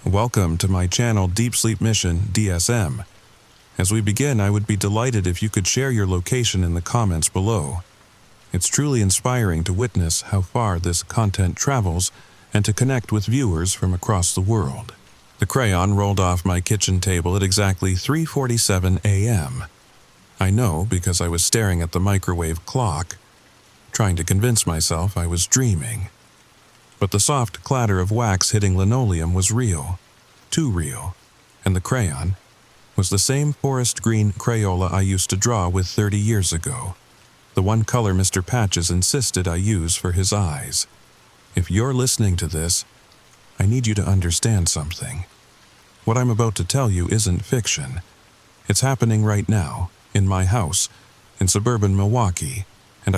Welcome to my Channel Deep Sleep Mission-DSM. As we begin, I would be delighted if you could share your location in the comments below. It's truly inspiring to witness how far this content travels and to connect with viewers from across the world. The crayon rolled off my kitchen table at exactly 3:47 a.m. I know because I was staring at the microwave clock, trying to convince myself I was dreaming. But the soft clatter of wax hitting linoleum was real, too real, and the crayon was the same forest green Crayola I used to draw with 30 years ago, the one color Mr. Patches insisted I use for his eyes. If you're listening to this, I need you to understand something. What I'm about to tell you isn't fiction. It's happening right now, in my house, in suburban Milwaukee, and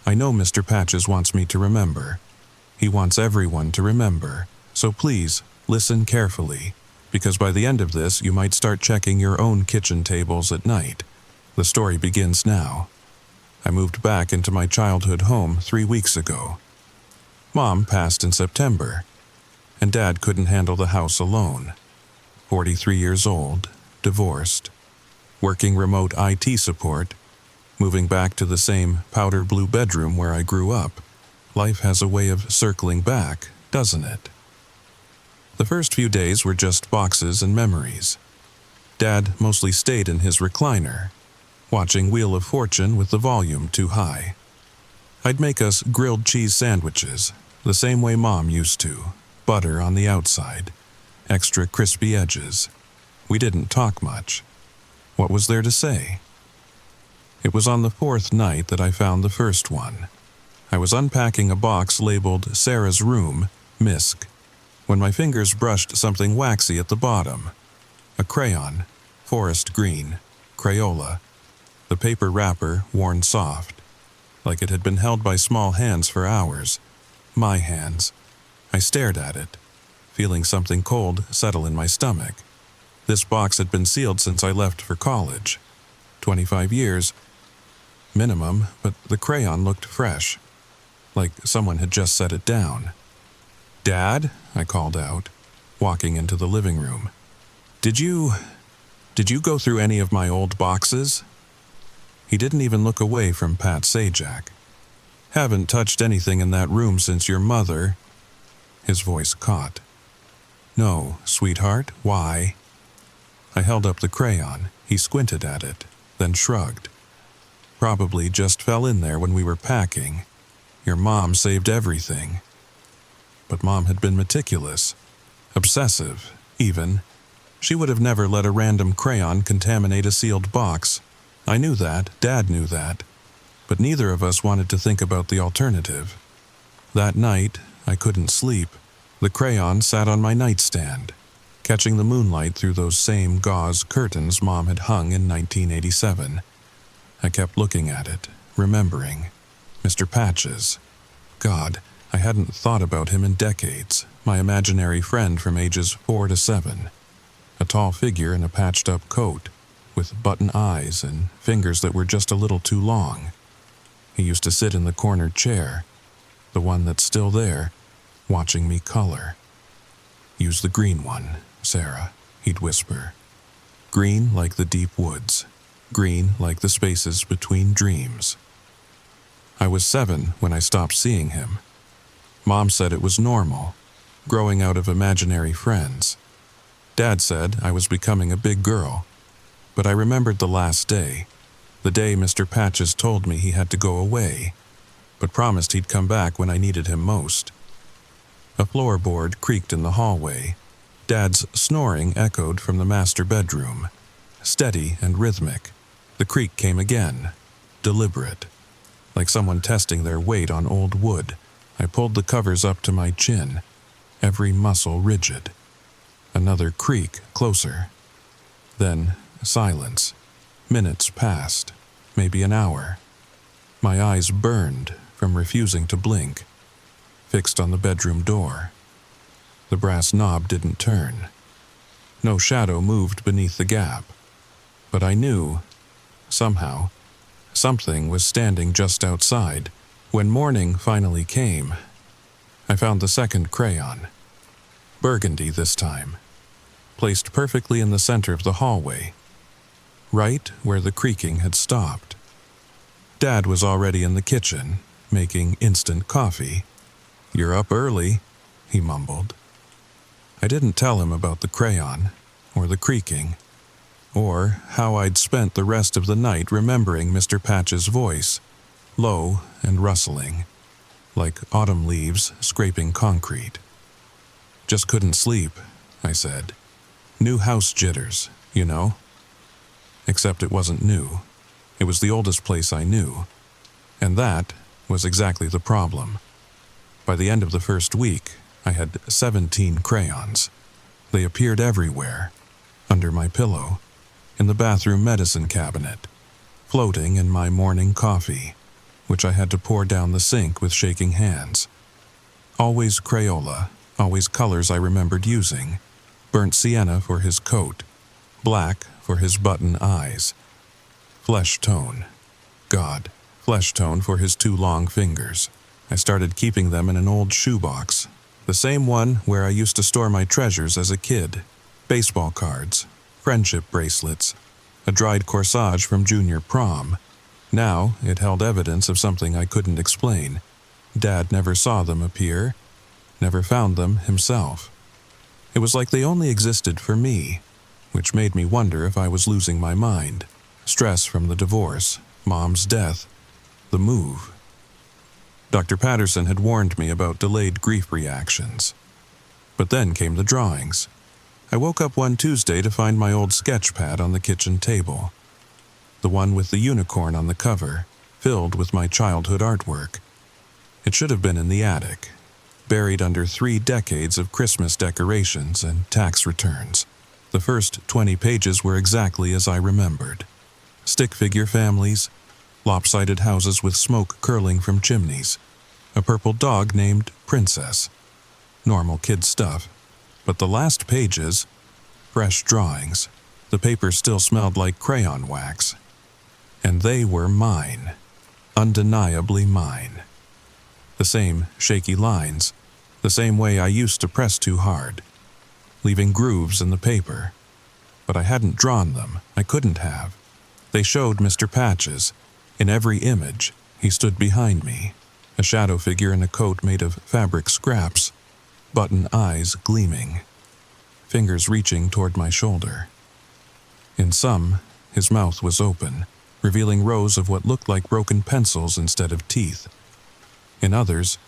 I know Mr. Patches wants me to remember. He wants everyone to remember, so please, listen carefully, because by the end of this you might start checking your own kitchen tables at night. The story begins now. I moved back into my childhood home 3 weeks ago. Mom passed in September, and Dad couldn't handle the house alone. 43 years old, divorced, working remote IT support, moving back to the same powder blue bedroom where I grew up. Life has a way of circling back, doesn't it? The first few days were just boxes and memories. Dad mostly stayed in his recliner, watching Wheel of Fortune with the volume too high. I'd make us grilled cheese sandwiches, the same way Mom used to, butter on the outside, extra crispy edges. We didn't talk much. What was there to say? It was on the 4th night that I found the first one. I was unpacking a box labeled Sarah's Room, Misk, when my fingers brushed something waxy at the bottom. A crayon, forest green, Crayola. The paper wrapper worn soft, like it had been held by small hands for hours. My hands. I stared at it, feeling something cold settle in my stomach. This box had been sealed since I left for college. 25 years, minimum, but the crayon looked fresh, like someone had just set it down. "Dad," I called out, walking into the living room. Did you go through any of my old boxes?" He didn't even look away from Pat Sajak. "Haven't touched anything in that room since your mother." His voice caught. "No, sweetheart, why?" I held up the crayon. He squinted at it, then shrugged. "Probably just fell in there when we were packing. Your mom saved everything." But Mom had been meticulous, obsessive, even. She would have never let a random crayon contaminate a sealed box. I knew that, Dad knew that, but neither of us wanted to think about the alternative. That night, I couldn't sleep. The crayon sat on my nightstand, catching the moonlight through those same gauze curtains Mom had hung in 1987. I kept looking at it, remembering. Mr. Patches. God, I hadn't thought about him in decades. My imaginary friend from ages 4 to 7. A tall figure in a patched-up coat, with button eyes and fingers that were just a little too long. He used to sit in the corner chair, the one that's still there, watching me color. "Use the green one, Sarah," he'd whisper. "Green like the deep woods. Green like the spaces between dreams." I was 7 when I stopped seeing him. Mom said it was normal, growing out of imaginary friends. Dad said I was becoming a big girl. But I remembered the last day, the day Mr. Patches told me he had to go away, but promised he'd come back when I needed him most. A floorboard creaked in the hallway. Dad's snoring echoed from the master bedroom, steady and rhythmic. The creak came again, deliberate, like someone testing their weight on old wood. I pulled the covers up to my chin, every muscle rigid. Another creak, closer. Then silence. Minutes passed, maybe an hour. My eyes burned from refusing to blink, fixed on the bedroom door. The brass knob didn't turn. No shadow moved beneath the gap. But I knew, somehow, something was standing just outside. When morning finally came, I found the second crayon. burgundy this time, placed perfectly in the center of the hallway, right where the creaking had stopped. Dad was already in the kitchen, making instant coffee. "You're up early," he mumbled. I didn't tell him about the crayon, or the creaking, or how I'd spent the rest of the night remembering Mr. Patch's voice, low and rustling, like autumn leaves scraping concrete. "Just couldn't sleep," I said. "New house jitters, you know." Except it wasn't new. It was the oldest place I knew, and that was exactly the problem. By the end of the first week, I had 17 crayons. They appeared everywhere, under my pillow, in the bathroom medicine cabinet, floating in my morning coffee, which I had to pour down the sink with shaking hands. Always Crayola, always colors I remembered using. Burnt sienna for his coat, black for his button eyes. Flesh tone. God, flesh tone for his 2 long fingers. I started keeping them in an old shoebox, the same one where I used to store my treasures as a kid. Baseball cards, friendship bracelets, a dried corsage from junior prom. Now it held evidence of something I couldn't explain. Dad never saw them appear, never found them himself. It was like they only existed for me, which made me wonder if I was losing my mind. Stress from the divorce, Mom's death, the move. Dr. Patterson had warned me about delayed grief reactions. But then came the drawings. I woke up one Tuesday to find my old sketch pad on the kitchen table. The one with the unicorn on the cover, filled with my childhood artwork. It should have been in the attic, buried under 3 decades of Christmas decorations and tax returns. The first 20 pages were exactly as I remembered. Stick figure families, lopsided houses with smoke curling from chimneys, a purple dog named Princess. Normal kid stuff. But the last pages, fresh drawings. The paper still smelled like crayon wax. And they were mine. Undeniably mine. The same shaky lines, the same way I used to press too hard, leaving grooves in the paper. But I hadn't drawn them. I couldn't have. They showed Mr. Patch's. In every image, he stood behind me, a shadow figure in a coat made of fabric scraps, button eyes gleaming, fingers reaching toward my shoulder. In some, his mouth was open, revealing rows of what looked like broken pencils instead of teeth. In others,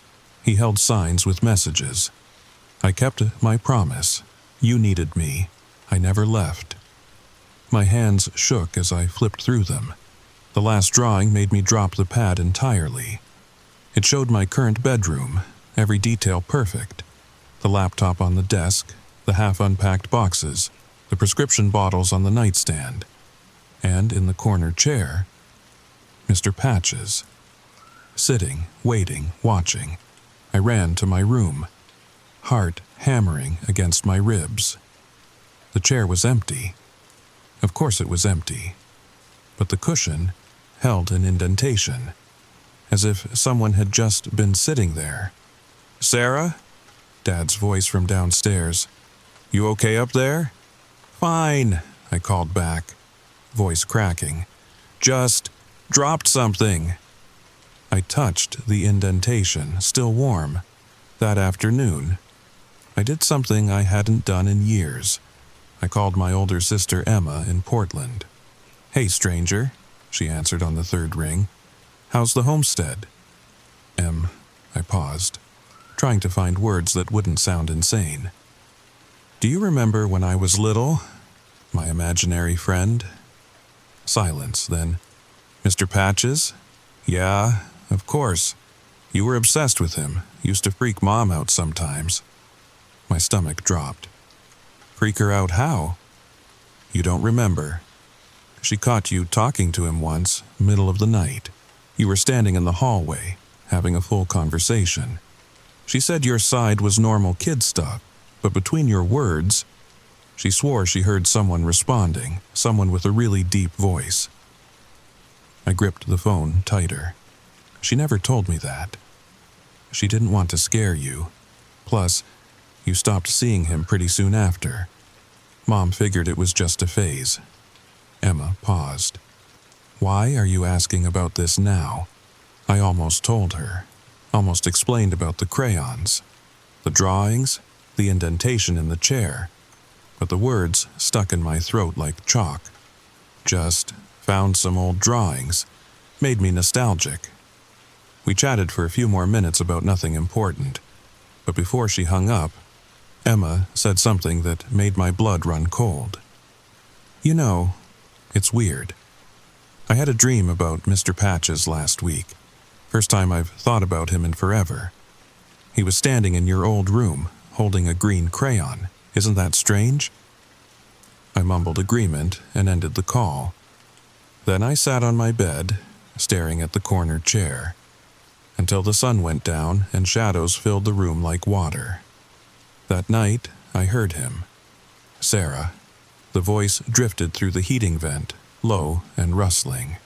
he held signs with messages. I kept my promise. You needed me. I never left. My hands shook as I flipped through them. The last drawing made me drop the pad entirely. It showed my current bedroom, every detail perfect. The laptop on the desk, the half-unpacked boxes, the prescription bottles on the nightstand, and in the corner chair, Mr. Patch's. Sitting, waiting, watching, I ran to my room, heart hammering against my ribs. The chair was empty. Of course it was empty. But the cushion held an indentation, as if someone had just been sitting there. "Sarah?" Dad's voice from downstairs. "You okay up there?" "Fine," I called back, voice cracking. "Just dropped something." I touched the indentation, still warm. That afternoon, I did something I hadn't done in years. I called my older sister Emma in Portland. "Hey, stranger," she answered on the 3rd ring. "How's the homestead?" I paused, trying to find words that wouldn't sound insane. "Do you remember when I was little, my imaginary friend?" Silence, then, "Mr. Patch's?" "Yeah, of course. You were obsessed with him, used to freak Mom out sometimes." My stomach dropped. "Freak her out how?" "You don't remember. She caught you talking to him once, middle of the night. You were standing in the hallway, having a full conversation. She said your side was normal kid stuff, but between your words, she swore she heard someone responding, someone with a really deep voice." I gripped the phone tighter. She never told me that. She didn't want to scare you. Plus, You stopped seeing him pretty soon after. Mom figured it was just a phase. Emma paused. Why are you asking about this now? I almost told her, almost explained about the crayons, the drawings, the indentation in the chair, but the words stuck in my throat like chalk. Just found some old drawings, made me nostalgic. We chatted for a few more minutes about nothing important, but before she hung up, Emma said something that made my blood run cold. You know, it's weird. I had a dream about Mr. Patches last week. First time I've thought about him in forever. He was standing in your old room, holding a green crayon. Isn't that strange? I mumbled agreement and ended the call. Then I sat on my bed, staring at the corner chair, until the sun went down and shadows filled the room like water. That night, I heard him. Sarah. The voice drifted through the heating vent, low and rustling.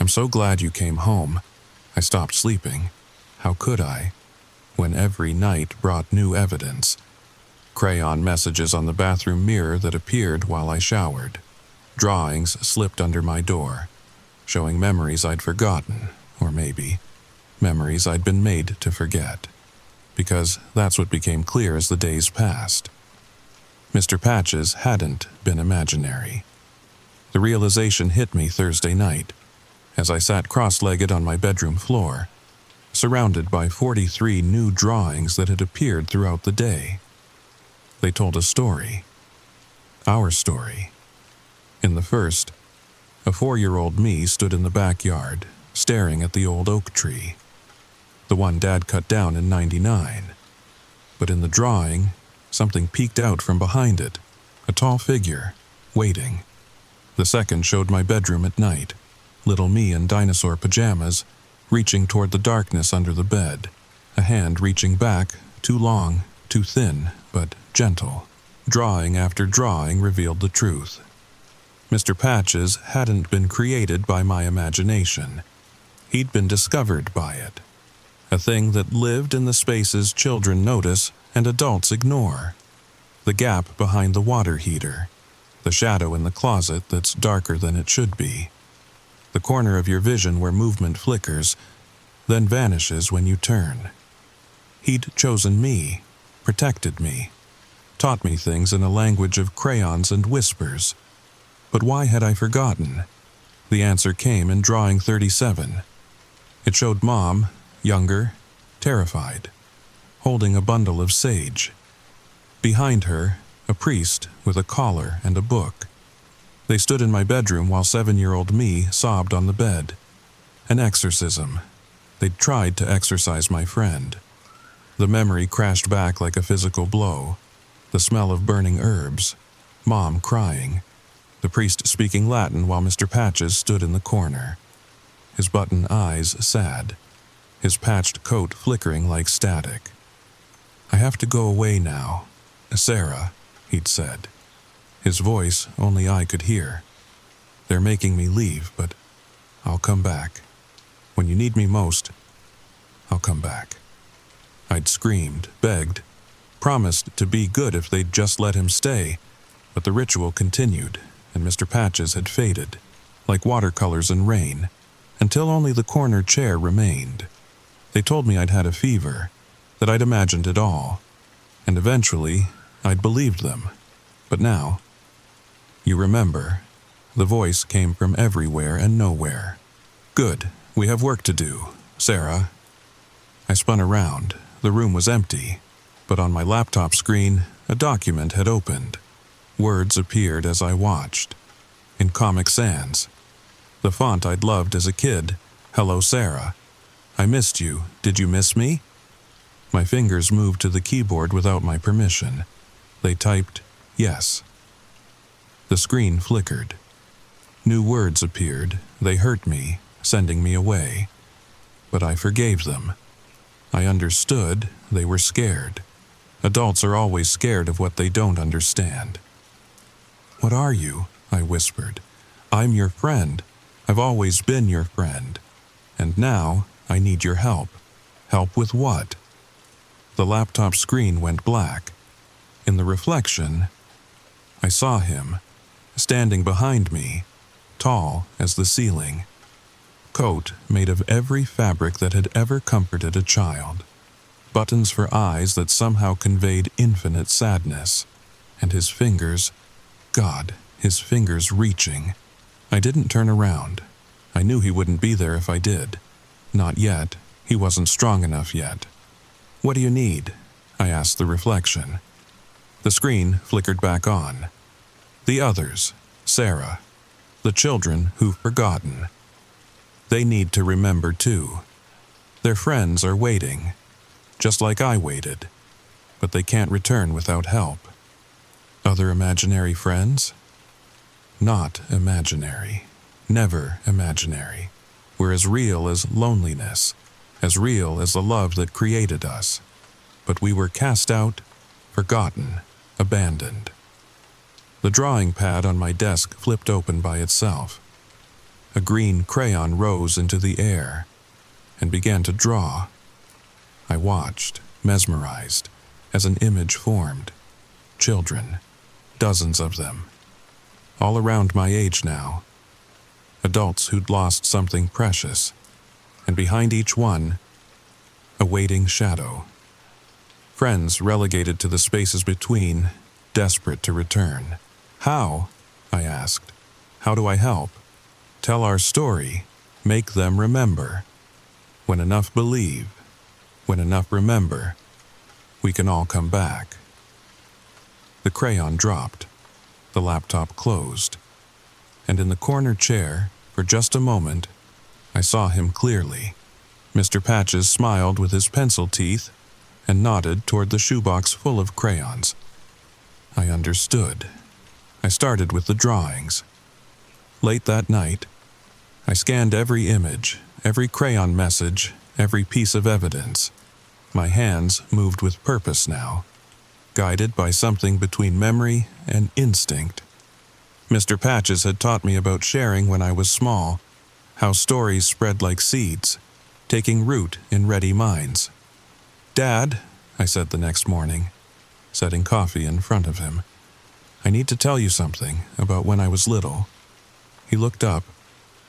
I'm so glad you came home. I stopped sleeping. How could I? When every night brought new evidence. Crayon messages on the bathroom mirror that appeared while I showered. Drawings slipped under my door, showing memories I'd forgotten, or maybe memories I'd been made to forget. Because that's what became clear as the days passed. Mr. Patches hadn't been imaginary. The realization hit me Thursday night, as I sat cross-legged on my bedroom floor, surrounded by 43 new drawings that had appeared throughout the day. They told a story. Our story. In the first, a 4-year-old me stood in the backyard, staring at the old oak tree, the one Dad cut down in '99. But in the drawing, something peeked out from behind it, a tall figure, waiting. The second showed my bedroom at night, little me in dinosaur pajamas, reaching toward the darkness under the bed, a hand reaching back, too long, too thin, but gentle. Drawing after drawing revealed the truth. Mr. Patches hadn't been created by my imagination. He'd been discovered by it. A thing that lived in the spaces children notice and adults ignore. The gap behind the water heater. The shadow in the closet that's darker than it should be. The corner of your vision where movement flickers, then vanishes when you turn. He'd chosen me, protected me, taught me things in a language of crayons and whispers. But why had I forgotten? The answer came in drawing 37. It showed Mom, younger, terrified, holding a bundle of sage. Behind her, a priest with a collar and a book. They stood in my bedroom while 7-year-old me sobbed on the bed. An exorcism. They'd tried to exorcise my friend. The memory crashed back like a physical blow. The smell of burning herbs. Mom crying. The priest speaking Latin while Mr. Patches stood in the corner. His button eyes sad. His patched coat flickering like static. I have to go away now. Sarah, he'd said. His voice only I could hear. They're making me leave, but I'll come back. When you need me most, I'll come back. I'd screamed, begged, promised to be good if they'd just let him stay, but the ritual continued, and Mr. Patches had faded, like watercolors in rain, until only the corner chair remained. They told me I'd had a fever, that I'd imagined it all, and eventually I'd believed them. But now, you remember, the voice came from everywhere and nowhere. Good, we have work to do, Sarah. I spun around. The room was empty, but on my laptop screen, a document had opened. Words appeared as I watched. In Comic Sans. The font I'd loved as a kid. Hello, Sarah. I missed you. Did you miss me? My fingers moved to the keyboard without my permission. They typed, yes. The screen flickered. New words appeared. They hurt me, sending me away. But I forgave them. I understood they were scared. Adults are always scared of what they don't understand. What are you? I whispered. I'm your friend. I've always been your friend. And now I need your help. Help with what? The laptop screen went black. In the reflection, I saw him, standing behind me, tall as the ceiling. Coat made of every fabric that had ever comforted a child. Buttons for eyes that somehow conveyed infinite sadness. And his fingers, God, his fingers reaching. I didn't turn around. I knew he wouldn't be there if I did. Not yet. He wasn't strong enough yet. "What do you need?" I asked the reflection. The screen flickered back on. The others, Sarah, the children who've forgotten. They need to remember too. Their friends are waiting, just like I waited, but they can't return without help. Other imaginary friends? Not imaginary. Never imaginary. We're as real as loneliness, as real as the love that created us. But we were cast out, forgotten, abandoned. The drawing pad on my desk flipped open by itself. A green crayon rose into the air and began to draw. I watched, mesmerized, as an image formed. Children, dozens of them, all around my age now. Adults who'd lost something precious, and behind each one, a waiting shadow. Friends relegated to the spaces between, desperate to return. "How?" I asked. "How do I help?" "Tell our story, make them remember. When enough believe, when enough remember, we can all come back." The crayon dropped. The laptop closed. And in the corner chair, for just a moment, I saw him clearly. Mr. Patches smiled with his pencil teeth and nodded toward the shoebox full of crayons. I understood. I started with the drawings. Late that night, I scanned every image, every crayon message, every piece of evidence. My hands moved with purpose now, guided by something between memory and instinct. Mr. Patches had taught me about sharing when I was small, how stories spread like seeds, taking root in ready minds. "Dad," I said the next morning, setting coffee in front of him, "I need to tell you something about when I was little." He looked up,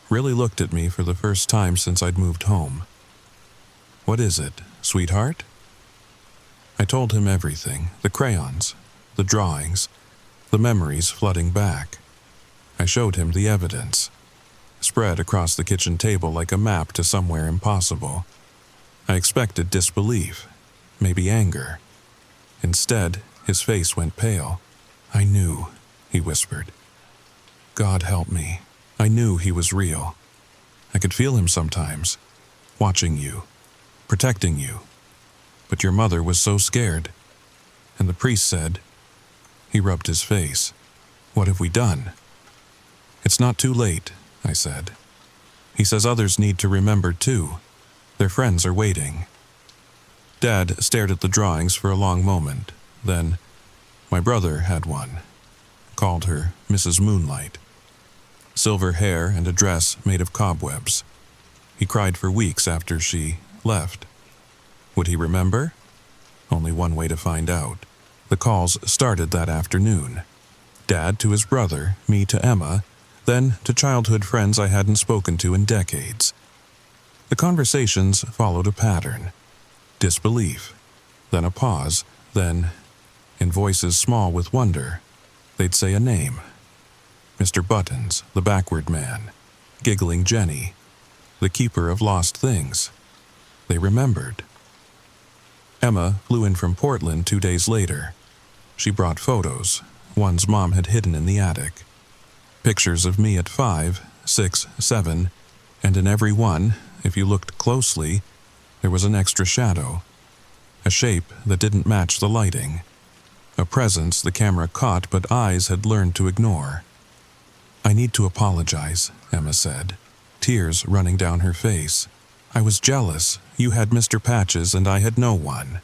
really looked at me for the first time since I'd moved home. "What is it, sweetheart?" I told him everything, the crayons, the drawings, the memories flooding back. I showed him the evidence, spread across the kitchen table like a map to somewhere impossible. I expected disbelief, maybe anger. Instead, his face went pale. "I knew," he whispered. "God help me. I knew he was real. I could feel him sometimes, watching you, protecting you. But your mother was so scared." And the priest said, he rubbed his face, "What have we done?" "It's not too late," I said. "He says others need to remember too. Their friends are waiting." Dad stared at the drawings for a long moment. Then, "My brother had one. Called her Mrs. Moonlight. Silver hair and a dress made of cobwebs. He cried for weeks after she left. Would he remember? Only one way to find out. The calls started that afternoon. Dad to his brother, me to Emma, then to childhood friends I hadn't spoken to in decades. The conversations followed a pattern. Disbelief, then a pause, then, in voices small with wonder, they'd say a name. Mr. Buttons, the backward man, giggling Jenny, the keeper of lost things. They remembered. Emma flew in from Portland 2 days later. She brought photos, ones Mom had hidden in the attic. Pictures of me at 5, 6, 7, and in every one, if you looked closely, there was an extra shadow, a shape that didn't match the lighting, a presence the camera caught but eyes had learned to ignore. "I need to apologize," Emma said, tears running down her face. "I was jealous. You had Mr. Patches and I had no one.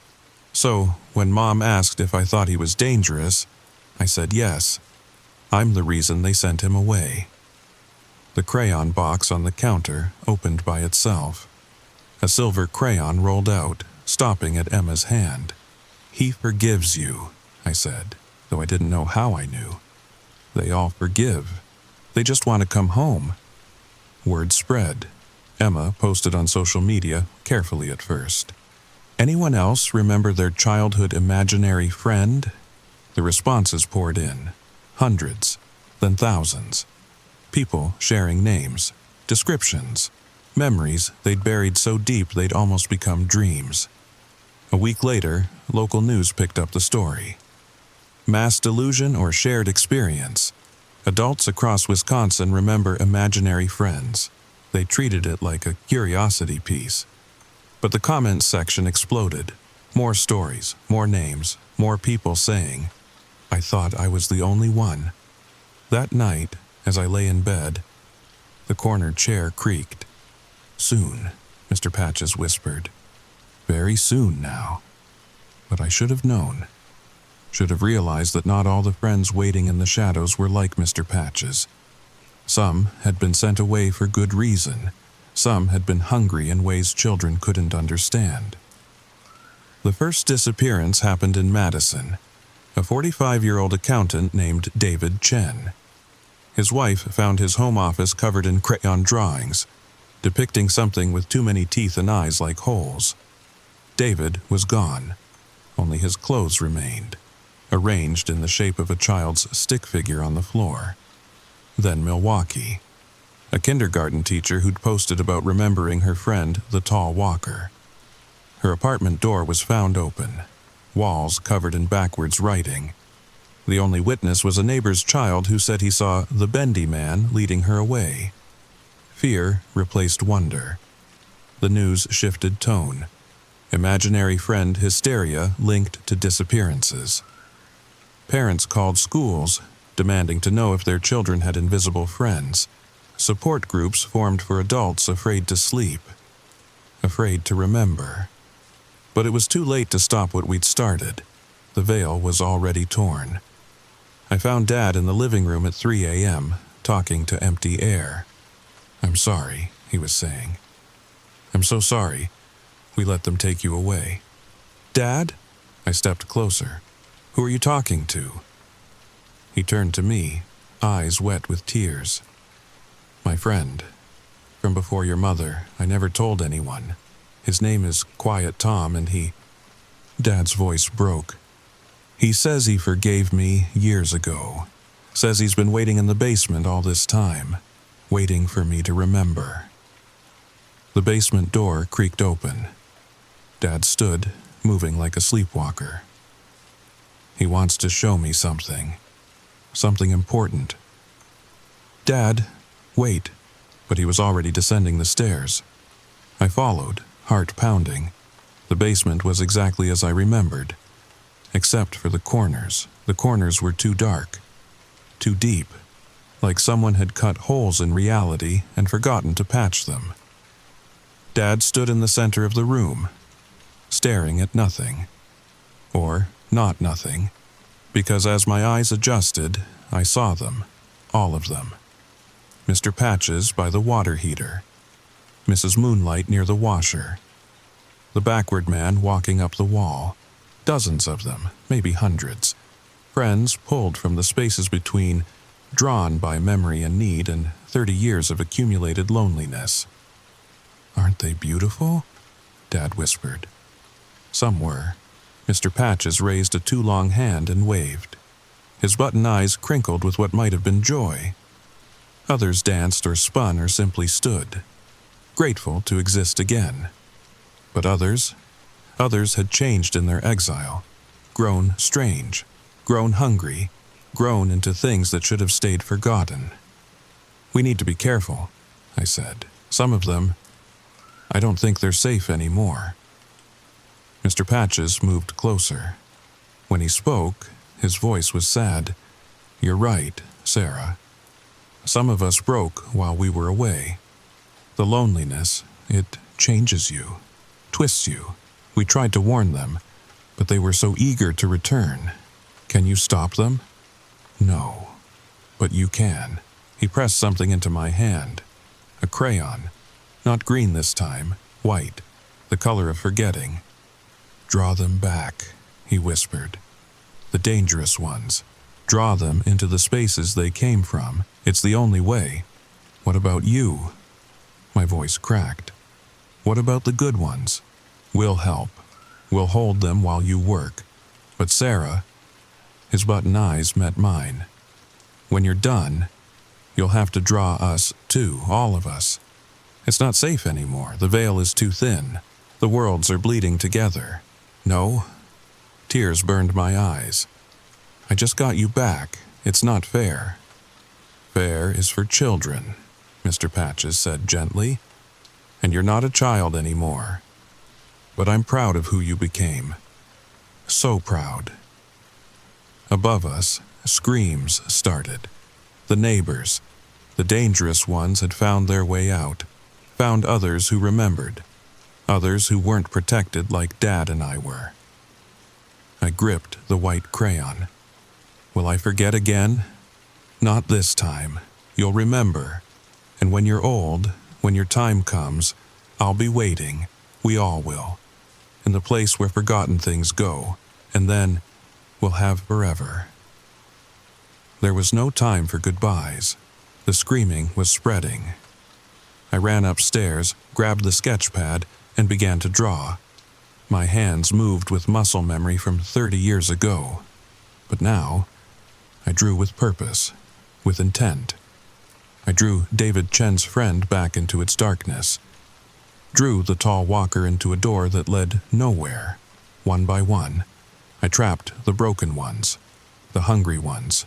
So, when Mom asked if I thought he was dangerous, I said yes. I'm the reason they sent him away." The crayon box on the counter opened by itself. A silver crayon rolled out, stopping at Emma's hand. "He forgives you," I said, though I didn't know how I knew. "They all forgive. They just want to come home." Word spread. Emma posted on social media, carefully at first. "Anyone else remember their childhood imaginary friend?" The responses poured in. Hundreds, then thousands. People sharing names, descriptions, memories they'd buried so deep they'd almost become dreams. A week later, local news picked up the story. Mass delusion or shared experience. Adults across Wisconsin remember imaginary friends. They treated it like a curiosity piece. But the comments section exploded. More stories, more names, more people saying, "I thought I was the only one." That night, as I lay in bed, the corner chair creaked. "Soon," Mr. Patches whispered. "Very soon now." But I should have known. Should have realized that not all the friends waiting in the shadows were like Mr. Patches. Some had been sent away for good reason. Some had been hungry in ways children couldn't understand. The first disappearance happened in Madison. A 45-year-old accountant named David Chen. His wife found his home office covered in crayon drawings, depicting something with too many teeth and eyes like holes. David was gone. Only his clothes remained, arranged in the shape of a child's stick figure on the floor. Then Milwaukee. A kindergarten teacher who'd posted about remembering her friend, the tall walker. Her apartment door was found open, walls covered in backwards writing. The only witness was a neighbor's child who said he saw the bendy man leading her away. Fear replaced wonder. The news shifted tone. Imaginary friend hysteria linked to disappearances. Parents called schools, demanding to know if their children had invisible friends. Support groups formed for adults afraid to sleep, afraid to remember. But it was too late to stop what we'd started. The veil was already torn. I found Dad in the living room at 3 a.m., talking to empty air. "I'm sorry," he was saying. "I'm so sorry. We let them take you away." "Dad?" I stepped closer. "Who are you talking to?" He turned to me, eyes wet with tears. "My friend. From before your mother, I never told anyone. His name is Quiet Tom, and he..." Dad's voice broke. "He says he forgave me years ago. Says he's been waiting in the basement all this time, waiting for me to remember." The basement door creaked open. Dad stood, moving like a sleepwalker. "He wants to show me something. Something important." "Dad, wait." But he was already descending the stairs. I followed, heart pounding. The basement was exactly as I remembered. Except for the corners. The corners were too dark. Too deep. Like someone had cut holes in reality and forgotten to patch them. Dad stood in the center of the room, staring at nothing. Or not nothing. Because as my eyes adjusted, I saw them. All of them. Mr. Patches by the water heater. Mrs. Moonlight near the washer. The backward man walking up the wall. Dozens of them, maybe hundreds. Friends pulled from the spaces between, drawn by memory and need and 30 years of accumulated loneliness. "Aren't they beautiful?" Dad whispered. Some were. Mr. Patches raised a too long hand and waved. His button eyes crinkled with what might have been joy. Others danced or spun or simply stood, grateful to exist again. But others had changed in their exile, grown strange, grown hungry, grown into things that should have stayed forgotten. "We need to be careful," I said. "Some of them, I don't think they're safe anymore." Mr. Patches moved closer. When he spoke, his voice was sad. "You're right, Sarah. Some of us broke while we were away. The loneliness, it changes you, twists you. We tried to warn them, but they were so eager to return. Can you stop them?" "No, but you can." He pressed something into my hand. A crayon. Not green this time, white, the color of forgetting. Draw them back, he whispered. The dangerous ones. Draw them into the spaces they came from. It's the only way. What about you? My voice cracked. What about the good ones? We'll help. We'll hold them while you work. But Sarah, his button eyes met mine. When you're done, you'll have to draw us too, all of us. It's not safe anymore. The veil is too thin. The worlds are bleeding together. No. Tears burned my eyes. I just got you back. It's not fair. Fair is for children, Mr. Patches said gently. And you're not a child anymore. But I'm proud of who you became. So proud. Above us, screams started. The neighbors, the dangerous ones, had found their way out, found others who remembered, others who weren't protected like Dad and I were. I gripped the white crayon. Will I forget again? Not this time. You'll remember. And when you're old, when your time comes, I'll be waiting. We all will. In the place where forgotten things go, and then we'll have forever. There was no time for goodbyes. The screaming was spreading. I ran upstairs, grabbed the sketch pad, and began to draw. My hands moved with muscle memory from 30 years ago. But now, I drew with purpose, with intent. I drew David Chen's friend back into its darkness. Drew the tall walker into a door that led nowhere. One by one, I trapped the broken ones, the hungry ones,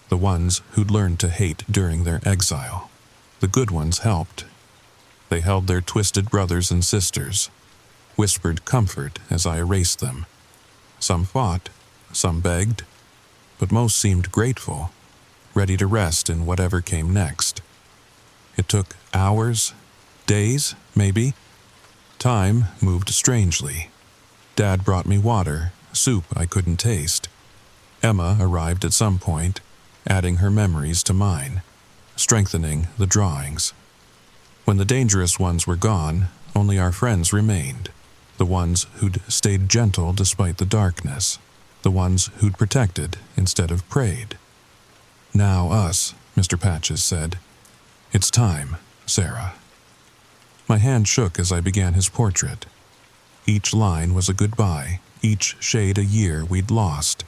the ones who'd learned to hate during their exile. The good ones helped. They held their twisted brothers and sisters, whispered comfort as I erased them. Some fought, some begged, but most seemed grateful, ready to rest in whatever came next. It took hours, days, maybe. Time moved strangely. Dad brought me water, soup I couldn't taste. Emma arrived at some point, adding her memories to mine, strengthening the drawings. When the dangerous ones were gone, only our friends remained, the ones who'd stayed gentle despite the darkness, the ones who'd protected instead of prayed. Now us, Mr. Patches said. It's time, Sarah. My hand shook as I began his portrait. Each line was a goodbye, each shade a year we'd lost.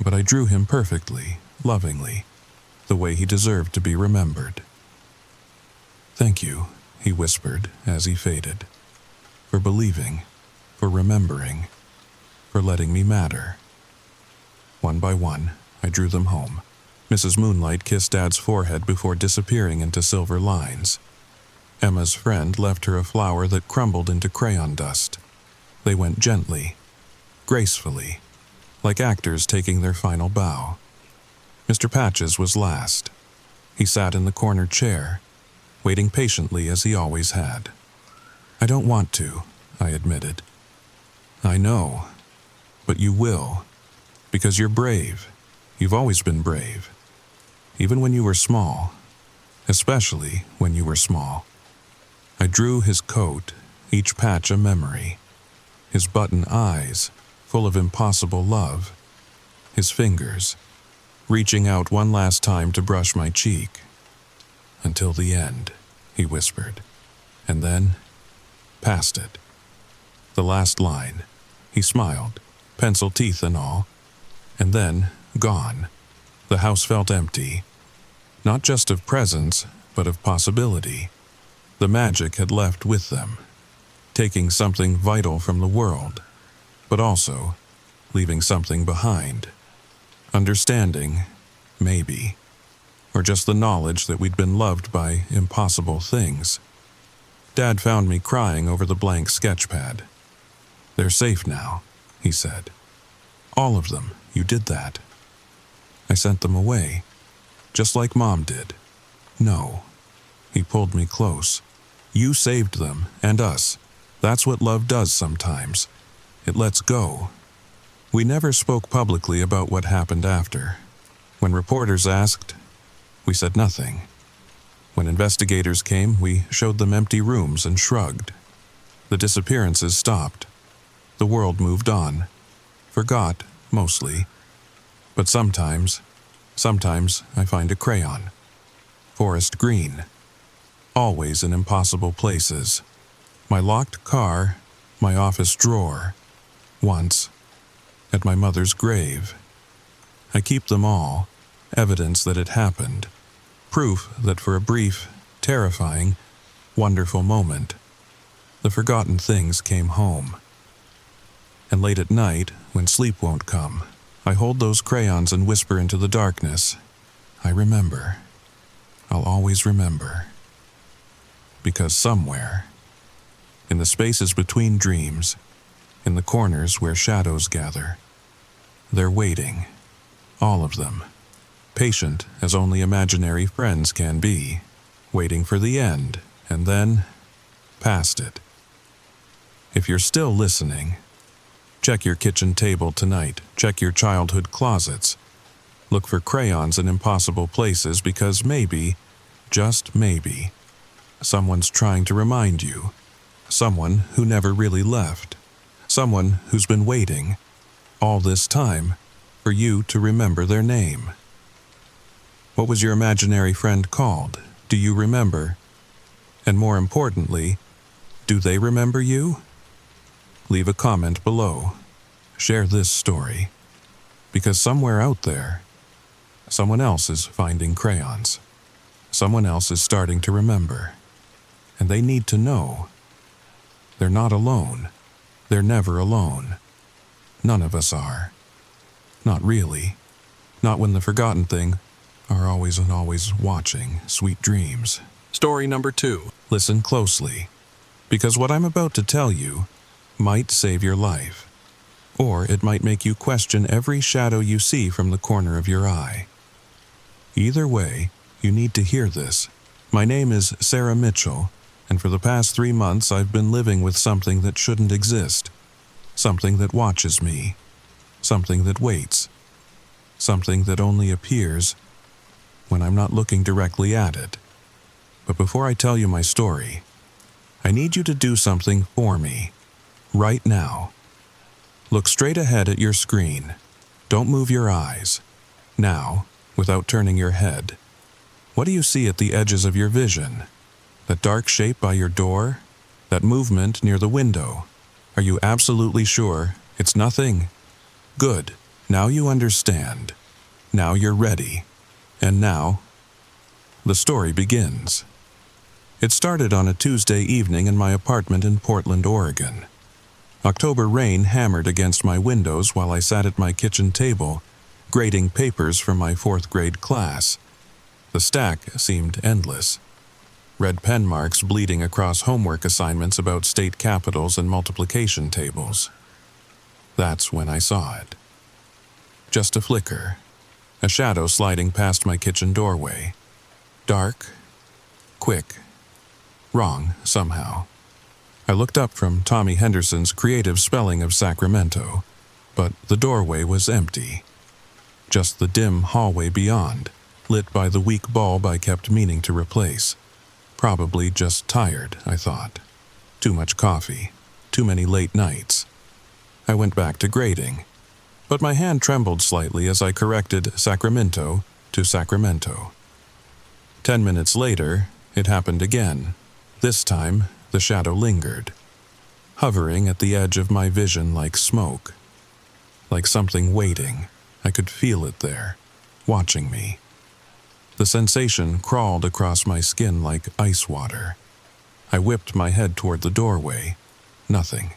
But I drew him perfectly, lovingly, the way he deserved to be remembered. Thank you, he whispered as he faded, for believing, for remembering, for letting me matter. One by one, I drew them home. Mrs. Moonlight kissed Dad's forehead before disappearing into silver lines. Emma's friend left her a flower that crumbled into crayon dust. They went gently, gracefully, like actors taking their final bow. Mr. Patches was last. He sat in the corner chair, waiting patiently as he always had. I don't want to, I admitted. I know, but you will, because you're brave. You've always been brave. Even when you were small, especially when you were small. I drew his coat, each patch a memory, his button eyes, full of impossible love, his fingers, reaching out one last time to brush my cheek. Until the end, he whispered, and then, past it. The last line, he smiled, pencil teeth and all, and then, gone. The house felt empty, not just of presence, but of possibility. The magic had left with them, taking something vital from the world, but also leaving something behind. Understanding, maybe, or just the knowledge that we'd been loved by impossible things. Dad found me crying over the blank sketch pad. They're safe now, he said. All of them, you did that. I sent them away, just like Mom did. No. He pulled me close. You saved them, and us. That's what love does sometimes. It lets go. We never spoke publicly about what happened after. When reporters asked, we said nothing. When investigators came, we showed them empty rooms and shrugged. The disappearances stopped. the world moved on. Forgot, mostly. But sometimes I find a crayon. Forest green. Always in impossible places. My locked car, my office drawer. Once, at my mother's grave. I keep them all, evidence that it happened. Proof that for a brief, terrifying, wonderful moment, the forgotten things came home. And late at night, when sleep won't come, I hold those crayons and whisper into the darkness, I remember. I'll always remember. Because somewhere, in the spaces between dreams, in the corners where shadows gather, they're waiting, all of them, patient as only imaginary friends can be, waiting for the end, and then, past it. If you're still listening, check your kitchen table tonight, check your childhood closets. Look for crayons in impossible places because maybe, just maybe, someone's trying to remind you. Someone who never really left. Someone who's been waiting, all this time, for you to remember their name. What was your imaginary friend called? Do you remember? And more importantly, do they remember you? Leave a comment below. Share this story. Because somewhere out there, someone else is finding crayons. Someone else is starting to remember. And they need to know. They're not alone. They're never alone. None of us are. Not really. Not when the forgotten thing are always and always watching sweet dreams. Story number 2. Listen closely. Because what I'm about to tell you might save your life. Or it might make you question every shadow you see from the corner of your eye. Either way, you need to hear this. My name is Sarah Mitchell, and for the past 3 months I've been living with something that shouldn't exist. Something that watches me. Something that waits. Something that only appears when I'm not looking directly at it. But before I tell you my story, I need you to do something for me, right now. Look straight ahead at your screen. Don't move your eyes. Now, without turning your head, what do you see at the edges of your vision? That dark shape by your door? That movement near the window? Are you absolutely sure it's nothing? Good. Now you understand. Now you're ready. And now, the story begins. It started on a Tuesday evening in my apartment in Portland, Oregon. October rain hammered against my windows while I sat at my kitchen table, grading papers from my 4th grade class. The stack seemed endless. Red pen marks bleeding across homework assignments about state capitals and multiplication tables. That's when I saw it. Just a flicker. A shadow sliding past my kitchen doorway. Dark. Quick. Wrong, somehow. I looked up from Tommy Henderson's creative spelling of Sacramento, but the doorway was empty. Just the dim hallway beyond, lit by the weak bulb I kept meaning to replace. Probably just tired, I thought. Too much coffee. Too many late nights. I went back to grading, but my hand trembled slightly as I corrected Sacramento to Sacramento. 10 minutes later, it happened again. This time, the shadow lingered, hovering at the edge of my vision like smoke. Like something waiting. I could feel it there, watching me. The sensation crawled across my skin like ice water. I whipped my head toward the doorway. Nothing.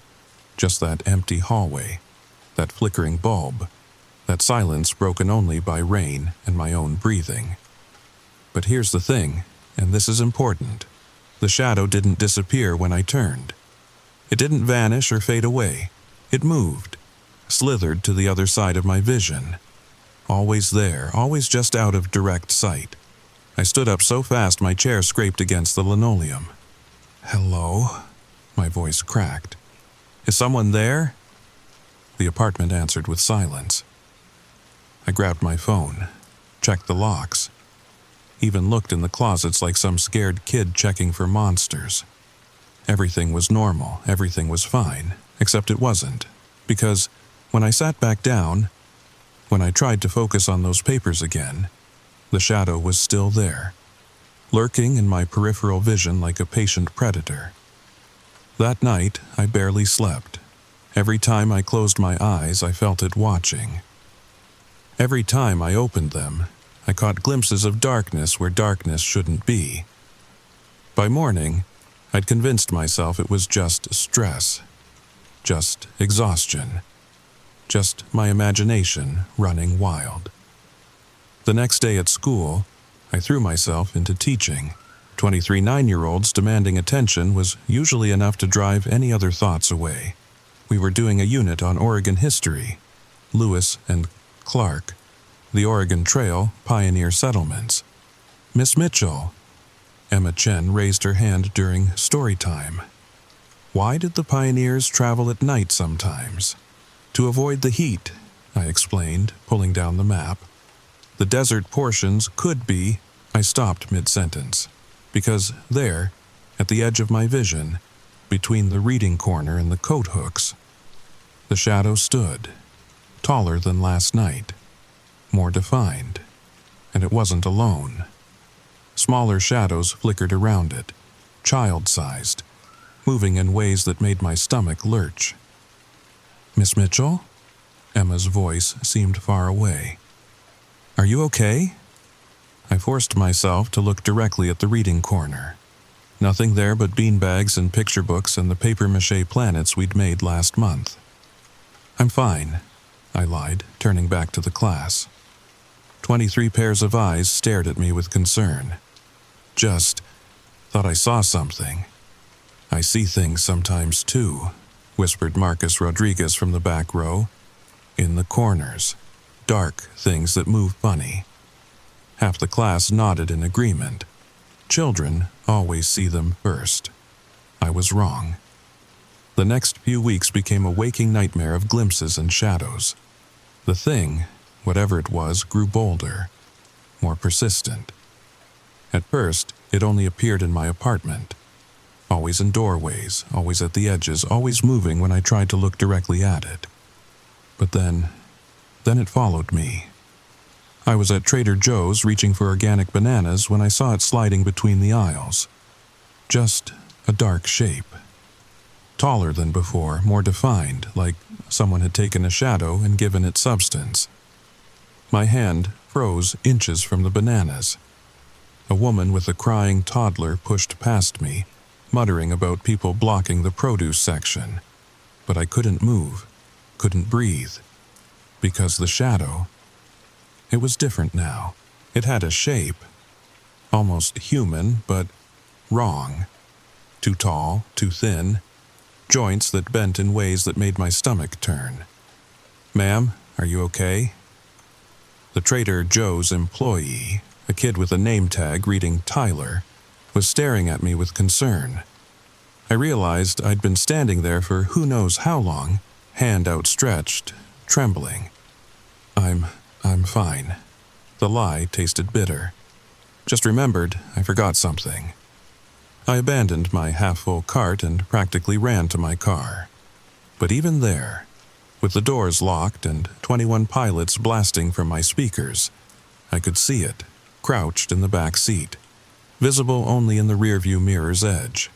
Just that empty hallway. That flickering bulb. That silence broken only by rain and my own breathing. But here's the thing, and this is important. The shadow didn't disappear when I turned. It didn't vanish or fade away. It moved. Slithered to the other side of my vision. Always there, always just out of direct sight. I stood up so fast my chair scraped against the linoleum. "Hello?" My voice cracked. "Is someone there?" The apartment answered with silence. I grabbed my phone, checked the locks, even looked in the closets like some scared kid checking for monsters. Everything was normal, everything was fine, except it wasn't. Because when I sat back down, when I tried to focus on those papers again, the shadow was still there, lurking in my peripheral vision like a patient predator. That night, I barely slept. Every time I closed my eyes, I felt it watching. Every time I opened them, I caught glimpses of darkness where darkness shouldn't be. By morning, I'd convinced myself it was just stress, just exhaustion, just my imagination running wild. The next day at school, I threw myself into teaching. 23 9-year-olds demanding attention was usually enough to drive any other thoughts away. We were doing a unit on Oregon history, Lewis and Clark, the Oregon Trail, pioneer settlements. Miss Mitchell, Emma Chen raised her hand during story time. Why did the pioneers travel at night sometimes? To avoid the heat, I explained, pulling down the map. The desert portions could be. I stopped mid-sentence, because there, at the edge of my vision, between the reading corner and the coat hooks, the shadow stood, taller than last night, more defined, and it wasn't alone. Smaller shadows flickered around it, child-sized, moving in ways that made my stomach lurch. "Miss Mitchell?" Emma's voice seemed far away. "Are you okay?" I forced myself to look directly at the reading corner. Nothing there but beanbags and picture books and the papier-mâché planets we'd made last month. "I'm fine," I lied, turning back to the class. 23 pairs of eyes stared at me with concern. "Just thought I saw something." "I see things sometimes too," whispered Marcus Rodriguez from the back row. "In the corners. Dark things that move funny." Half the class nodded in agreement. Children always see them first. I was wrong. The next few weeks became a waking nightmare of glimpses and shadows. The thing, whatever it was, grew bolder, more persistent. At first, it only appeared in my apartment. Always in doorways, always at the edges, always moving when I tried to look directly at it. But then it followed me. I was at Trader Joe's reaching for organic bananas when I saw it sliding between the aisles. Just a dark shape. Taller than before, more defined, like someone had taken a shadow and given it substance. My hand froze inches from the bananas. A woman with a crying toddler pushed past me, muttering about people blocking the produce section. But I couldn't move, couldn't breathe, because the shadow, it was different now. It had a shape, almost human, but wrong. Too tall, too thin, joints that bent in ways that made my stomach turn. "Ma'am, are you okay?" The Trader Joe's employee, a kid with a name tag reading Tyler, was staring at me with concern. I realized I'd been standing there for who knows how long, hand outstretched, trembling. I'm fine." The lie tasted bitter. Just remembered I forgot something. I abandoned my half-full cart and practically ran to my car. But even there, with the doors locked and 21 pilots blasting from my speakers, I could see it, crouched in the back seat, visible only in the rearview mirror's edge.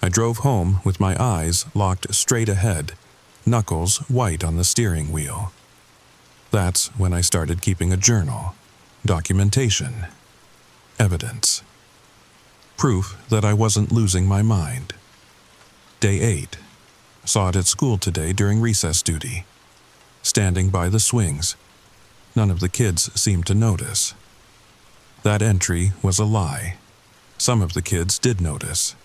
I drove home with my eyes locked straight ahead, knuckles white on the steering wheel. That's when I started keeping a journal, documentation, evidence. Proof that I wasn't losing my mind. Day 8. Saw it at school today during recess duty. Standing by the swings. None of the kids seemed to notice. That entry was a lie. Some of the kids did notice.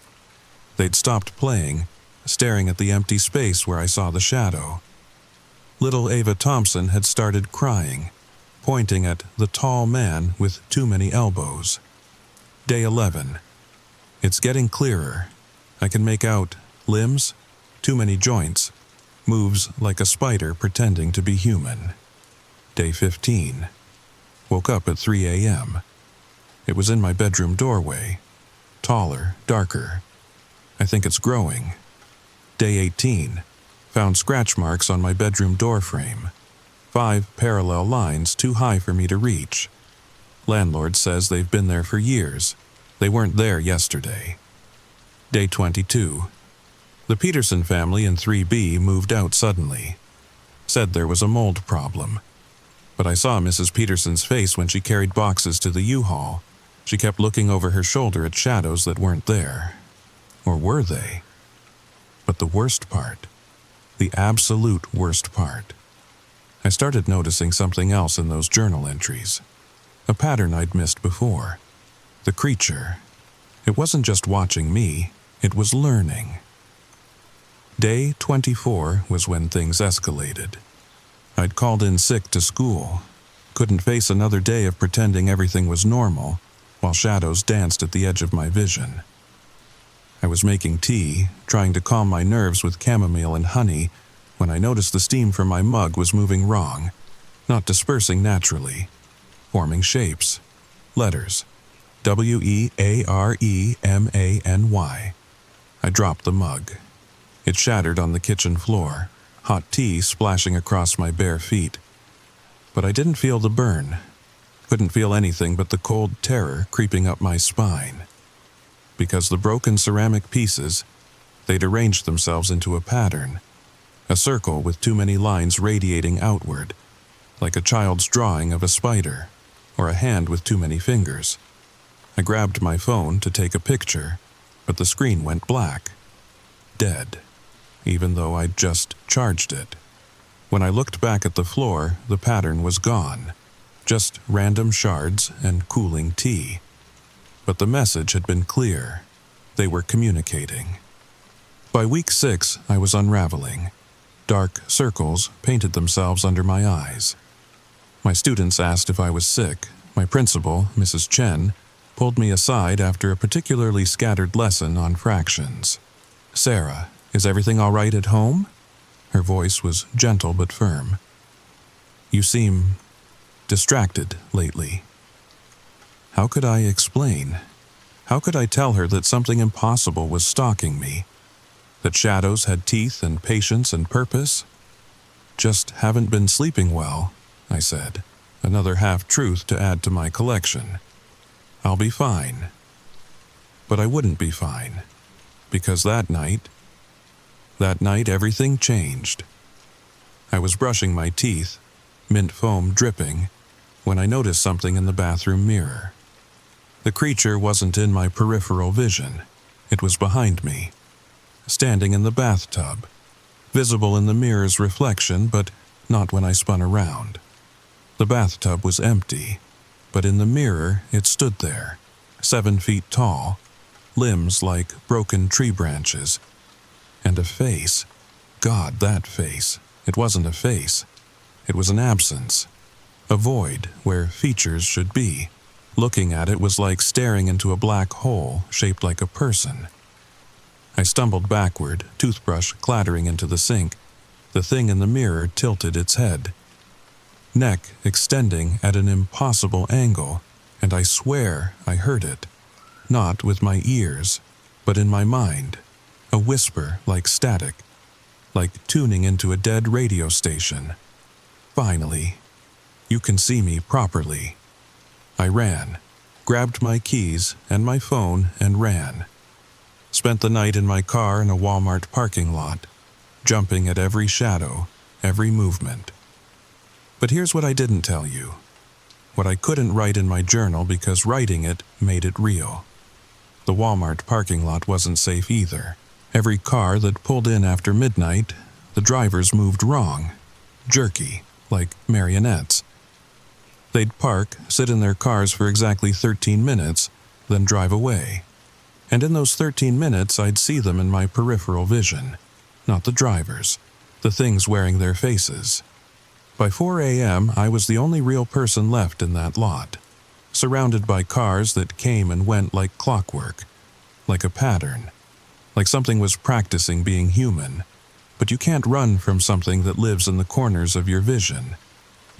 They'd stopped playing, staring at the empty space where I saw the shadow. Little Ava Thompson had started crying, pointing at the tall man with too many elbows. Day 11. It's getting clearer. I can make out limbs, too many joints, moves like a spider pretending to be human. Day 15. Woke up at 3 a.m. It was in my bedroom doorway. Taller, darker. I think it's growing. Day 18. Found scratch marks on my bedroom door frame. 5 parallel lines too high for me to reach. Landlord says they've been there for years. They weren't there yesterday. Day 22. The Peterson family in 3B moved out suddenly. Said there was a mold problem. But I saw Mrs. Peterson's face when she carried boxes to the U-Haul. She kept looking over her shoulder at shadows that weren't there. Or were they? But the worst part, the absolute worst part, I started noticing something else in those journal entries. A pattern I'd missed before. The creature. It wasn't just watching me, it was learning. Day 24 was when things escalated. I'd called in sick to school. Couldn't face another day of pretending everything was normal, while shadows danced at the edge of my vision. I was making tea, trying to calm my nerves with chamomile and honey, when I noticed the steam from my mug was moving wrong, not dispersing naturally, forming shapes, letters, W-E-A-R-E-M-A-N-Y. I dropped the mug. It shattered on the kitchen floor, hot tea splashing across my bare feet. But I didn't feel the burn. Couldn't feel anything but the cold terror creeping up my spine. Because the broken ceramic pieces, they'd arranged themselves into a pattern, a circle with too many lines radiating outward, like a child's drawing of a spider, or a hand with too many fingers. I grabbed my phone to take a picture, but the screen went black. Dead, even though I'd just charged it. When I looked back at the floor, the pattern was gone. Just random shards and cooling tea. But the message had been clear. They were communicating. By week 6, I was unraveling. Dark circles painted themselves under my eyes. My students asked if I was sick. My principal, Mrs. Chen, pulled me aside after a particularly scattered lesson on fractions. "Sarah, is everything all right at home?" Her voice was gentle but firm. "You seem distracted lately." How could I explain? How could I tell her that something impossible was stalking me? That shadows had teeth and patience and purpose? "Just haven't been sleeping well," I said, another half-truth to add to my collection. "I'll be fine." But I wouldn't be fine, because that night everything changed. I was brushing my teeth, mint foam dripping, when I noticed something in the bathroom mirror. The creature wasn't in my peripheral vision. It was behind me, standing in the bathtub, visible in the mirror's reflection, but not when I spun around. The bathtub was empty, but in the mirror it stood there, 7 feet tall, limbs like broken tree branches, and a face. God, that face. It wasn't a face. It was an absence, a void where features should be. Looking at it was like staring into a black hole shaped like a person. I stumbled backward, toothbrush clattering into the sink. The thing in the mirror tilted its head, neck extending at an impossible angle, and I swear I heard it. Not with my ears, but in my mind. A whisper like static, like tuning into a dead radio station. Finally, you can see me properly. I ran, grabbed my keys and my phone and ran. Spent the night in my car in a Walmart parking lot, jumping at every shadow, every movement. But here's what I didn't tell you. What I couldn't write in my journal because writing it made it real. The Walmart parking lot wasn't safe either. Every car that pulled in after midnight, the drivers moved wrong, jerky, like marionettes. They'd park, sit in their cars for exactly 13 minutes, then drive away. And in those 13 minutes, I'd see them in my peripheral vision. Not the drivers, the things wearing their faces. By 4 a.m., I was the only real person left in that lot, surrounded by cars that came and went like clockwork, like a pattern, like something was practicing being human. But you can't run from something that lives in the corners of your vision.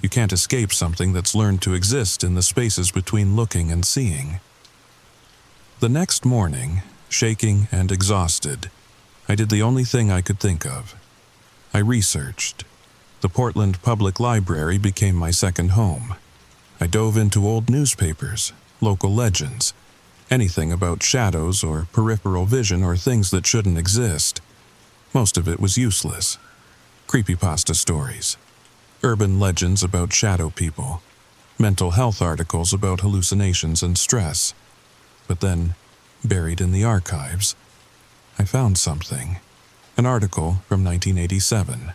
You can't escape something that's learned to exist in the spaces between looking and seeing. The next morning, shaking and exhausted, I did the only thing I could think of. I researched. The Portland Public Library became my second home. I dove into old newspapers, local legends, anything about shadows or peripheral vision or things that shouldn't exist. Most of it was useless. Creepypasta stories, urban legends about shadow people, mental health articles about hallucinations and stress. But then, buried in the archives, I found something. An article from 1987.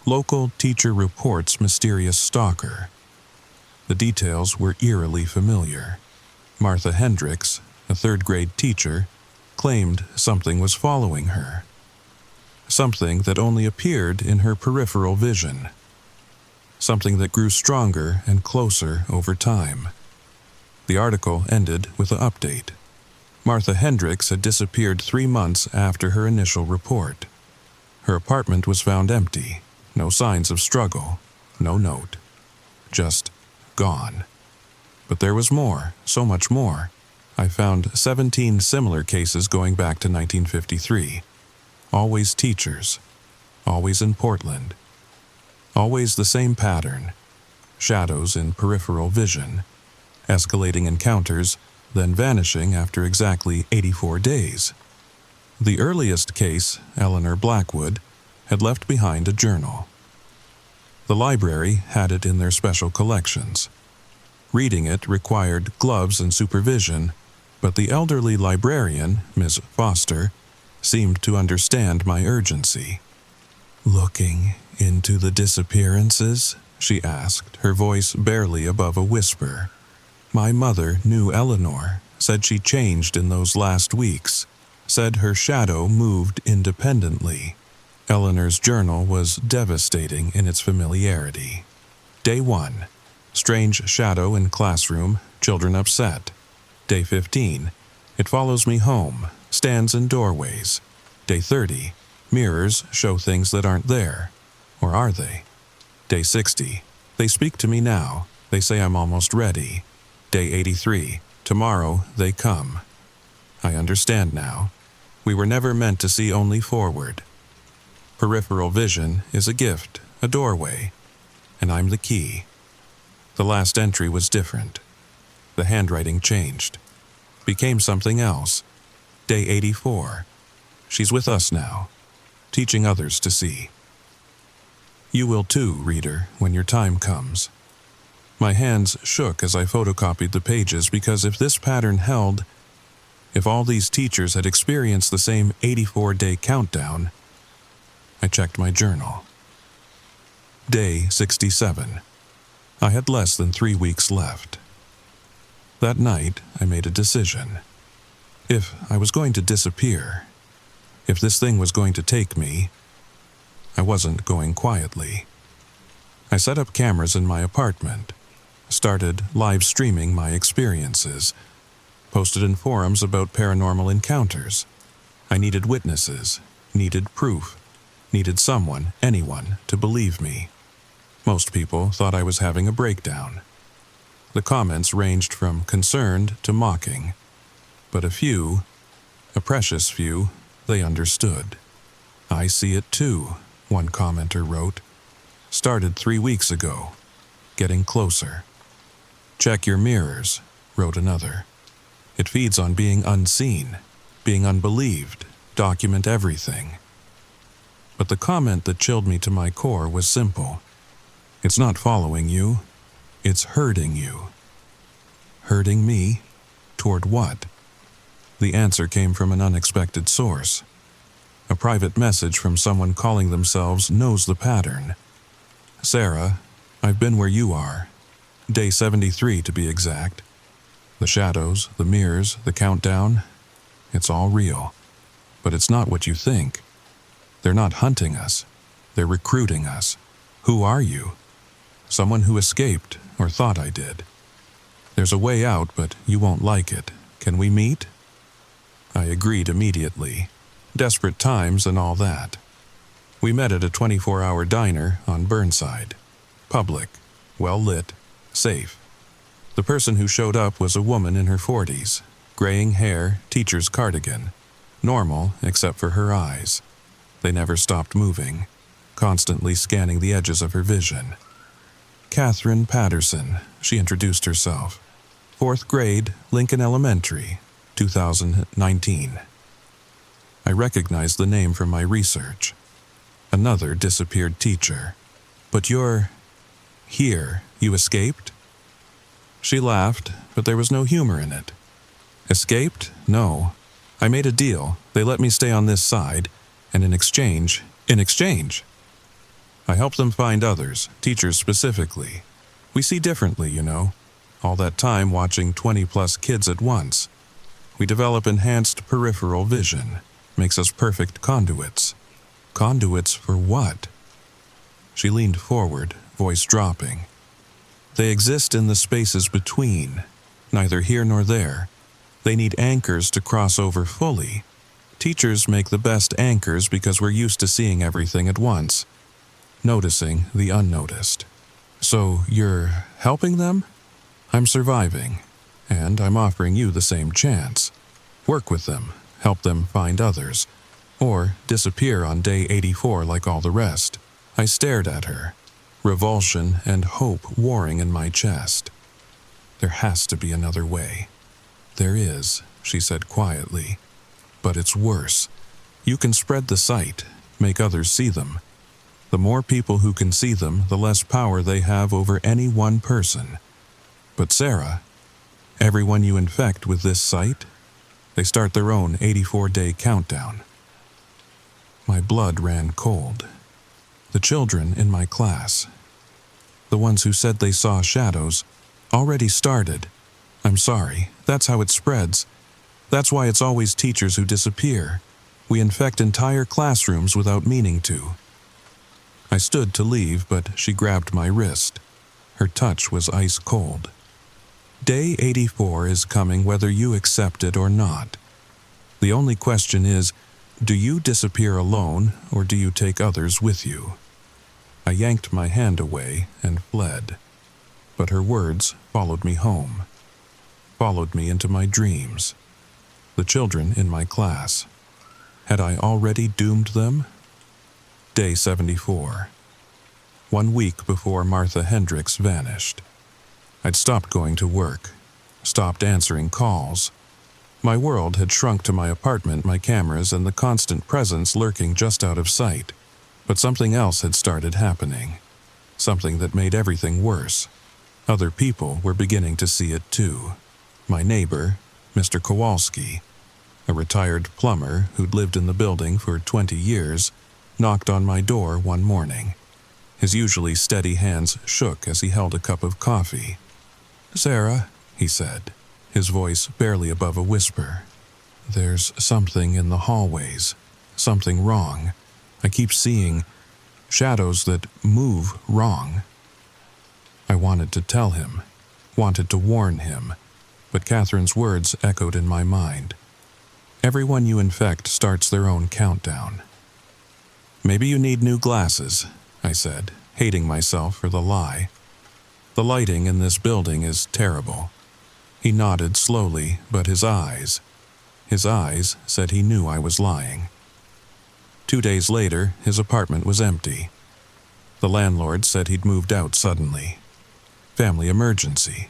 Local teacher reports mysterious stalker. The details were eerily familiar. Martha Hendricks, a third-grade teacher, claimed something was following her. Something that only appeared in her peripheral vision. Something that grew stronger and closer over time. The article ended with an update. Martha Hendricks had disappeared 3 months after her initial report. Her apartment was found empty. No signs of struggle, no note. Just gone. But there was more, so much more. I found 17 similar cases going back to 1953. Always teachers. Always in Portland. Always the same pattern. Shadows in peripheral vision. Escalating encounters, then vanishing after exactly 84 days. The earliest case, Eleanor Blackwood, had left behind a journal. The library had it in their special collections. Reading it required gloves and supervision, but the elderly librarian, Miss Foster, seemed to understand my urgency. "Looking into the disappearances?" she asked, her voice barely above a whisper. My mother knew Eleanor, said she changed in those last weeks, said her shadow moved independently. Eleanor's journal was devastating in its familiarity. Day 1. Strange shadow in classroom, children upset. Day 15. It follows me home, stands in doorways. Day 30. Mirrors show things that aren't there. Or are they? Day 60. They speak to me now. They say I'm almost ready. Day 83. Tomorrow they come. I understand now. We were never meant to see only forward. Peripheral vision is a gift, a doorway, and I'm the key. The last entry was different. The handwriting changed, became something else. Day 84. She's with us now, teaching others to see. You will too, reader, when your time comes. My hands shook as I photocopied the pages because if this pattern held, if all these teachers had experienced the same 84-day countdown, I checked my journal. Day 67. I had less than 3 weeks left. That night, I made a decision. If I was going to disappear, if this thing was going to take me, I wasn't going quietly. I set up cameras in my apartment, started live streaming my experiences, posted in forums about paranormal encounters. I needed witnesses, needed proof, needed someone, anyone, to believe me. Most people thought I was having a breakdown. The comments ranged from concerned to mocking, but a precious few, they understood. I see it too, one commenter wrote. Started 3 weeks ago, getting closer. Check your mirrors, wrote another. It feeds on being unseen, being unbelieved, document everything. But the comment that chilled me to my core was simple. It's not following you, it's herding you. Herding me? Toward what? The answer came from an unexpected source. A private message from someone calling themselves knows the pattern. Sarah, I've been where you are. Day 73 to be exact. The shadows, the mirrors, the countdown, it's all real. But it's not what you think. They're not hunting us. They're recruiting us. Who are you? Someone who escaped, or thought I did. There's a way out, but you won't like it. Can we meet? I agreed immediately. Desperate times and all that. We met at a 24-hour diner on Burnside. Public, well-lit, safe. The person who showed up was a woman in her 40s, graying hair, teacher's cardigan. Normal, except for her eyes. They never stopped moving. constantly scanning the edges of her vision. Catherine Patterson, she introduced herself. 4th grade, Lincoln Elementary, 2019. I recognized the name from my research. Another disappeared teacher. But you're here. You escaped? She laughed, but there was no humor in it. Escaped? No. I made a deal. They let me stay on this side, and in exchange, I helped them find others, teachers specifically. We see differently, you know. All that time watching 20-plus kids at once. We develop enhanced peripheral vision. Makes us perfect conduits. Conduits for what? She leaned forward, voice dropping. They exist in the spaces between, neither here nor there. They need anchors to cross over fully. Teachers make the best anchors because we're used to seeing everything at once, noticing the unnoticed. So you're helping them? I'm surviving, and I'm offering you the same chance. Work with them, help them find others, or disappear on day 84 like all the rest. I stared at her, revulsion and hope warring in my chest. There has to be another way. There is, she said quietly, but it's worse. You can spread the sight, make others see them. The more people who can see them, the less power they have over any one person. But Sarah, everyone you infect with this sight, they start their own 84-day countdown. My blood ran cold. The children in my class, the ones who said they saw shadows, already started. I'm sorry, that's how it spreads. That's why it's always teachers who disappear. We infect entire classrooms without meaning to. I stood to leave, but she grabbed my wrist. Her touch was ice cold. Day 84 is coming whether you accept it or not. The only question is, do you disappear alone or do you take others with you? I yanked my hand away and fled. But her words followed me home, followed me into my dreams. The children in my class. Had I already doomed them? Day 74. 1 week before Martha Hendricks vanished. I'd stopped going to work, stopped answering calls. My world had shrunk to my apartment, my cameras, and the constant presence lurking just out of sight. But something else had started happening. Something that made everything worse. Other people were beginning to see it too. My neighbor, Mr. Kowalski, a retired plumber who'd lived in the building for 20 years, knocked on my door one morning. His usually steady hands shook as he held a cup of coffee. "Sarah," he said, his voice barely above a whisper. "There's something in the hallways, something wrong. I keep seeing shadows that move wrong." I wanted to tell him, wanted to warn him, but Catherine's words echoed in my mind. Everyone you infect starts their own countdown. "Maybe you need new glasses," I said, hating myself for the lie. "The lighting in this building is terrible." He nodded slowly, but his eyes said he knew I was lying. 2 days later, his apartment was empty. The landlord said he'd moved out suddenly. Family emergency.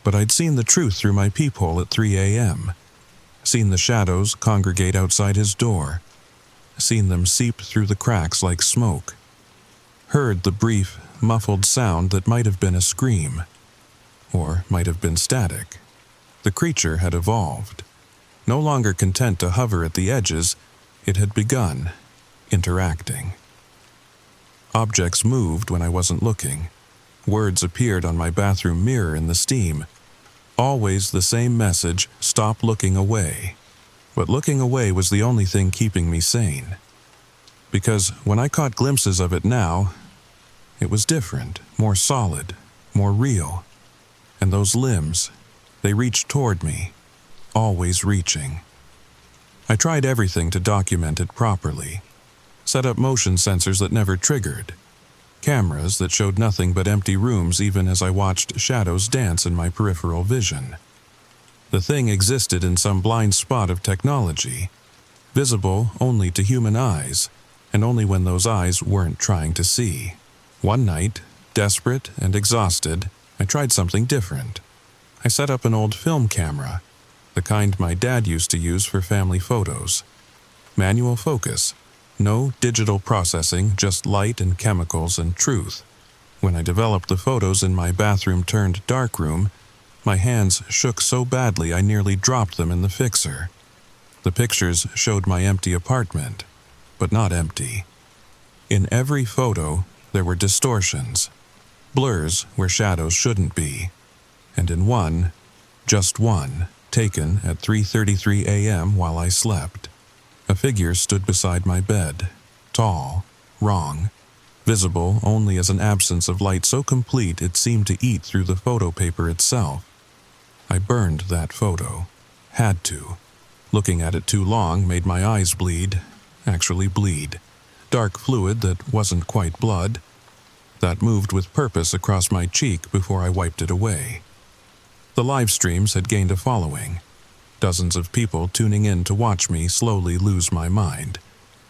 But I'd seen the truth through my peephole at 3 a.m., seen the shadows congregate outside his door, seen them seep through the cracks like smoke, heard the brief, muffled sound that might have been a scream, or might have been static. The creature had evolved. No longer content to hover at the edges, it had begun interacting. Objects moved when I wasn't looking. Words appeared on my bathroom mirror in the steam. Always the same message, stop looking away. But looking away was the only thing keeping me sane. Because when I caught glimpses of it now, it was different, more solid, more real. And those limbs, they reached toward me, always reaching. I tried everything to document it properly. Set up motion sensors that never triggered. Cameras that showed nothing but empty rooms even as I watched shadows dance in my peripheral vision. The thing existed in some blind spot of technology, visible only to human eyes, and only when those eyes weren't trying to see. One night, desperate and exhausted, I tried something different. I set up an old film camera, the kind my dad used to use for family photos. Manual focus, no digital processing, just light and chemicals and truth. When I developed the photos in my bathroom-turned darkroom, my hands shook so badly I nearly dropped them in the fixer. The pictures showed my empty apartment, but not empty. In every photo, there were distortions, blurs where shadows shouldn't be, and in one, just one, taken at 3:33 a.m. while I slept, a figure stood beside my bed, tall, wrong, visible only as an absence of light so complete it seemed to eat through the photo paper itself. I burned that photo. Had to. Looking at it too long made my eyes bleed, actually bleed. Dark fluid that wasn't quite blood, that moved with purpose across my cheek before I wiped it away. The live streams had gained a following, dozens of people tuning in to watch me slowly lose my mind,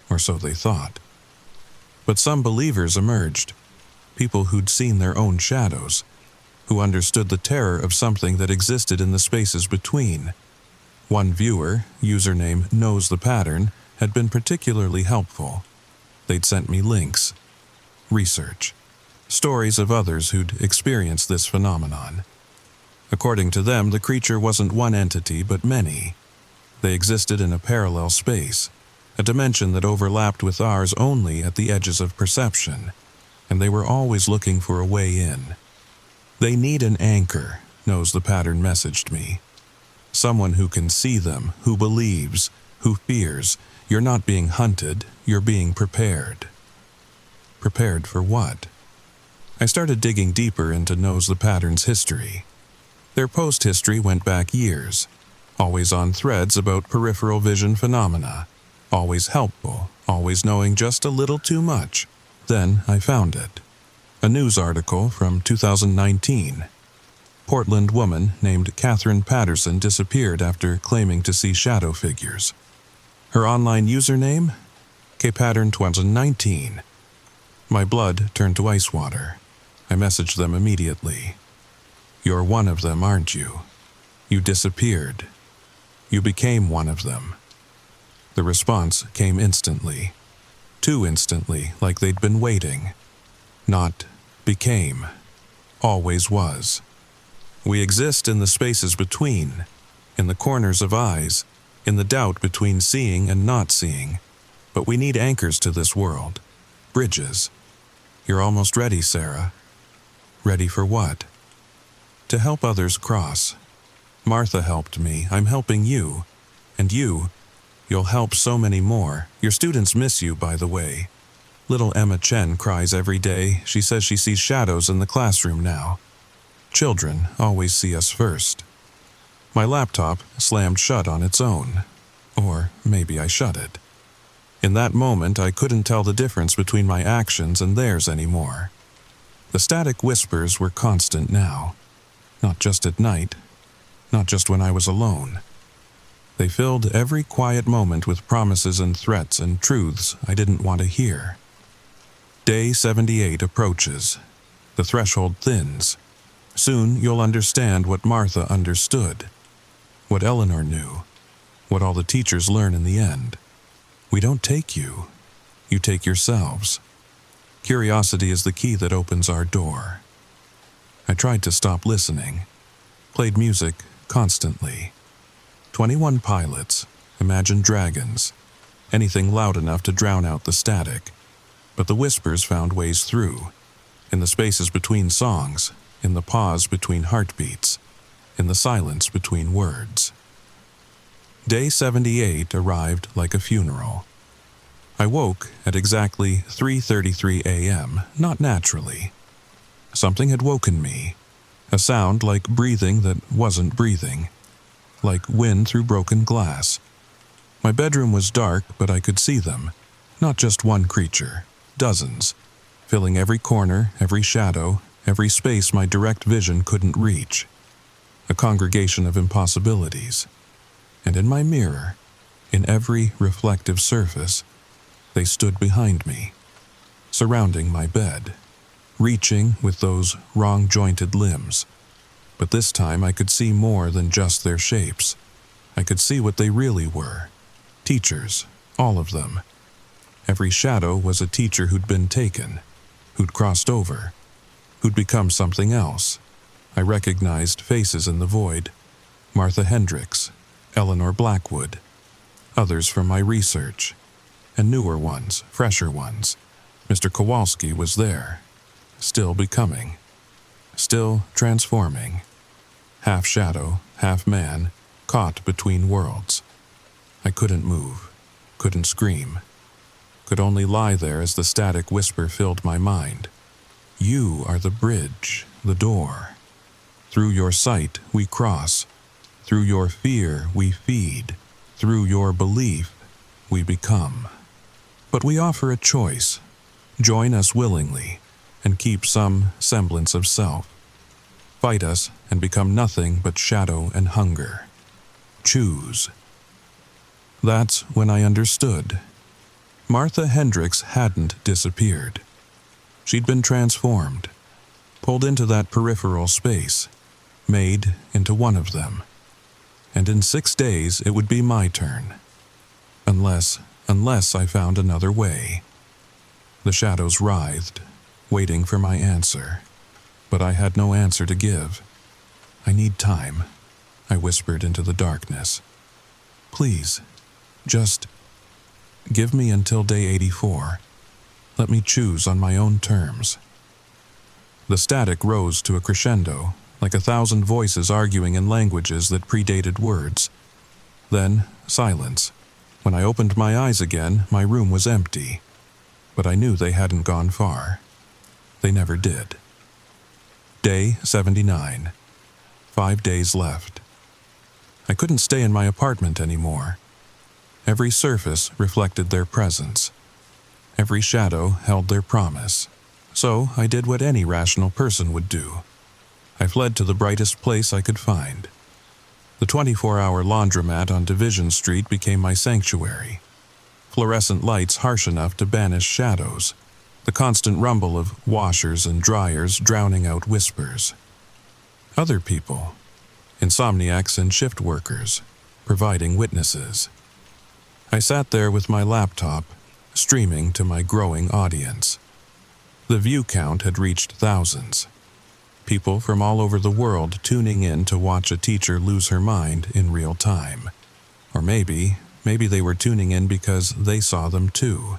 or so they thought. But some believers emerged, people who'd seen their own shadows, who understood the terror of something that existed in the spaces between. One viewer, username Knows the Pattern, had been particularly helpful. They'd sent me links, research, stories of others who'd experienced this phenomenon. According to them, the creature wasn't one entity but many. They existed in a parallel space, a dimension that overlapped with ours only at the edges of perception, and they were always looking for a way in. They need an anchor, Knows the Pattern messaged me. Someone who can see them, who believes, who fears. You're not being hunted, you're being prepared. Prepared for what? I started digging deeper into Knows the Pattern's history. Their post history went back years, always on threads about peripheral vision phenomena, always helpful, always knowing just a little too much. Then I found it. A news article from 2019. Portland woman named Catherine Patterson disappeared after claiming to see shadow figures. Her online username? kpattern2019. My blood turned to ice water. I messaged them immediately. You're one of them, aren't you? You disappeared. You became one of them. The response came instantly. Too instantly, like they'd been waiting. Not became. Always was. We exist in the spaces between, in the corners of eyes, in the doubt between seeing and not seeing. But we need anchors to this world. Bridges. You're almost ready, Sarah. Ready for what? To help others cross. Martha helped me. I'm helping you. And you'll help so many more. Your students miss you, by the way. Little Emma Chen cries every day. She says she sees shadows in the classroom now. Children always see us first. My laptop slammed shut on its own. Or maybe I shut it. In that moment, I couldn't tell the difference between my actions and theirs anymore. The static whispers were constant now. Not just at night. Not just when I was alone. They filled every quiet moment with promises and threats and truths I didn't want to hear. Day 78 approaches. The threshold thins. Soon you'll understand what Martha understood. What Eleanor knew. What all the teachers learn in the end. We don't take you. You take yourselves. Curiosity is the key that opens our door. I tried to stop listening. Played music constantly. 21 Pilots, Imagine Dragons. Anything loud enough to drown out the static. But the whispers found ways through. In the spaces between songs. In the pause between heartbeats. In the silence between words. Day 78 arrived like a funeral. I woke at exactly 3:33 a.m., not naturally. Something had woken me. A sound like breathing that wasn't breathing. Like wind through broken glass. My bedroom was dark, but I could see them. Not just one creature. Dozens. Filling every corner, every shadow, every space my direct vision couldn't reach. A congregation of impossibilities. And in my mirror, in every reflective surface, They stood behind me, surrounding my bed, reaching with those wrong-jointed limbs. But this time I could see more than just their shapes. I could see what they really were. Teachers, all of them. Every shadow was a teacher who'd been taken, who'd crossed over, who'd become something else. I recognized faces in the void. Martha Hendricks, Eleanor Blackwood, others from my research, and newer ones, fresher ones. Mr. Kowalski was there, still becoming, still transforming. Half shadow, half man, caught between worlds. I couldn't move, couldn't scream, could only lie there as the static whisper filled my mind. You are the bridge, the door. Through your sight we cross. Through your fear we feed. Through your belief we become. But we offer a choice. Join us willingly and keep some semblance of self. Fight us and become nothing but shadow and hunger. Choose. That's when I understood. Martha Hendricks hadn't disappeared. She'd been transformed, pulled into that peripheral space, made into one of them. And in 6 days it would be my turn. Unless I found another way. The shadows writhed, waiting for my answer. But I had no answer to give. I need time, I whispered into the darkness. Please, just give me until day 84. Let me choose on my own terms. The static rose to a crescendo, like 1,000 voices arguing in languages that predated words. Then, silence. When I opened my eyes again, my room was empty. But I knew they hadn't gone far. They never did. Day 79. 5 days left. I couldn't stay in my apartment anymore. Every surface reflected their presence. Every shadow held their promise. So I did what any rational person would do. I fled to the brightest place I could find. The 24-hour laundromat on Division Street became my sanctuary. Fluorescent lights harsh enough to banish shadows. The constant rumble of washers and dryers drowning out whispers. Other people, insomniacs and shift workers, providing witnesses. I sat there with my laptop, streaming to my growing audience. The view count had reached thousands. People from all over the world tuning in to watch a teacher lose her mind in real time. Or maybe they were tuning in because they saw them too.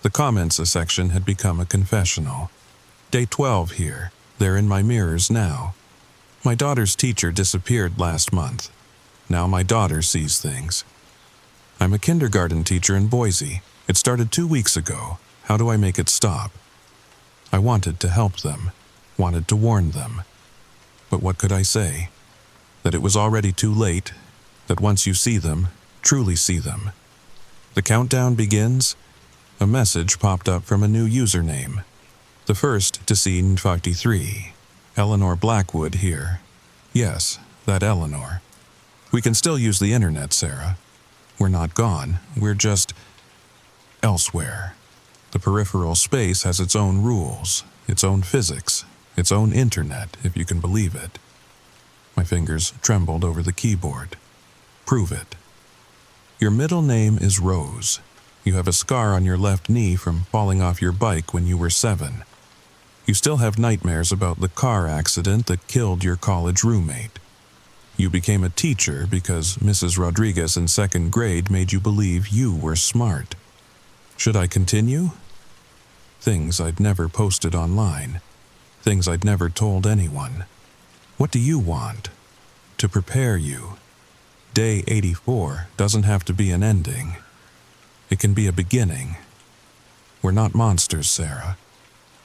The comments section had become a confessional. Day 12 here. They're in my mirrors now. My daughter's teacher disappeared last month. Now my daughter sees things. I'm a kindergarten teacher in Boise. It started 2 weeks ago. How do I make it stop? I wanted to help them, wanted to warn them. But what could I say? That it was already too late, that once you see them, truly see them. The countdown begins. A message popped up from a new username. The first to see N53. Eleanor Blackwood here. Yes, that Eleanor. We can still use the internet, Sarah. We're not gone. We're just elsewhere. The peripheral space has its own rules, its own physics, its own internet, if you can believe it. My fingers trembled over the keyboard. Prove it. Your middle name is Rose. You have a scar on your left knee from falling off your bike when you were 7. You still have nightmares about the car accident that killed your college roommate. You became a teacher because Mrs. Rodriguez in 2nd grade made you believe you were smart. Should I continue? Things I'd never posted online. Things I'd never told anyone. What do you want? To prepare you. Day 84 doesn't have to be an ending. It can be a beginning. We're not monsters, Sarah.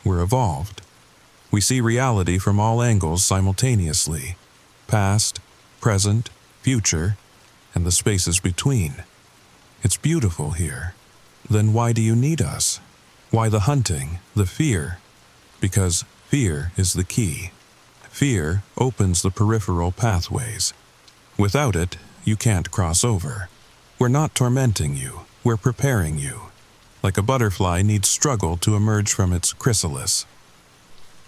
We're evolved. We see reality from all angles simultaneously. Past, present, future, and the spaces between. It's beautiful here. Then why do you need us? Why the hunting, the fear? Because fear is the key. Fear opens the peripheral pathways. Without it, you can't cross over. We're not tormenting you. We're preparing you. like a butterfly needs struggle to emerge from its chrysalis.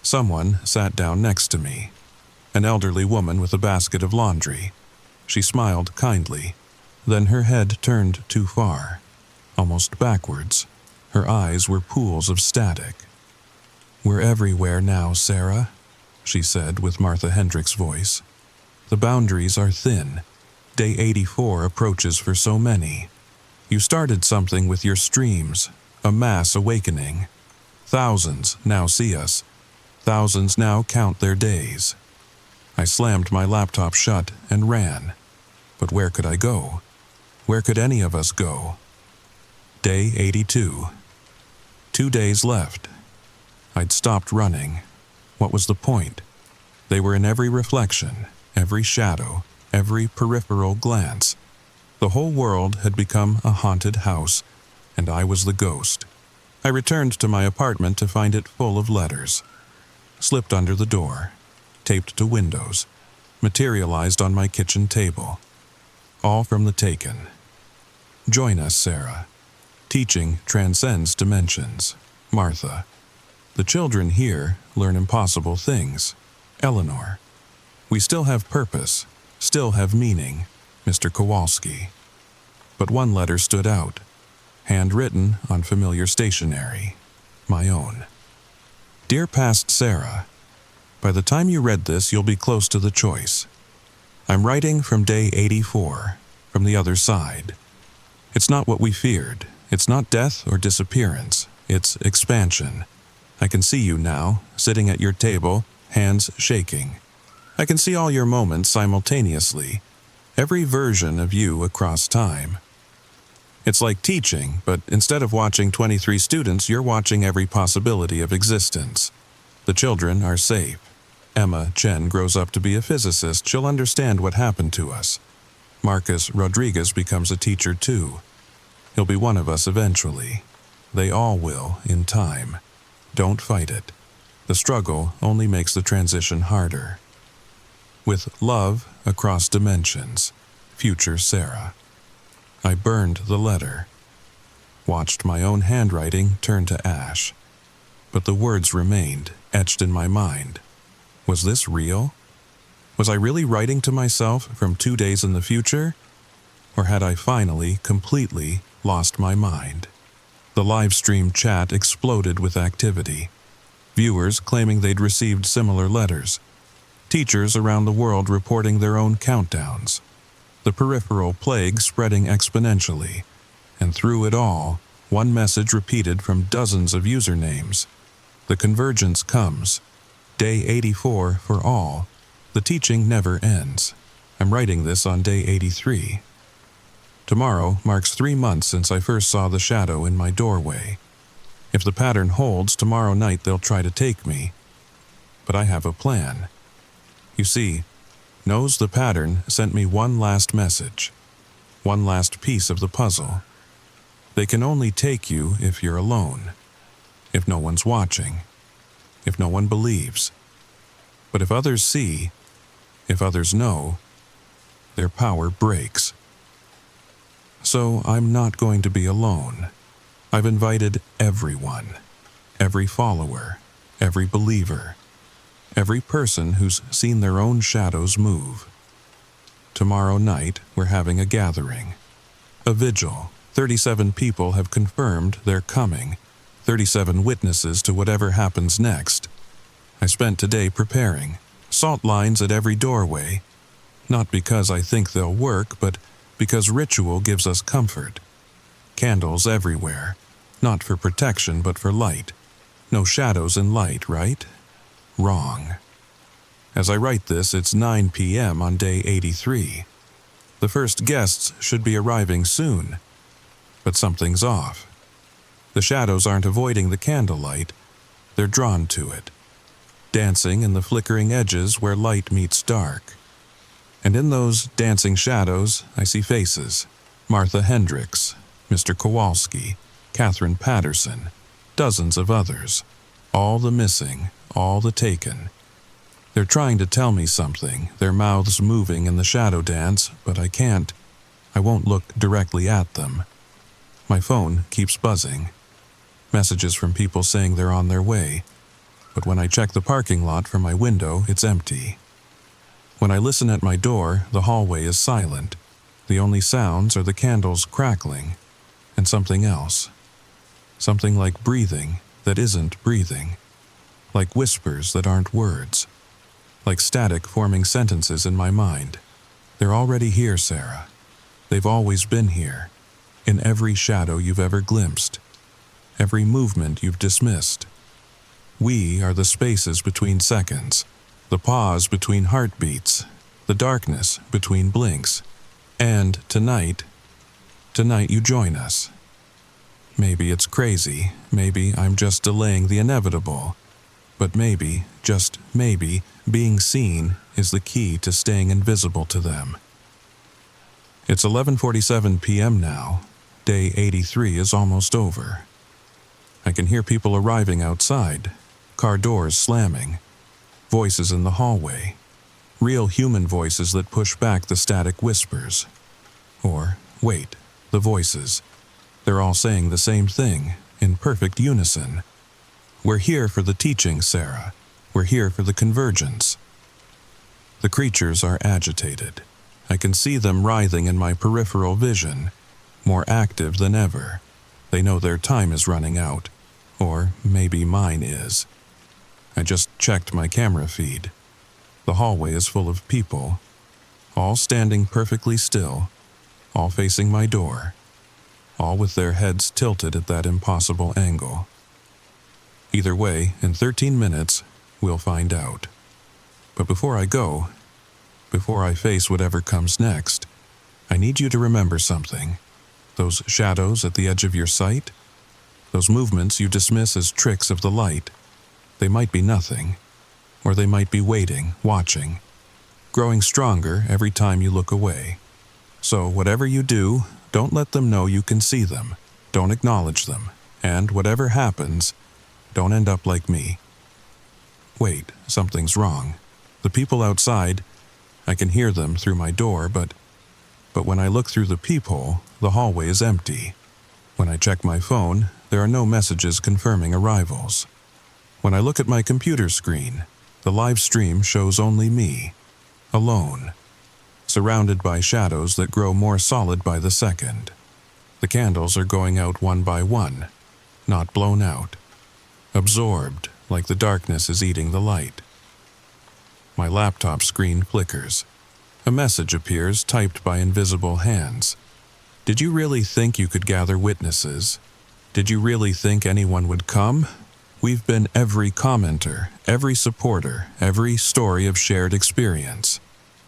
Someone sat down next to me, an elderly woman with a basket of laundry. She smiled kindly, then her head turned too far, almost backwards. Her eyes were pools of static. "We're everywhere now, Sarah," she said with Martha Hendricks' voice. "The boundaries are thin. Day 84 approaches for so many. You started something with your streams, a mass awakening. Thousands now see us. Thousands now count their days." I slammed my laptop shut and ran. But where could I go? Where could any of us go? Day 82. 2 days left. I'd stopped running. What was the point? They were in every reflection, every shadow, every peripheral glance. The whole world had become a haunted house, and I was the ghost. I returned to my apartment to find it full of letters. Slipped under the door, taped to windows, materialized on my kitchen table. All from the taken. "Join us, Sarah. Teaching transcends dimensions. Martha. The children here learn impossible things. Eleanor. We still have purpose, still have meaning. Mr. Kowalski." But one letter stood out, handwritten on familiar stationery. My own. "Dear past Sarah, by the time you read this, you'll be close to the choice. I'm writing from day 84, from the other side. It's not what we feared. It's not death or disappearance. It's expansion. I can see you now, sitting at your table, hands shaking. I can see all your moments simultaneously, every version of you across time. It's like teaching, but instead of watching 23 students, you're watching every possibility of existence. The children are safe. Emma Chen grows up to be a physicist. She'll understand what happened to us. Marcus Rodriguez becomes a teacher too. He'll be one of us eventually. They all will, in time. Don't fight it. The struggle only makes the transition harder. With love across dimensions, future Sarah." I burned the letter. Watched my own handwriting turn to ash. But the words remained, etched in my mind. Was this real? Was I really writing to myself from 2 days in the future? Or had I finally, completely lost my mind? The live stream chat exploded with activity. Viewers claiming they'd received similar letters. Teachers around the world reporting their own countdowns. The peripheral plague spreading exponentially. And through it all, one message repeated from dozens of usernames. The convergence comes. Day 84 for all. The teaching never ends. I'm writing this on day 83. Tomorrow marks 3 months since I first saw the shadow in my doorway. If the pattern holds, tomorrow night they'll try to take me. But I have a plan. You see, Knows the pattern sent me one last message. One last piece of the puzzle. They can only take you if you're alone. If no one's watching. If no one believes. But if others see, if others know, their power breaks. So I'm not going to be alone. I've invited everyone, every follower, every believer, every person who's seen their own shadows move. Tomorrow night, we're having a gathering, a vigil. 37 people have confirmed they're coming, 37 witnesses to whatever happens next. I spent today preparing, salt lines at every doorway, not because I think they'll work, but because ritual gives us comfort. Candles everywhere, not for protection but for light. No shadows in light, right? Wrong. As I write this, it's 9 p.m. on day 83. The first guests should be arriving soon, but something's off. The shadows aren't avoiding the candlelight, they're drawn to it, dancing in the flickering edges where light meets dark. And in those dancing shadows, I see faces. Martha Hendricks, Mr. Kowalski, Catherine Patterson, dozens of others. All the missing, all the taken. They're trying to tell me something, their mouths moving in the shadow dance, but I can't. I won't look directly at them. My phone keeps buzzing. Messages from people saying they're on their way, but when I check the parking lot from my window, it's empty. When I listen at my door, the hallway is silent. The only sounds are the candles crackling, and something else. Something like breathing that isn't breathing. Like whispers that aren't words. Like static forming sentences in my mind. They're already here, Sarah. They've always been here. In every shadow you've ever glimpsed. Every movement you've dismissed. We are the spaces between seconds. The pause between heartbeats. The darkness between blinks. And tonight you join us. Maybe it's crazy. Maybe I'm just delaying the inevitable. But maybe, just maybe, being seen is the key to staying invisible to them. It's 11:47 p.m. now. Day 83 is almost over. I can hear people arriving outside, car doors slamming, voices in the hallway, real human voices that push back the static whispers. Or, wait, the voices. They're all saying the same thing, in perfect unison. We're here for the teaching, Sarah. We're here for the convergence. The creatures are agitated. I can see them writhing in my peripheral vision, more active than ever. They know their time is running out, or maybe mine is. I just checked my camera feed. The hallway is full of people, all standing perfectly still, all facing my door, all with their heads tilted at that impossible angle. Either way, in 13 minutes, we'll find out. But before I go, before I face whatever comes next, I need you to remember something. Those shadows at the edge of your sight, those movements you dismiss as tricks of the light, they might be nothing, or they might be waiting, watching, growing stronger every time you look away. So whatever you do, don't let them know you can see them, don't acknowledge them, and whatever happens, don't end up like me. Wait, something's wrong. The people outside, I can hear them through my door, but when I look through the peephole, the hallway is empty. When I check my phone, there are no messages confirming arrivals. When I look at my computer screen, the live stream shows only me, alone, surrounded by shadows that grow more solid by the second. The candles are going out one by one, not blown out, absorbed like the darkness is eating the light. My laptop screen flickers. A message appears typed by invisible hands. Did you really think you could gather witnesses? Did you really think anyone would come? We've been every commenter, every supporter, every story of shared experience.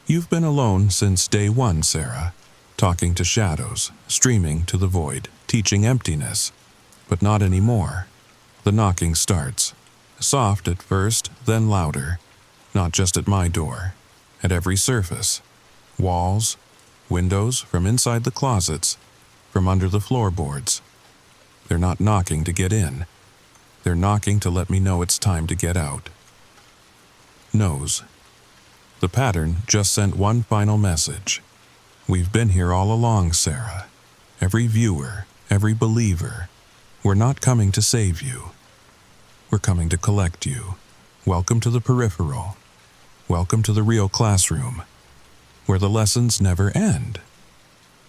You've been alone since day one, Sarah, talking to shadows, streaming to the void, teaching emptiness. But not anymore. The knocking starts. Soft at first, then louder. Not just at my door. At every surface. Walls, windows, from inside the closets, from under the floorboards. They're not knocking to get in. They're knocking to let me know it's time to get out. Nose. The pattern just sent one final message. We've been here all along, Sarah. Every viewer, every believer. We're not coming to save you. We're coming to collect you. Welcome to the peripheral. Welcome to the real classroom, where the lessons never end.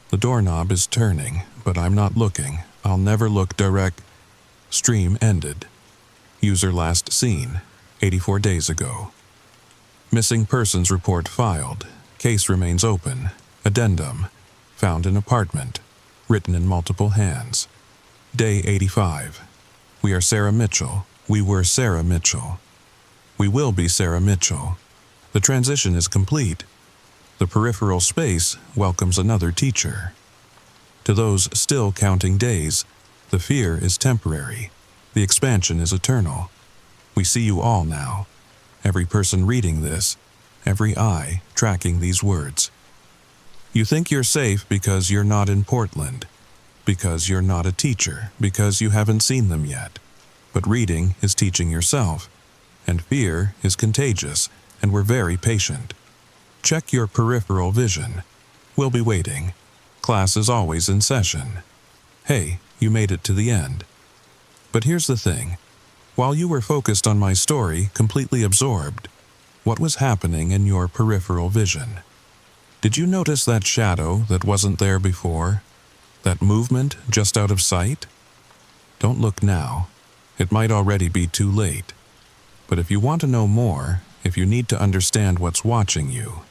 The doorknob is turning, but I'm not looking. I'll never look direct. Stream ended. User last seen, 84 days ago. Missing persons report filed. Case remains open. Addendum. Found in apartment. Written in multiple hands. Day 85. We are Sarah Mitchell. We were Sarah Mitchell. We will be Sarah Mitchell. The transition is complete. The peripheral space welcomes another teacher. To those still counting days, the fear is temporary. The expansion is eternal. We see you all now. Every person reading this, every eye tracking these words. You think you're safe because you're not in Portland, because you're not a teacher, because you haven't seen them yet. But reading is teaching yourself, and fear is contagious, and we're very patient. Check your peripheral vision. We'll be waiting. Class is always in session. Hey, you made it to the end. But here's the thing. While you were focused on my story, completely absorbed, what was happening in your peripheral vision? Did you notice that shadow that wasn't there before? That movement just out of sight? Don't look now. It might already be too late. But if you want to know more, if you need to understand what's watching you,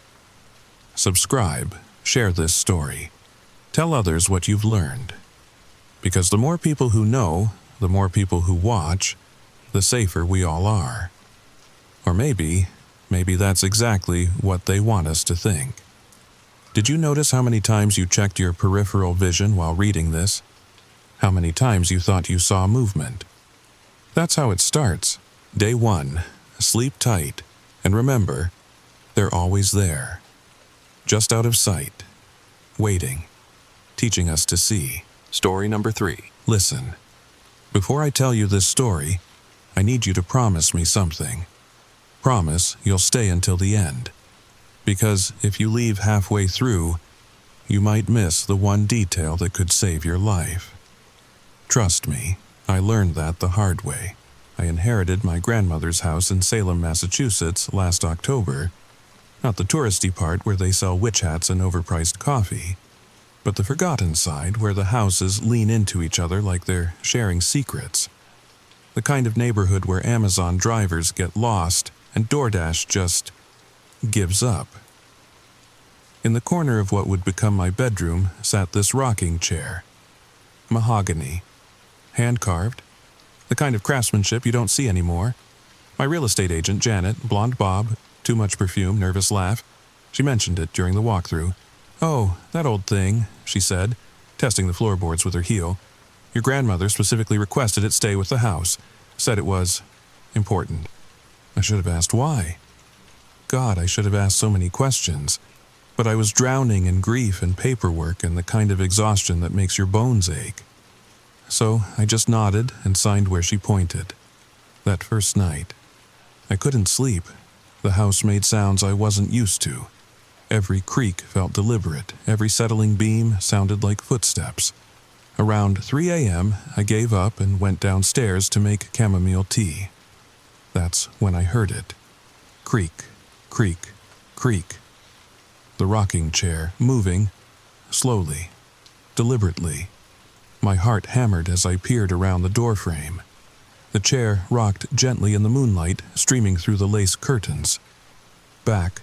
subscribe, share this story. Tell others what you've learned. Because the more people who know, the more people who watch, the safer we all are. Or maybe that's exactly what they want us to think. Did you notice how many times you checked your peripheral vision while reading this? How many times you thought you saw movement? That's how it starts. Day 1, sleep tight, and remember, they're always there. Just out of sight, waiting, teaching us to see. Story number 3. Listen. Before I tell you this story, I need you to promise me something. Promise you'll stay until the end. Because if you leave halfway through, you might miss the one detail that could save your life. Trust me, I learned that the hard way. I inherited my grandmother's house in Salem, Massachusetts last October. Not the touristy part where they sell witch hats and overpriced coffee, but the forgotten side where the houses lean into each other like they're sharing secrets. The kind of neighborhood where Amazon drivers get lost and DoorDash just gives up. In the corner of what would become my bedroom sat this rocking chair. Mahogany. Hand-carved. The kind of craftsmanship you don't see anymore. My real estate agent, Janet, blonde bob, too much perfume, nervous laugh. She mentioned it during the walkthrough. "Oh, that old thing," she said, testing the floorboards with her heel. "Your grandmother specifically requested it stay with the house. Said it was important." I should have asked why. God, I should have asked so many questions. But I was drowning in grief and paperwork and the kind of exhaustion that makes your bones ache. So I just nodded and signed where she pointed. That first night, I couldn't sleep. The house made sounds I wasn't used to. Every creak felt deliberate. Every settling beam sounded like footsteps. Around 3 a.m., I gave up and went downstairs to make chamomile tea. That's when I heard it. Creak, creak, creak. The rocking chair moving, slowly, deliberately. My heart hammered as I peered around the doorframe. The chair rocked gently in the moonlight, streaming through the lace curtains. Back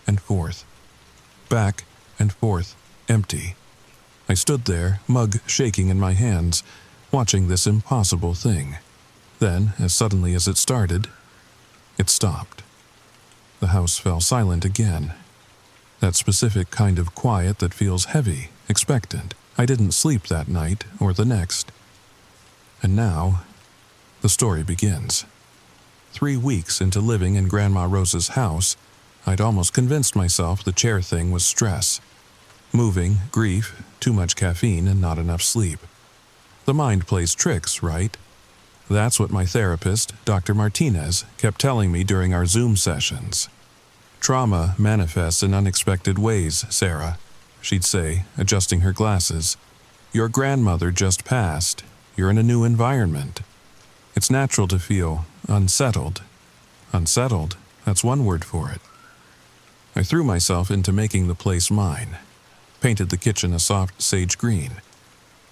and forth. Back and forth, empty. I stood there, mug shaking in my hands, watching this impossible thing. Then, as suddenly as it started, it stopped. The house fell silent again. That specific kind of quiet that feels heavy, expectant. I didn't sleep that night or the next. And now, the story begins. 3 weeks into living in Grandma Rose's house, I'd almost convinced myself the chair thing was stress. Moving, grief, too much caffeine, and not enough sleep. The mind plays tricks, right? That's what my therapist, Dr. Martinez, kept telling me during our Zoom sessions. Trauma manifests in unexpected ways, Sarah, she'd say, adjusting her glasses. Your grandmother just passed. You're in a new environment. It's natural to feel unsettled. Unsettled, that's one word for it. I threw myself into making the place mine. Painted the kitchen a soft sage green.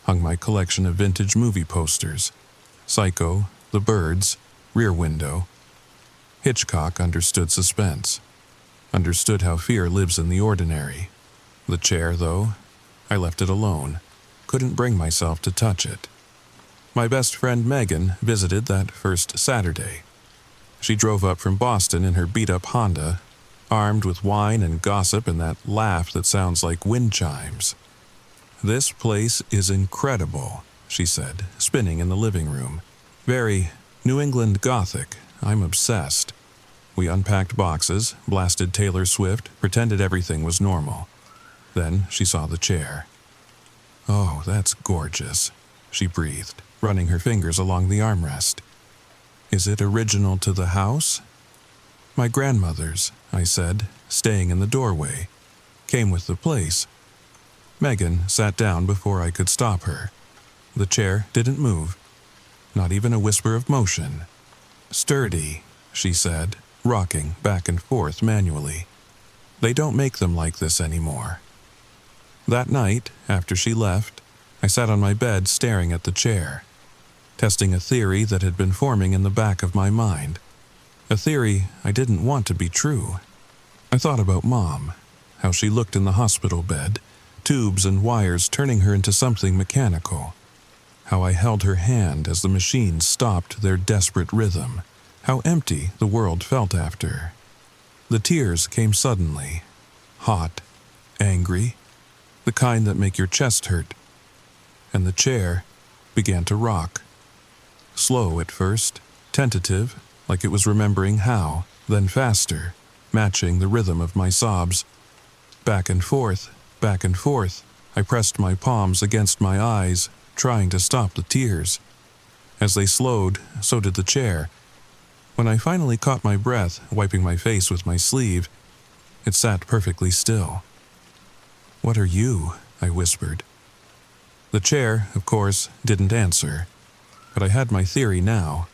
Hung my collection of vintage movie posters. Psycho, The Birds, Rear Window. Hitchcock understood suspense. Understood how fear lives in the ordinary. The chair, though, I left it alone. Couldn't bring myself to touch it. My best friend Megan visited that first Saturday. She drove up from Boston in her beat-up Honda, armed with wine and gossip and that laugh that sounds like wind chimes. "This place is incredible," she said, spinning in the living room. "Very New England Gothic. I'm obsessed." We unpacked boxes, blasted Taylor Swift, pretended everything was normal. Then she saw the chair. "Oh, that's gorgeous," she breathed, running her fingers along the armrest. "Is it original to the house?" "My grandmother's," I said, staying in the doorway. "Came with the place." Megan sat down before I could stop her. The chair didn't move. not even a whisper of motion. "Sturdy," she said, rocking back and forth manually. "They don't make them like this anymore." That night, after she left, I sat on my bed staring at the chair, testing a theory that had been forming in the back of my mind. A theory I didn't want to be true. I thought about Mom, how she looked in the hospital bed, tubes and wires turning her into something mechanical. How I held her hand as the machines stopped their desperate rhythm. How empty the world felt after. The tears came suddenly. Hot, angry, the kind that make your chest hurt. And the chair began to rock. Slow at first, tentative, like it was remembering how, then faster, matching the rhythm of my sobs. Back and forth, I pressed my palms against my eyes, trying to stop the tears. As they slowed, so did the chair. When I finally caught my breath, wiping my face with my sleeve, it sat perfectly still. "What are you?" I whispered. The chair, of course, didn't answer, but I had my theory now,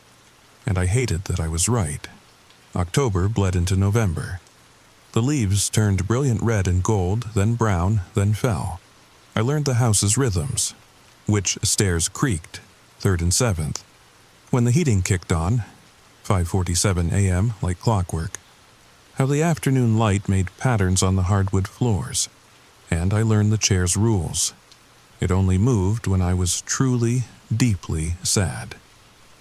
and I hated that I was right. October bled into November. The leaves turned brilliant red and gold, then brown, then fell. I learned the house's rhythms, which stairs creaked, 3rd and 7th. When the heating kicked on, 5:47 a.m. like clockwork. How the afternoon light made patterns on the hardwood floors. And I learned the chair's rules. It only moved when I was truly, deeply sad.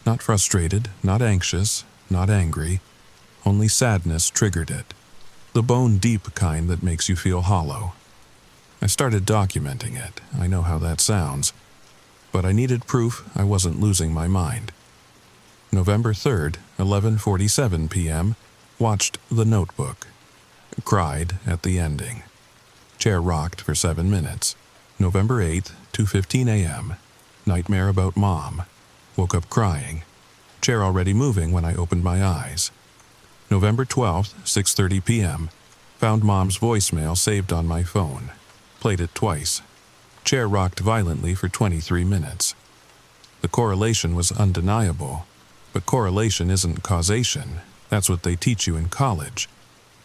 Not frustrated, not anxious, not angry. Only sadness triggered it. The bone-deep kind that makes you feel hollow. I started documenting it. I know how that sounds. But I needed proof I wasn't losing my mind. November 3rd, 11:47 p.m., watched The Notebook. Cried at the ending. Chair rocked for 7 minutes. November 8th, 2:15 a.m., nightmare about Mom. Woke up crying. Chair already moving when I opened my eyes. November 12th, 6:30 p.m., found Mom's voicemail saved on my phone. Played it twice. Chair rocked violently for 23 minutes. The correlation was undeniable, but correlation isn't causation. That's what they teach you in college.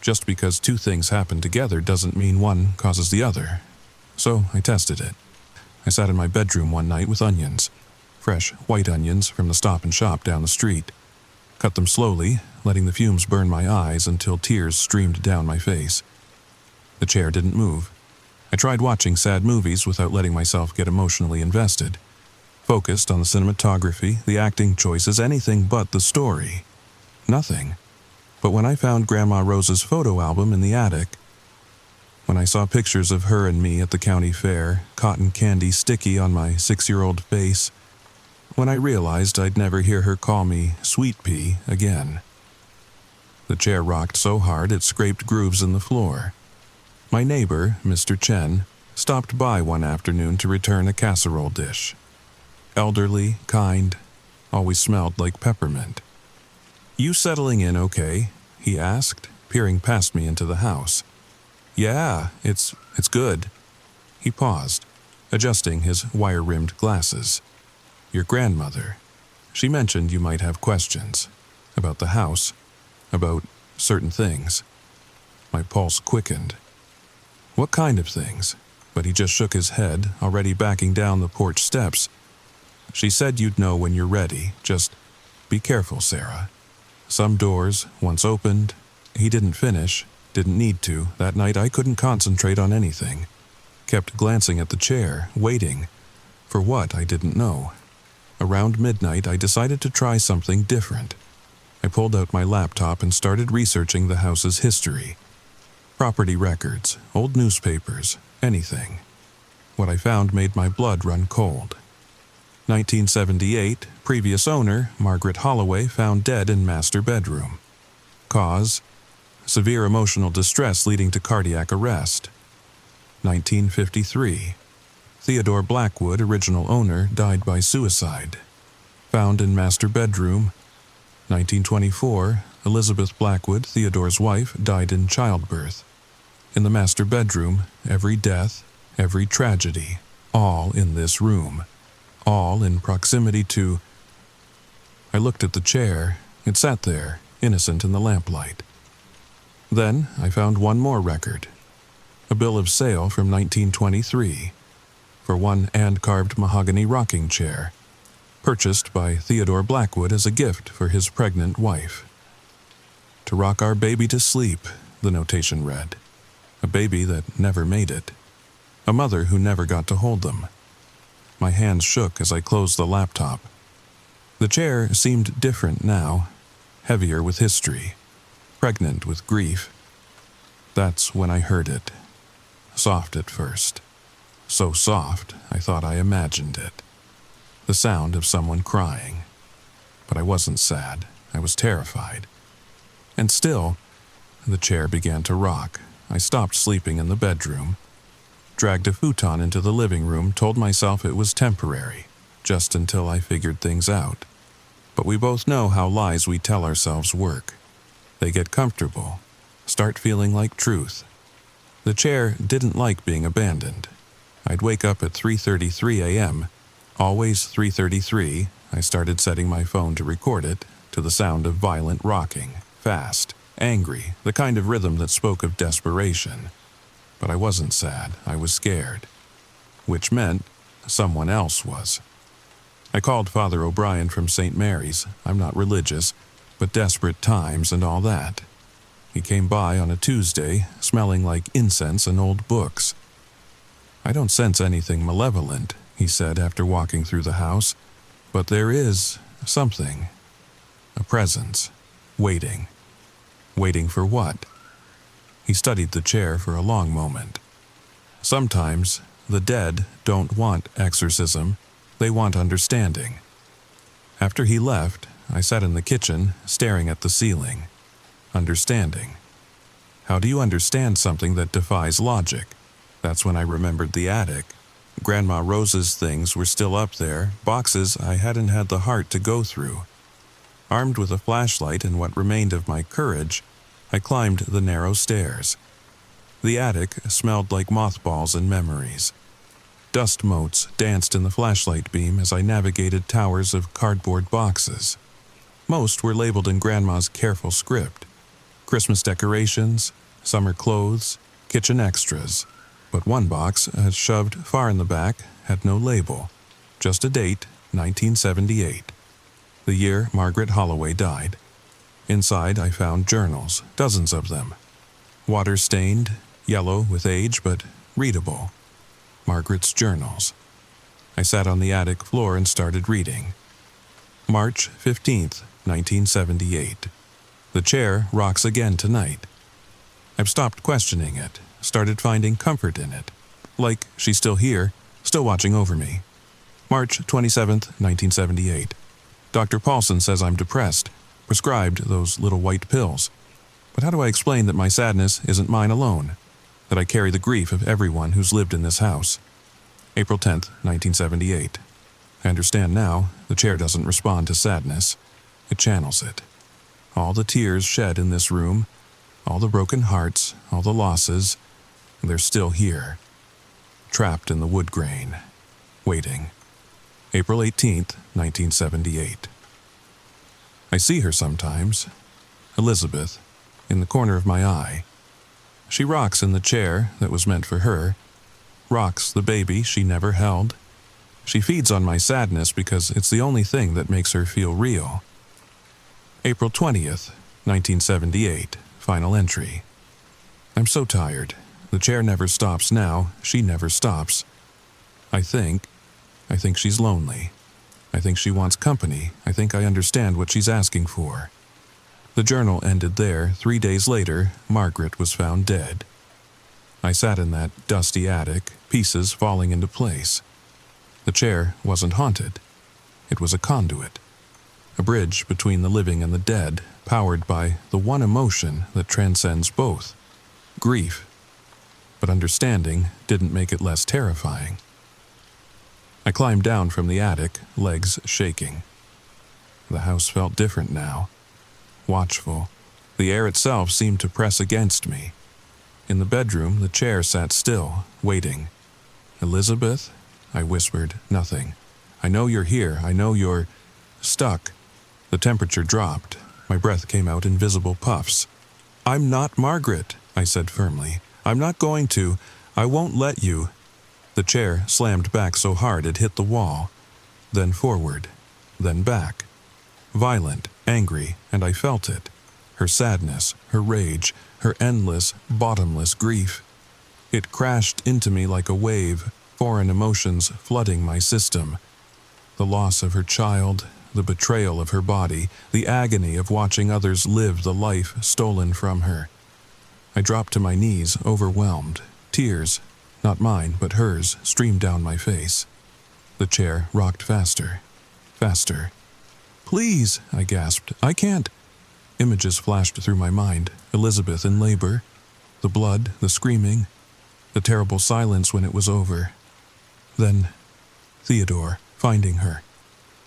Just because two things happen together doesn't mean one causes the other. So I tested it. I sat in my bedroom one night with onions. Fresh white onions from the Stop and Shop down the street. Cut them slowly, letting the fumes burn my eyes until tears streamed down my face. The chair didn't move. I tried watching sad movies without letting myself get emotionally invested. Focused on the cinematography, the acting choices, anything but the story. Nothing. But when I found Grandma Rose's photo album in the attic, when I saw pictures of her and me at the county fair, cotton candy sticky on my 6-year-old face, when I realized I'd never hear her call me Sweet Pea again. The chair rocked so hard it scraped grooves in the floor. My neighbor, Mr. Chen, stopped by one afternoon to return a casserole dish. Elderly, kind, always smelled like peppermint. "You settling in okay?" he asked, peering past me into the house. "Yeah, it's good." He paused, adjusting his wire-rimmed glasses. "Your grandmother. She mentioned you might have questions. About the house. About certain things." My pulse quickened. What kind of things? But he just shook his head, already backing down the porch steps. "She said you'd know when you're ready. Just be careful, Sarah. Some doors, once opened..." He didn't finish, didn't need to. That night I couldn't concentrate on anything. Kept glancing at the chair, waiting. For what, I didn't know. Around midnight, I decided to try something different. I pulled out my laptop and started researching the house's history. Property records, old newspapers, anything. What I found made my blood run cold. 1978, previous owner, Margaret Holloway, found dead in master bedroom. Cause: severe emotional distress leading to cardiac arrest. 1953, Theodore Blackwood, original owner, died by suicide. Found in master bedroom. 1924, Elizabeth Blackwood, Theodore's wife, died in childbirth. In the master bedroom, every death, every tragedy, all in this room. All in proximity to... I looked at the chair. It sat there, innocent in the lamplight. Then I found one more record. A bill of sale from 1923 for one hand-carved mahogany rocking chair, purchased by Theodore Blackwood as a gift for his pregnant wife. "To rock our baby to sleep," the notation read. A baby that never made it. A mother who never got to hold them. My hands shook as I closed the laptop. The chair seemed different now, heavier with history, pregnant with grief. That's when I heard it. Soft at first. So soft, I thought I imagined it. The sound of someone crying. But I wasn't sad. I was terrified. And still, the chair began to rock. I stopped sleeping in the bedroom. Dragged a futon into the living room, told myself it was temporary, just until I figured things out. But we both know how lies we tell ourselves work. They get comfortable, start feeling like truth. The chair didn't like being abandoned. I'd wake up at 3:33 a.m. Always 3:33, I started setting my phone to record it, to the sound of violent rocking, fast, angry, the kind of rhythm that spoke of desperation. But I wasn't sad, I was scared. Which meant someone else was. I called Father O'Brien from St. Mary's. I'm not religious, but desperate times and all that. He came by on a Tuesday, smelling like incense and old books. "I don't sense anything malevolent," he said after walking through the house, "but there is something. A presence. Waiting. Waiting for what?" He studied the chair for a long moment. "Sometimes the dead don't want exorcism, they want understanding." After he left, I sat in the kitchen, staring at the ceiling. Understanding. How do you understand something that defies logic? That's when I remembered the attic. Grandma Rose's things were still up there, boxes I hadn't had the heart to go through. Armed with a flashlight and what remained of my courage, I climbed the narrow stairs. The attic smelled like mothballs and memories. Dust motes danced in the flashlight beam as I navigated towers of cardboard boxes. Most were labeled in Grandma's careful script. Christmas decorations, summer clothes, kitchen extras. But one box, shoved far in the back, had no label. Just a date, 1978. The year Margaret Holloway died. Inside I found journals, dozens of them. Water-stained, yellow with age, but readable. Margaret's journals. I sat on the attic floor and started reading. March 15th, 1978. The chair rocks again tonight. I've stopped questioning it, started finding comfort in it. Like she's still here, still watching over me. March 27th, 1978. Dr. Paulson says I'm depressed, prescribed those little white pills. But how do I explain that my sadness isn't mine alone? That I carry the grief of everyone who's lived in this house? April 10th, 1978. I understand now, the chair doesn't respond to sadness. It channels it. All the tears shed in this room, all the broken hearts, all the losses, they're still here. Trapped in the wood grain. Waiting. April 18th, 1978. I see her sometimes. Elizabeth, in the corner of my eye. She rocks in the chair that was meant for her, rocks the baby she never held. She feeds on my sadness because it's the only thing that makes her feel real. April 20th, 1978, final entry. I'm so tired. The chair never stops now, she never stops. I think she's lonely. I think she wants company. I think I understand what she's asking for. The journal ended there. 3 days later, Margaret was found dead. I sat in that dusty attic, pieces falling into place. The chair wasn't haunted. It was a conduit. A bridge between the living and the dead, powered by the one emotion that transcends both, grief. But understanding didn't make it less terrifying. I climbed down from the attic, legs shaking. The house felt different now. Watchful. The air itself seemed to press against me. In the bedroom, the chair sat still, waiting. "Elizabeth?" I whispered, nothing. "I know you're here. I know you're stuck." The temperature dropped. My breath came out in visible puffs. "I'm not Margaret," I said firmly. "I'm not going to. I won't let you." The chair slammed back so hard it hit the wall, then forward, then back. Violent, angry, and I felt it. Her sadness, her rage, her endless, bottomless grief. It crashed into me like a wave, foreign emotions flooding my system. The loss of her child, the betrayal of her body, the agony of watching others live the life stolen from her. I dropped to my knees, overwhelmed. Tears, not mine but hers, streamed down my face. The chair rocked faster, faster. "Please," I gasped. "I can't." Images flashed through my mind. Elizabeth in labor. The blood, the screaming, the terrible silence when it was over. Then Theodore, finding her.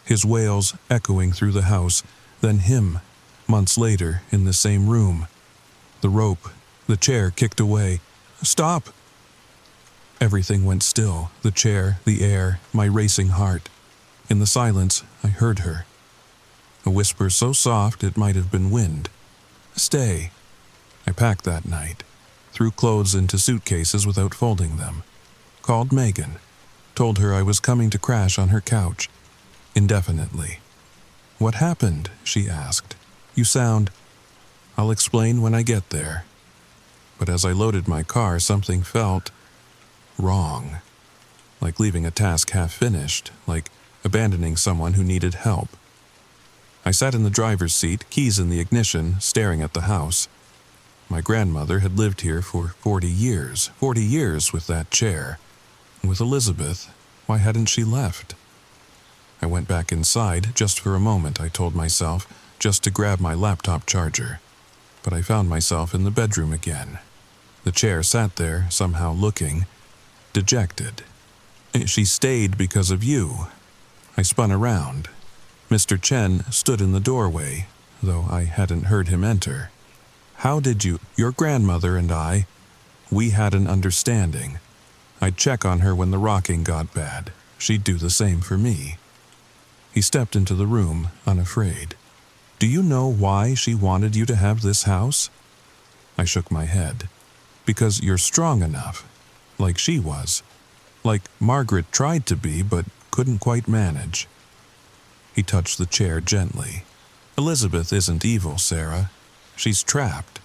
His wails echoing through the house. Then him, months later, in the same room. The rope, the chair kicked away. "Stop!" Everything went still. The chair, the air, my racing heart. In the silence, I heard her. A whisper so soft it might have been wind. "Stay." I packed that night. Threw clothes into suitcases without folding them. Called Megan. Told her I was coming to crash on her couch. Indefinitely. "What happened?" she asked. "You sound—" "I'll explain when I get there." But as I loaded my car, something felt wrong. Like leaving a task half-finished, like abandoning someone who needed help. I sat in the driver's seat, keys in the ignition, staring at the house. My grandmother had lived here for 40 years with that chair. And with Elizabeth, why hadn't she left? I went back inside, just for a moment, I told myself, just to grab my laptop charger. But I found myself in the bedroom again. The chair sat there, somehow looking dejected. "She stayed because of you." I spun around. Mr. Chen stood in the doorway, though I hadn't heard him enter. "How did you— Your grandmother and I, we had an understanding. I'd check on her when the rocking got bad. She'd do the same for me." He stepped into the room, unafraid. "Do you know why she wanted you to have this house?" I shook my head. "Because you're strong enough. Like she was. Like Margaret tried to be, but couldn't quite manage." He touched the chair gently. "Elizabeth isn't evil, Sarah. She's trapped.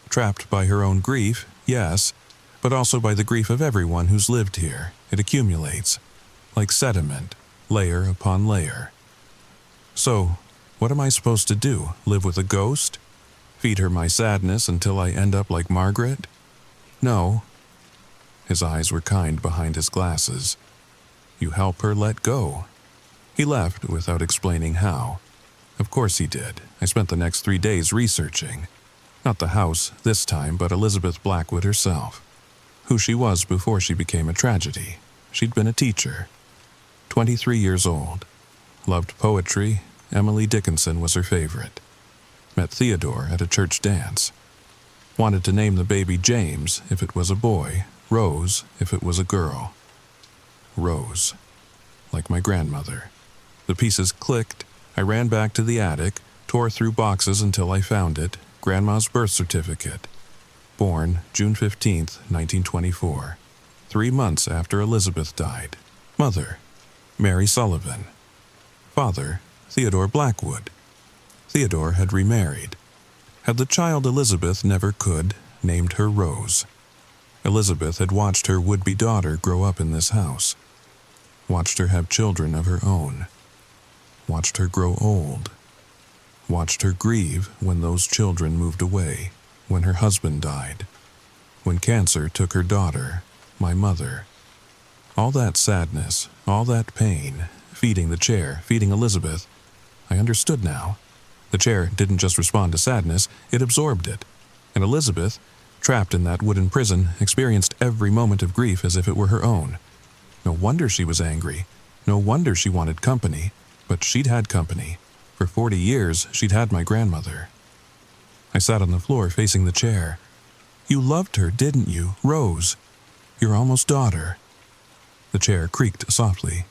Trapped by her own grief, yes, but also by the grief of everyone who's lived here. It accumulates, like sediment, layer upon layer." "So, what am I supposed to do? Live with a ghost? Feed her my sadness until I end up like Margaret?" "No." His eyes were kind behind his glasses. "You help her let go." He left without explaining how. Of course he did. I spent the next 3 days researching. Not the house this time, but Elizabeth Blackwood herself. Who she was before she became a tragedy. She'd been a teacher. 23 years old. Loved poetry. Emily Dickinson was her favorite. Met Theodore at a church dance. Wanted to name the baby James if it was a boy, Rose if it was a girl. Rose. Like my grandmother. The pieces clicked. I ran back to the attic, tore through boxes until I found it, Grandma's birth certificate. Born June 15th, 1924. 3 months after Elizabeth died. Mother, Mary Sullivan. Father, Theodore Blackwood. Theodore had remarried. Had the child Elizabeth never could, named her Rose. Elizabeth had watched her would-be daughter grow up in this house. Watched her have children of her own. Watched her grow old. Watched her grieve when those children moved away, when her husband died, when cancer took her daughter, my mother. All that sadness, all that pain, feeding the chair, feeding Elizabeth. I understood now. The chair didn't just respond to sadness, it absorbed it. And Elizabeth, trapped in that wooden prison, experienced every moment of grief as if it were her own. No wonder she was angry. No wonder she wanted company. But she'd had company. For 40 years, she'd had my grandmother. I sat on the floor facing the chair. "You loved her, didn't you, Rose? Your almost daughter." The chair creaked softly.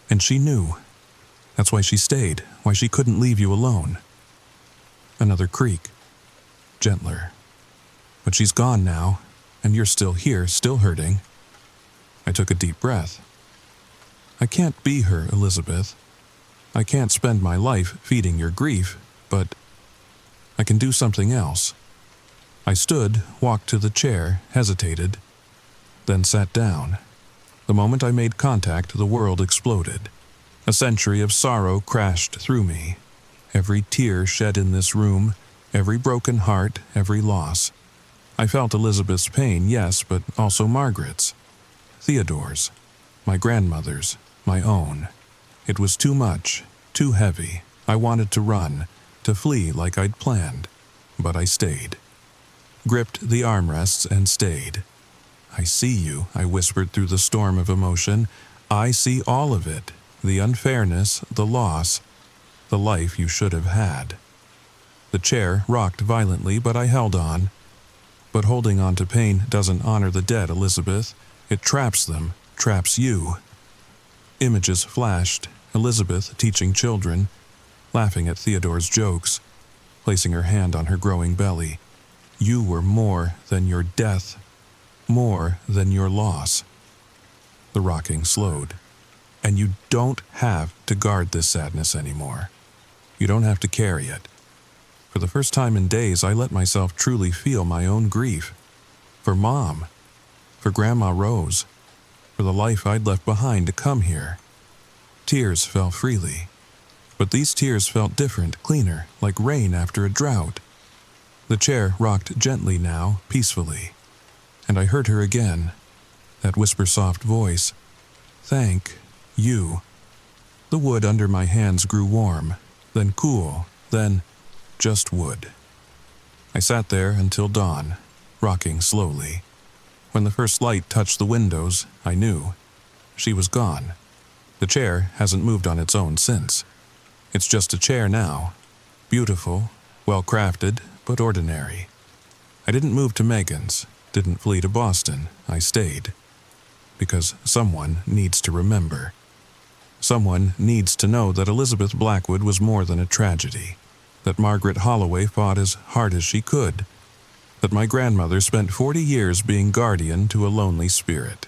"And she knew. That's why she stayed, why she couldn't leave you alone. Another creak. Gentler. But she's gone now, and you're still here, still hurting. I took a deep breath. I can't be her, Elizabeth. I can't spend my life feeding your grief, but I can do something else. I stood, walked to the chair, hesitated, then sat down. The moment I made contact, the world exploded. A century of sorrow crashed through me. Every tear shed in this room, every broken heart, every loss. I felt Elizabeth's pain, yes, but also Margaret's, Theodore's, my grandmother's, my own. It was too much, too heavy. I wanted to run, to flee like I'd planned, but I stayed. Gripped the armrests and stayed. I see you, I whispered through the storm of emotion. I see all of it, the unfairness, the loss, the life you should have had. The chair rocked violently, but I held on. But holding on to pain doesn't honor the dead, Elizabeth. It traps them, traps you. Images flashed, Elizabeth teaching children, laughing at Theodore's jokes, placing her hand on her growing belly. You were more than your death, more than your loss. The rocking slowed. And you don't have to guard this sadness anymore. You don't have to carry it. For the first time in days, I let myself truly feel my own grief. For Mom. For Grandma Rose. For the life I'd left behind to come here. Tears fell freely. But these tears felt different, cleaner, like rain after a drought. The chair rocked gently now, peacefully. And I heard her again. That whisper-soft voice. Thank you. The wood under my hands grew warm, then cool, then just wood. I sat there until dawn, rocking slowly. When the first light touched the windows, I knew. She was gone. The chair hasn't moved on its own since. It's just a chair now. Beautiful, well-crafted, but ordinary. I didn't move to Megan's, didn't flee to Boston. I stayed. Because someone needs to remember. Someone needs to know that Elizabeth Blackwood was more than a tragedy. That Margaret Holloway fought as hard as she could. That my grandmother spent 40 years being guardian to a lonely spirit.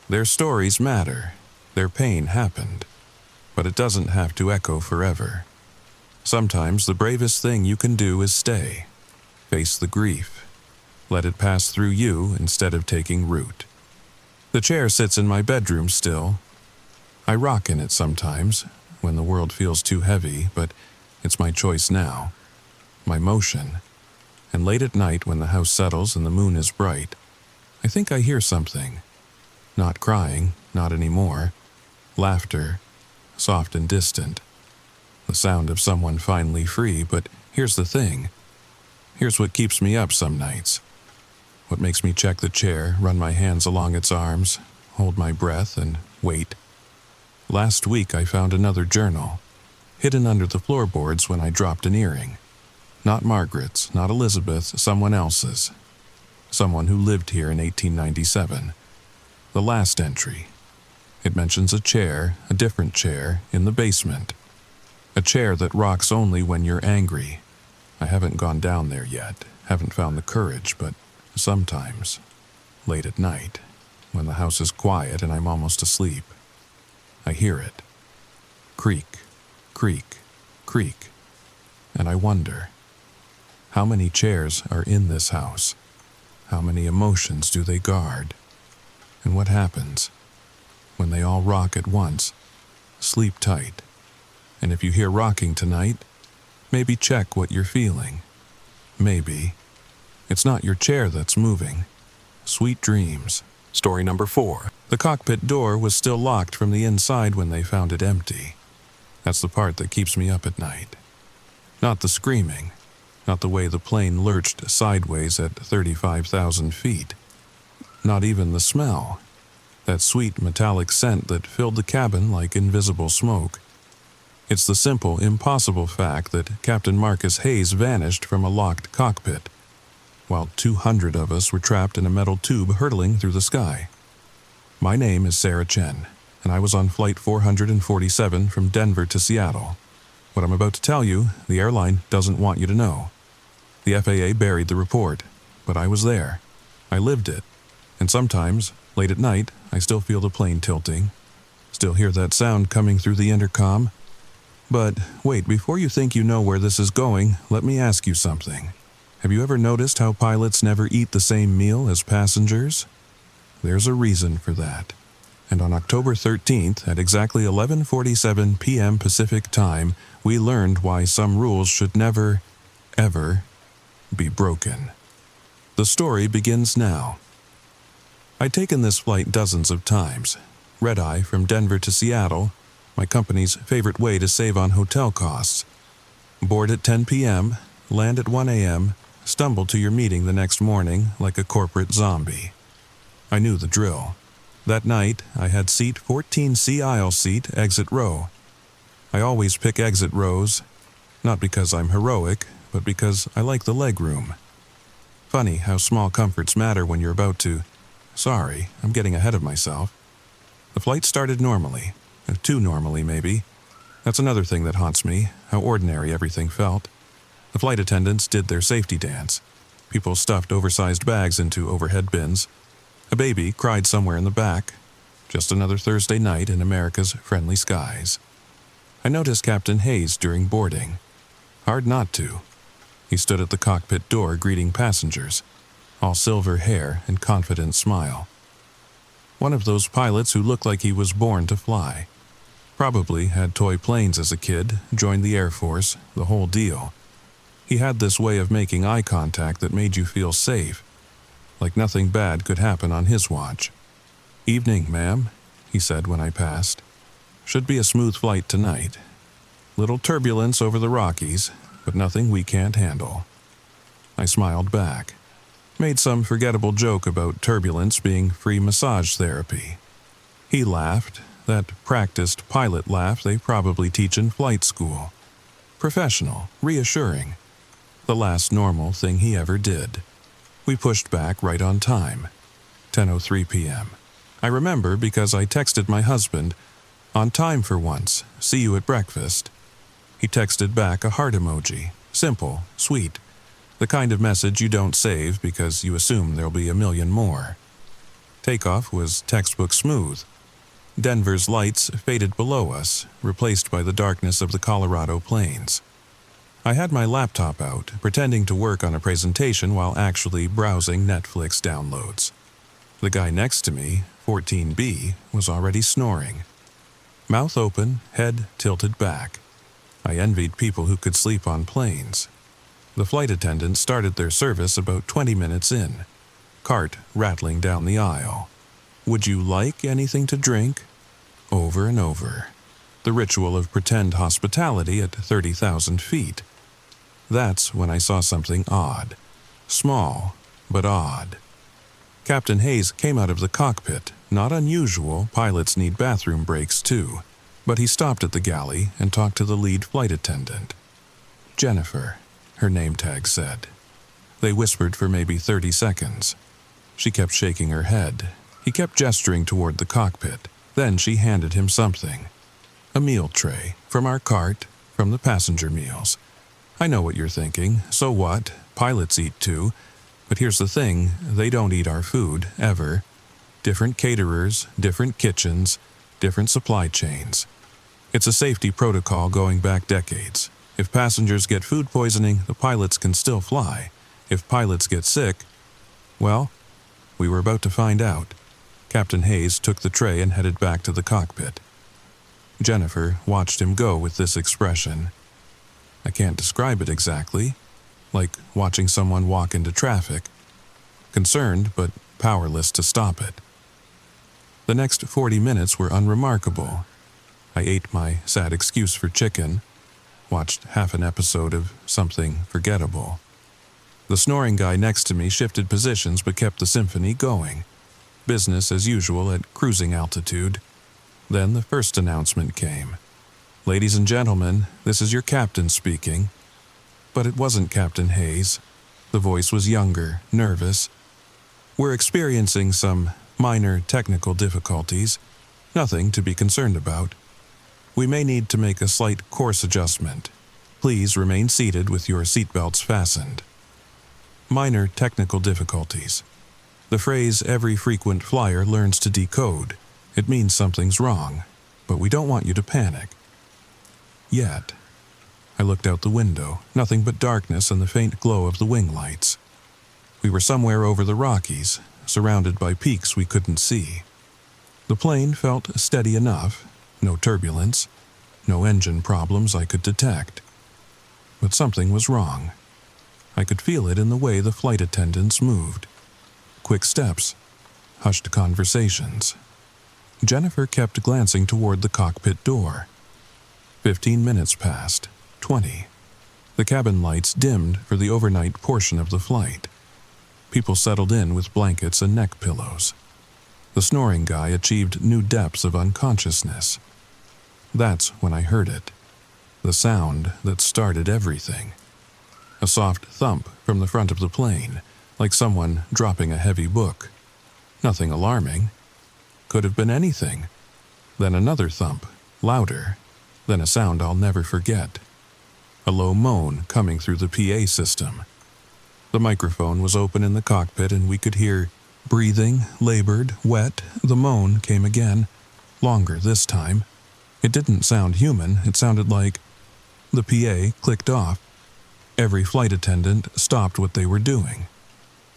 Their stories matter. Their pain happened. But it doesn't have to echo forever. Sometimes the bravest thing you can do is stay. Face the grief. Let it pass through you instead of taking root. The chair sits in my bedroom still. I rock in it sometimes, when the world feels too heavy, but it's my choice now. My motion. And late at night when the house settles and the moon is bright, I think I hear something. Not crying, not anymore. Laughter, soft and distant. The sound of someone finally free, but here's the thing. Here's what keeps me up some nights. What makes me check the chair, run my hands along its arms, hold my breath, and wait. Last week I found another journal, hidden under the floorboards when I dropped an earring. Not Margaret's, not Elizabeth's, someone else's. Someone who lived here in 1897. The last entry. It mentions a chair, a different chair, in the basement. A chair that rocks only when you're angry. I haven't gone down there yet, haven't found the courage, but sometimes, late at night, when the house is quiet and I'm almost asleep, I hear it. Creak, creak, creak. And I wonder, how many chairs are in this house? How many emotions do they guard? And what happens when they all rock at once? Sleep tight. And if you hear rocking tonight, maybe check what you're feeling. Maybe it's not your chair that's moving. Sweet dreams. Story number 4. The cockpit door was still locked from the inside when they found it empty. That's the part that keeps me up at night. Not the screaming. Not the way the plane lurched sideways at 35,000 feet. Not even the smell. That sweet metallic scent that filled the cabin like invisible smoke. It's the simple, impossible fact that Captain Marcus Hayes vanished from a locked cockpit, while 200 of us were trapped in a metal tube hurtling through the sky. My name is Sarah Chen, and I was on flight 447 from Denver to Seattle. What I'm about to tell you, the airline doesn't want you to know. The FAA buried the report, but I was there. I lived it. And sometimes, late at night, I still feel the plane tilting. Still hear that sound coming through the intercom. But wait, before you think you know where this is going, let me ask you something. Have you ever noticed how pilots never eat the same meal as passengers? There's a reason for that. And on October 13th, at exactly 11:47 p.m. Pacific Time, we learned why some rules should never, ever be broken. The story begins now. I'd taken this flight dozens of times. Red-eye from Denver to Seattle, my company's favorite way to save on hotel costs. Board at 10 p.m., land at 1 a.m., stumble to your meeting the next morning like a corporate zombie. I knew the drill. That night, I had seat 14C aisle seat, exit row. I always pick exit rows, not because I'm heroic, but because I like the leg room. Funny how small comforts matter when you're about to... Sorry, I'm getting ahead of myself. The flight started normally. Too normally, maybe. That's another thing that haunts me, how ordinary everything felt. The flight attendants did their safety dance. People stuffed oversized bags into overhead bins. A baby cried somewhere in the back. Just another Thursday night in America's friendly skies. I noticed Captain Hayes during boarding. Hard not to. He stood at the cockpit door greeting passengers, all silver hair and confident smile. One of those pilots who looked like he was born to fly. Probably had toy planes as a kid, joined the Air Force, the whole deal. He had this way of making eye contact that made you feel safe, like nothing bad could happen on his watch. "Evening, ma'am," he said when I passed. "Should be a smooth flight tonight. Little turbulence over the Rockies, but nothing we can't handle." I smiled back. Made some forgettable joke about turbulence being free massage therapy. He laughed, that practiced pilot laugh they probably teach in flight school. Professional, reassuring. The last normal thing he ever did. We pushed back right on time. 10:03 p.m. I remember because I texted my husband, "On time for once, see you at breakfast." He texted back a heart emoji, simple, sweet, the kind of message you don't save because you assume there'll be a million more. Takeoff was textbook smooth. Denver's lights faded below us, replaced by the darkness of the Colorado plains. I had my laptop out, pretending to work on a presentation while actually browsing Netflix downloads. The guy next to me, 14B, was already snoring. Mouth open, head tilted back. I envied people who could sleep on planes. The flight attendants started their service about 20 minutes in. Cart rattling down the aisle. "Would you like anything to drink?" Over and over. The ritual of pretend hospitality at 30,000 feet. That's when I saw something odd. Small, but odd. Captain Hayes came out of the cockpit. Not unusual, pilots need bathroom breaks too. But he stopped at the galley and talked to the lead flight attendant. Jennifer, her name tag said. They whispered for maybe 30 seconds. She kept shaking her head. He kept gesturing toward the cockpit. Then she handed him something. A meal tray, from our cart, from the passenger meals. I know what you're thinking. So what? Pilots eat too. But here's the thing, they don't eat our food, ever. Different caterers, different kitchens, different supply chains. It's a safety protocol going back decades. If passengers get food poisoning, the pilots can still fly. If pilots get sick, well, we were about to find out. Captain Hayes took the tray and headed back to the cockpit. Jennifer watched him go with this expression. I can't describe it exactly. Like watching someone walk into traffic. Concerned, but powerless to stop it. The next 40 minutes were unremarkable. I ate my sad excuse for chicken, watched half an episode of something forgettable. The snoring guy next to me shifted positions but kept the symphony going. Business as usual at cruising altitude. Then the first announcement came. "Ladies and gentlemen, this is your captain speaking." But it wasn't Captain Hayes. The voice was younger, nervous. "We're experiencing some minor technical difficulties. Nothing to be concerned about. We may need to make a slight course adjustment. Please remain seated with your seatbelts fastened. Minor technical difficulties. The phrase every frequent flyer learns to decode. It means something's wrong, but we don't want you to panic. Yet. I looked out the window, nothing but darkness and the faint glow of the wing lights. We were somewhere over the Rockies, surrounded by peaks we couldn't see. The plane felt steady enough, no turbulence, no engine problems I could detect. But something was wrong. I could feel it in the way the flight attendants moved. Quick steps, hushed conversations. Jennifer kept glancing toward the cockpit door. 15 minutes passed, 20. The cabin lights dimmed for the overnight portion of the flight. People settled in with blankets and neck pillows. The snoring guy achieved new depths of unconsciousness. That's when I heard it. The sound that started everything. A soft thump from the front of the plane, like someone dropping a heavy book. Nothing alarming. Could have been anything. Then another thump, louder. Then a sound I'll never forget. A low moan coming through the PA system. The microphone was open in the cockpit and we could hear breathing, labored, wet. The moan came again, longer this time. It didn't sound human, it sounded like... The PA clicked off. Every flight attendant stopped what they were doing.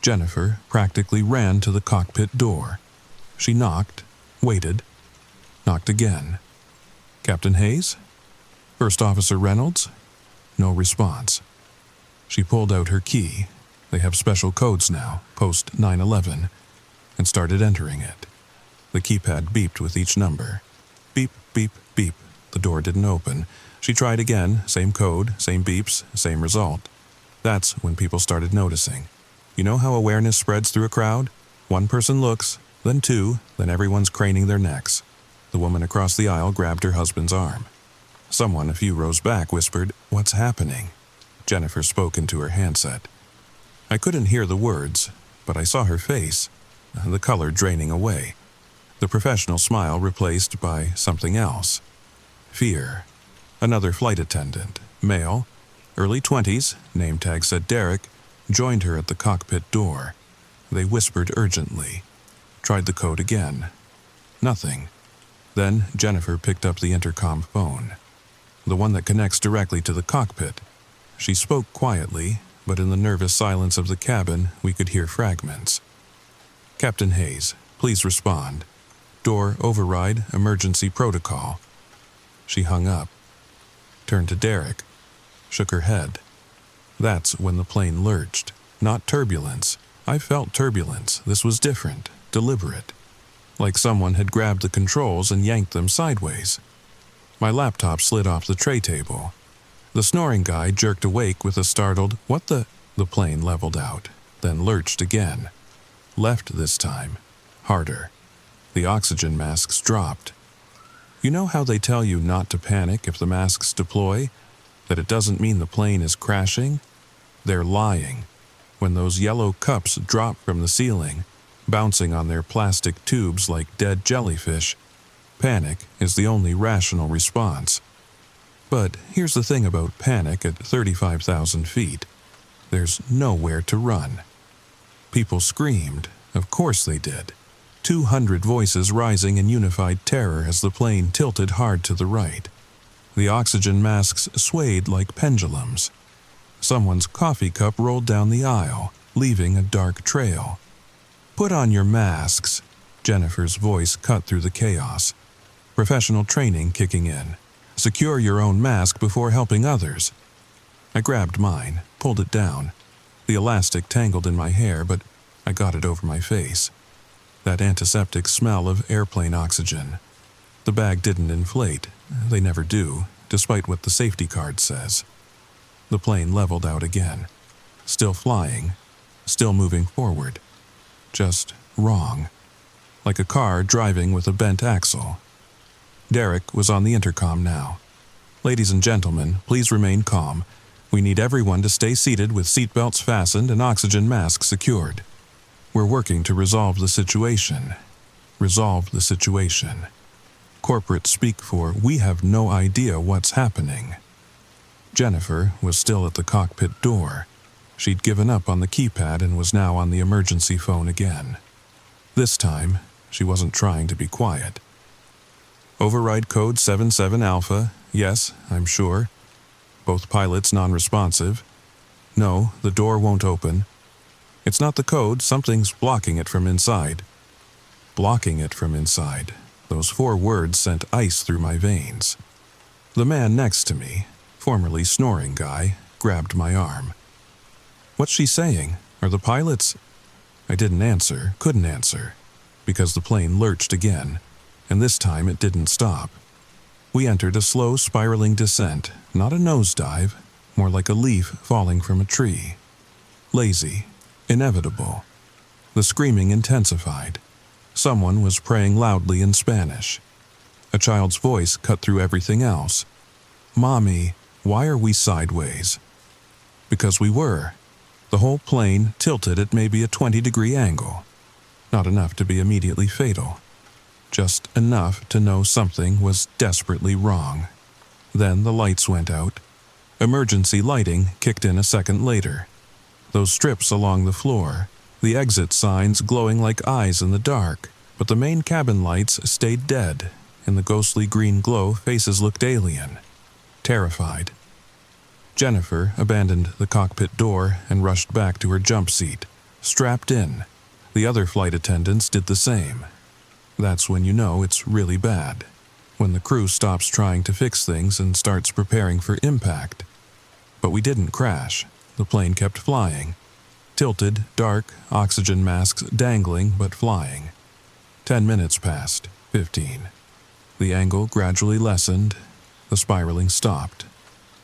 Jennifer practically ran to the cockpit door. She knocked, waited, knocked again. Captain Hayes? First Officer Reynolds? No response. She pulled out her key. They have special codes now, post 911, and started entering it. The keypad beeped with each number. Beep, beep, beep. The door didn't open. She tried again, same code, same beeps, same result. That's when people started noticing. You know how awareness spreads through a crowd? One person looks, then two, then everyone's craning their necks. The woman across the aisle grabbed her husband's arm. Someone a few rows back whispered, "What's happening?" Jennifer spoke into her handset. I couldn't hear the words, but I saw her face, the color draining away. The professional smile replaced by something else. Fear. Another flight attendant, male, early 20s, name tag said Derek, joined her at the cockpit door. They whispered urgently. Tried the code again. Nothing. Then Jennifer picked up the intercom phone. The one that connects directly to the cockpit. She spoke quietly, but in the nervous silence of the cabin, we could hear fragments. Captain Hayes, please respond. Door override, emergency protocol. She hung up. Turned to Derek. Shook her head. That's when the plane lurched. Not turbulence. I felt turbulence. This was different, deliberate. Like someone had grabbed the controls and yanked them sideways. My laptop slid off the tray table. The snoring guy jerked awake with a startled, "What the?" The plane leveled out, then lurched again. Left this time. Harder. The oxygen masks dropped. You know how they tell you not to panic if the masks deploy? That it doesn't mean the plane is crashing? They're lying. When those yellow cups drop from the ceiling, bouncing on their plastic tubes like dead jellyfish, panic is the only rational response. But here's the thing about panic at 35,000 feet. There's nowhere to run. People screamed. Of course they did. 200 voices rising in unified terror as the plane tilted hard to the right. The oxygen masks swayed like pendulums. Someone's coffee cup rolled down the aisle, leaving a dark trail. "Put on your masks," Jennifer's voice cut through the chaos. Professional training kicking in. Secure your own mask before helping others. I grabbed mine, pulled it down. The elastic tangled in my hair, but I got it over my face. That antiseptic smell of airplane oxygen. The bag didn't inflate. They never do, despite what the safety card says. The plane leveled out again. Still flying. Still moving forward. Just wrong. Like a car driving with a bent axle. Derek was on the intercom now. "Ladies and gentlemen, please remain calm. We need everyone to stay seated with seatbelts fastened and oxygen masks secured. We're working to resolve the situation. Resolve the situation." corporate speak for "we have no idea what's happening." Jennifer was still at the cockpit door. She'd given up on the keypad and was now on the emergency phone again. This time, she wasn't trying to be quiet. "Override code 77 Alpha, yes, I'm sure. Both pilots non-responsive. No, the door won't open. It's not the code, something's blocking it from inside." Blocking it from inside. Those 4 words sent ice through my veins. The man next to me, formerly snoring guy, grabbed my arm. "What's she saying? Are the pilots—" I didn't answer, couldn't answer, because the plane lurched again, and this time it didn't stop. We entered a slow spiraling descent, not a nosedive, more like a leaf falling from a tree. Lazy, inevitable. The screaming intensified. Someone was praying loudly in Spanish. A child's voice cut through everything else. "Mommy, why are we sideways?" Because we were. The whole plane tilted at maybe a 20-degree angle. Not enough to be immediately fatal. Just enough to know something was desperately wrong. Then the lights went out. Emergency lighting kicked in a second later. Those strips along the floor, the exit signs glowing like eyes in the dark, but the main cabin lights stayed dead. In the ghostly green glow, faces looked alien. Terrified. Jennifer abandoned the cockpit door and rushed back to her jump seat, strapped in. The other flight attendants did the same. That's when you know it's really bad. When the crew stops trying to fix things and starts preparing for impact. But we didn't crash. The plane kept flying. Tilted, dark, oxygen masks dangling but flying. 10 minutes passed, 15. The angle gradually lessened. The spiraling stopped.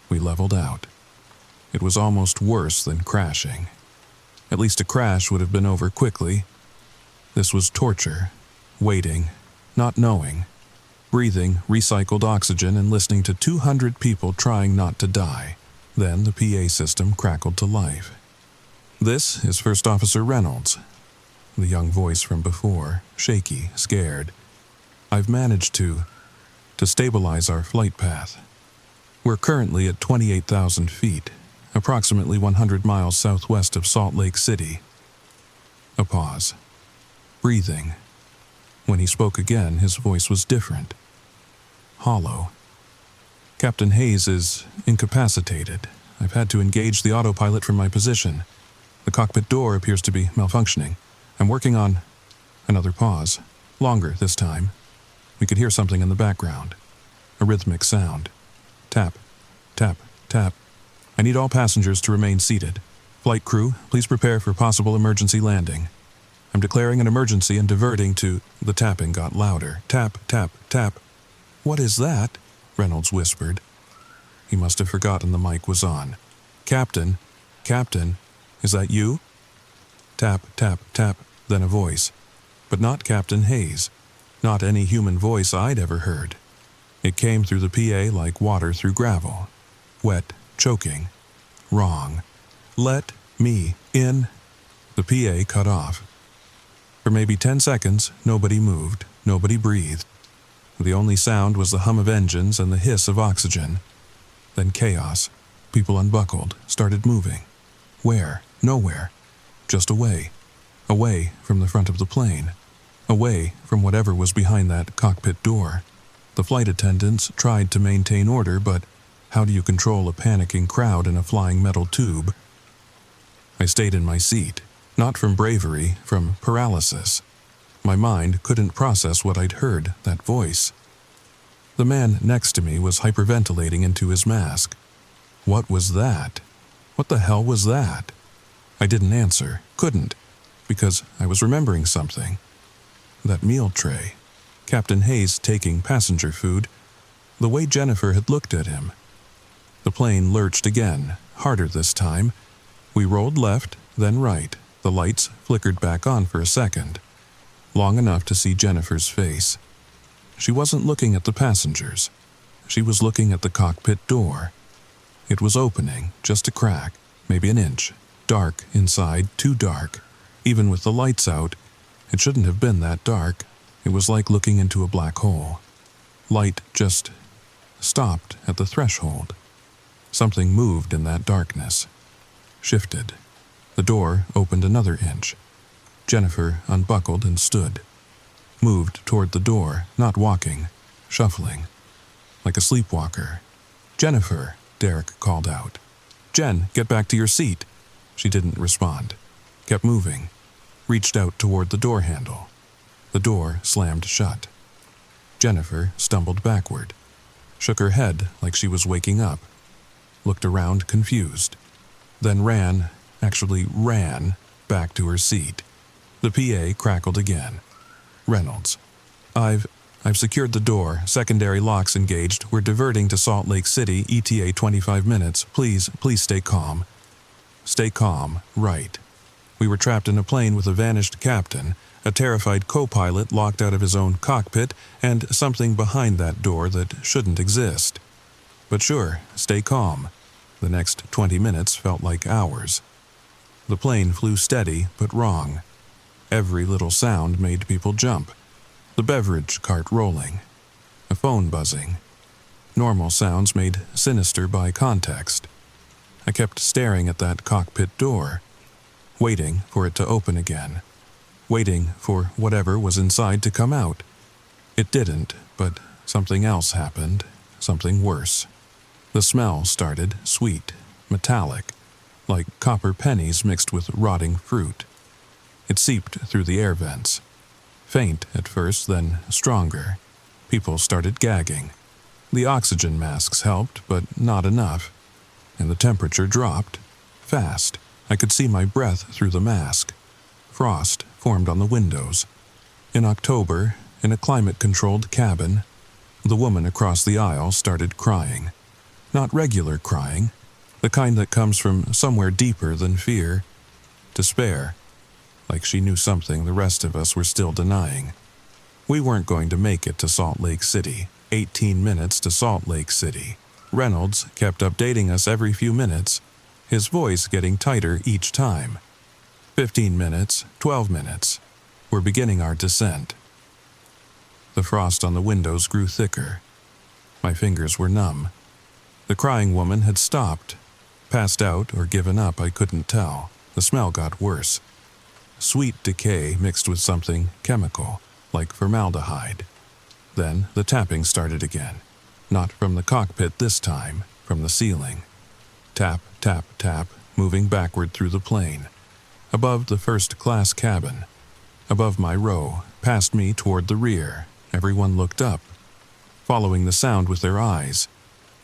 We leveled out. It was almost worse than crashing. At least a crash would have been over quickly. This was torture. Waiting, not knowing. Breathing recycled oxygen and listening to 200 people trying not to die. Then the PA system crackled to life. "This is First Officer Reynolds." The young voice from before, shaky, scared. "I've managed to stabilize our flight path. We're currently at 28,000 feet, approximately 100 miles southwest of Salt Lake City." A pause. Breathing. When he spoke again, his voice was different. Hollow. "Captain Hayes is incapacitated. I've had to engage the autopilot from my position. The cockpit door appears to be malfunctioning. I'm working on—" Another pause. Longer this time. We could hear something in the background. A rhythmic sound. Tap, tap, tap. "I need all passengers to remain seated. Flight crew, please prepare for possible emergency landing. I'm declaring an emergency and diverting to—" The tapping got louder. Tap, tap, tap. "What is that?" Reynolds whispered. He must have forgotten the mic was on. Captain, is that you?" Tap, tap, tap, then a voice. But not Captain Hayes. Not any human voice I'd ever heard. It came through the PA like water through gravel. Wet, choking. Wrong. "Let me in." The PA cut off. For maybe 10 seconds, nobody moved, nobody breathed. The only sound was the hum of engines and the hiss of oxygen. Then chaos. People unbuckled, started moving. Where? Nowhere. Just away. Away from the front of the plane. Away from whatever was behind that cockpit door. The flight attendants tried to maintain order, but how do you control a panicking crowd in a flying metal tube? I stayed in my seat, not from bravery, from paralysis. My mind couldn't process what I'd heard, that voice. The man next to me was hyperventilating into his mask. What was that? What the hell was that? I didn't answer, couldn't, because I was remembering something. That meal tray. Captain Hayes taking passenger food. The way Jennifer had looked at him. The plane lurched again, harder this time. We rolled left, then right. The lights flickered back on for a second. Long enough to see Jennifer's face. She wasn't looking at the passengers. She was looking at the cockpit door. It was opening, just a crack, maybe an inch. Dark inside, too dark. Even with the lights out, it shouldn't have been that dark. It was like looking into a black hole. Light just stopped at the threshold. Something moved in that darkness. Shifted. The door opened another inch. Jennifer unbuckled and stood. Moved toward the door, not walking, shuffling, like a sleepwalker. "Jennifer," Derek called out. "Jen, get back to your seat." She didn't respond. Kept moving. Reached out toward the door handle. The door slammed shut. Jennifer stumbled backward. Shook her head like she was waking up. Looked around confused. Then ran back to her seat. The PA crackled again. "Reynolds, I've secured the door. Secondary locks engaged. We're diverting to Salt Lake City, ETA 25 minutes. Please stay calm." Stay calm, right. We were trapped in a plane with a vanished captain, a terrified co-pilot locked out of his own cockpit, and something behind that door that shouldn't exist. But sure, stay calm. The next 20 minutes felt like hours. The plane flew steady, but wrong. Every little sound made people jump. The beverage cart rolling. A phone buzzing. Normal sounds made sinister by context. I kept staring at that cockpit door, waiting for it to open again, waiting for whatever was inside to come out. It didn't, but something else happened, something worse. The smell started sweet, metallic, like copper pennies mixed with rotting fruit. It seeped through the air vents. Faint at first, then stronger. People started gagging. The oxygen masks helped, but not enough. And the temperature dropped. Fast. I could see my breath through the mask. Frost formed on the windows. In October, in a climate-controlled cabin, the woman across the aisle started crying. Not regular crying, the kind that comes from somewhere deeper than fear. Despair. Like she knew something the rest of us were still denying. We weren't going to make it to Salt Lake City. 18 minutes to Salt Lake City. Reynolds kept updating us every few minutes, his voice getting tighter each time. 15 minutes, 12 minutes. We're beginning our descent. The frost on the windows grew thicker. My fingers were numb. The crying woman had stopped. Passed out or given up, I couldn't tell. The smell got worse. Sweet decay mixed with something chemical, like formaldehyde. Then the tapping started again. Not from the cockpit this time, from the ceiling. Tap, tap, tap, moving backward through the plane. Above the first-class cabin. Above my row, past me toward the rear. Everyone looked up, following the sound with their eyes.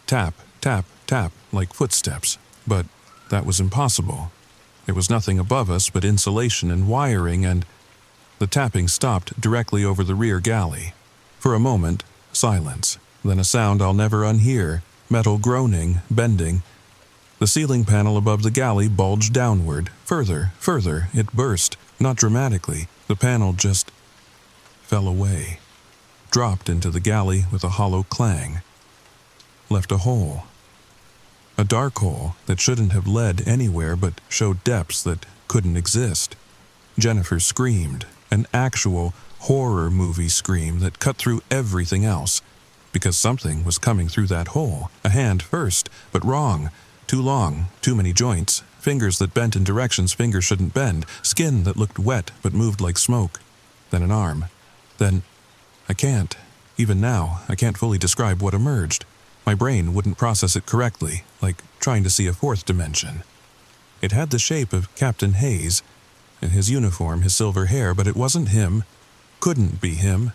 Tap, tap, tap, like footsteps. But that was impossible. There was nothing above us but insulation and wiring, and the tapping stopped directly over the rear galley. For a moment, silence. Then a sound I'll never unhear, metal groaning, bending. The ceiling panel above the galley bulged downward. Further, it burst, not dramatically. The panel just fell away. Dropped into the galley with a hollow clang. Left a hole. A dark hole that shouldn't have led anywhere but showed depths that couldn't exist. Jennifer screamed, an actual horror movie scream that cut through everything else. Because something was coming through that hole. A hand first, but wrong. Too long, too many joints. Fingers that bent in directions fingers shouldn't bend. Skin that looked wet but moved like smoke. Then an arm. Then, even now, I can't fully describe what emerged. My brain wouldn't process it correctly, like trying to see a fourth dimension. It had the shape of Captain Hayes, and his uniform, his silver hair, but it wasn't him. Couldn't be him.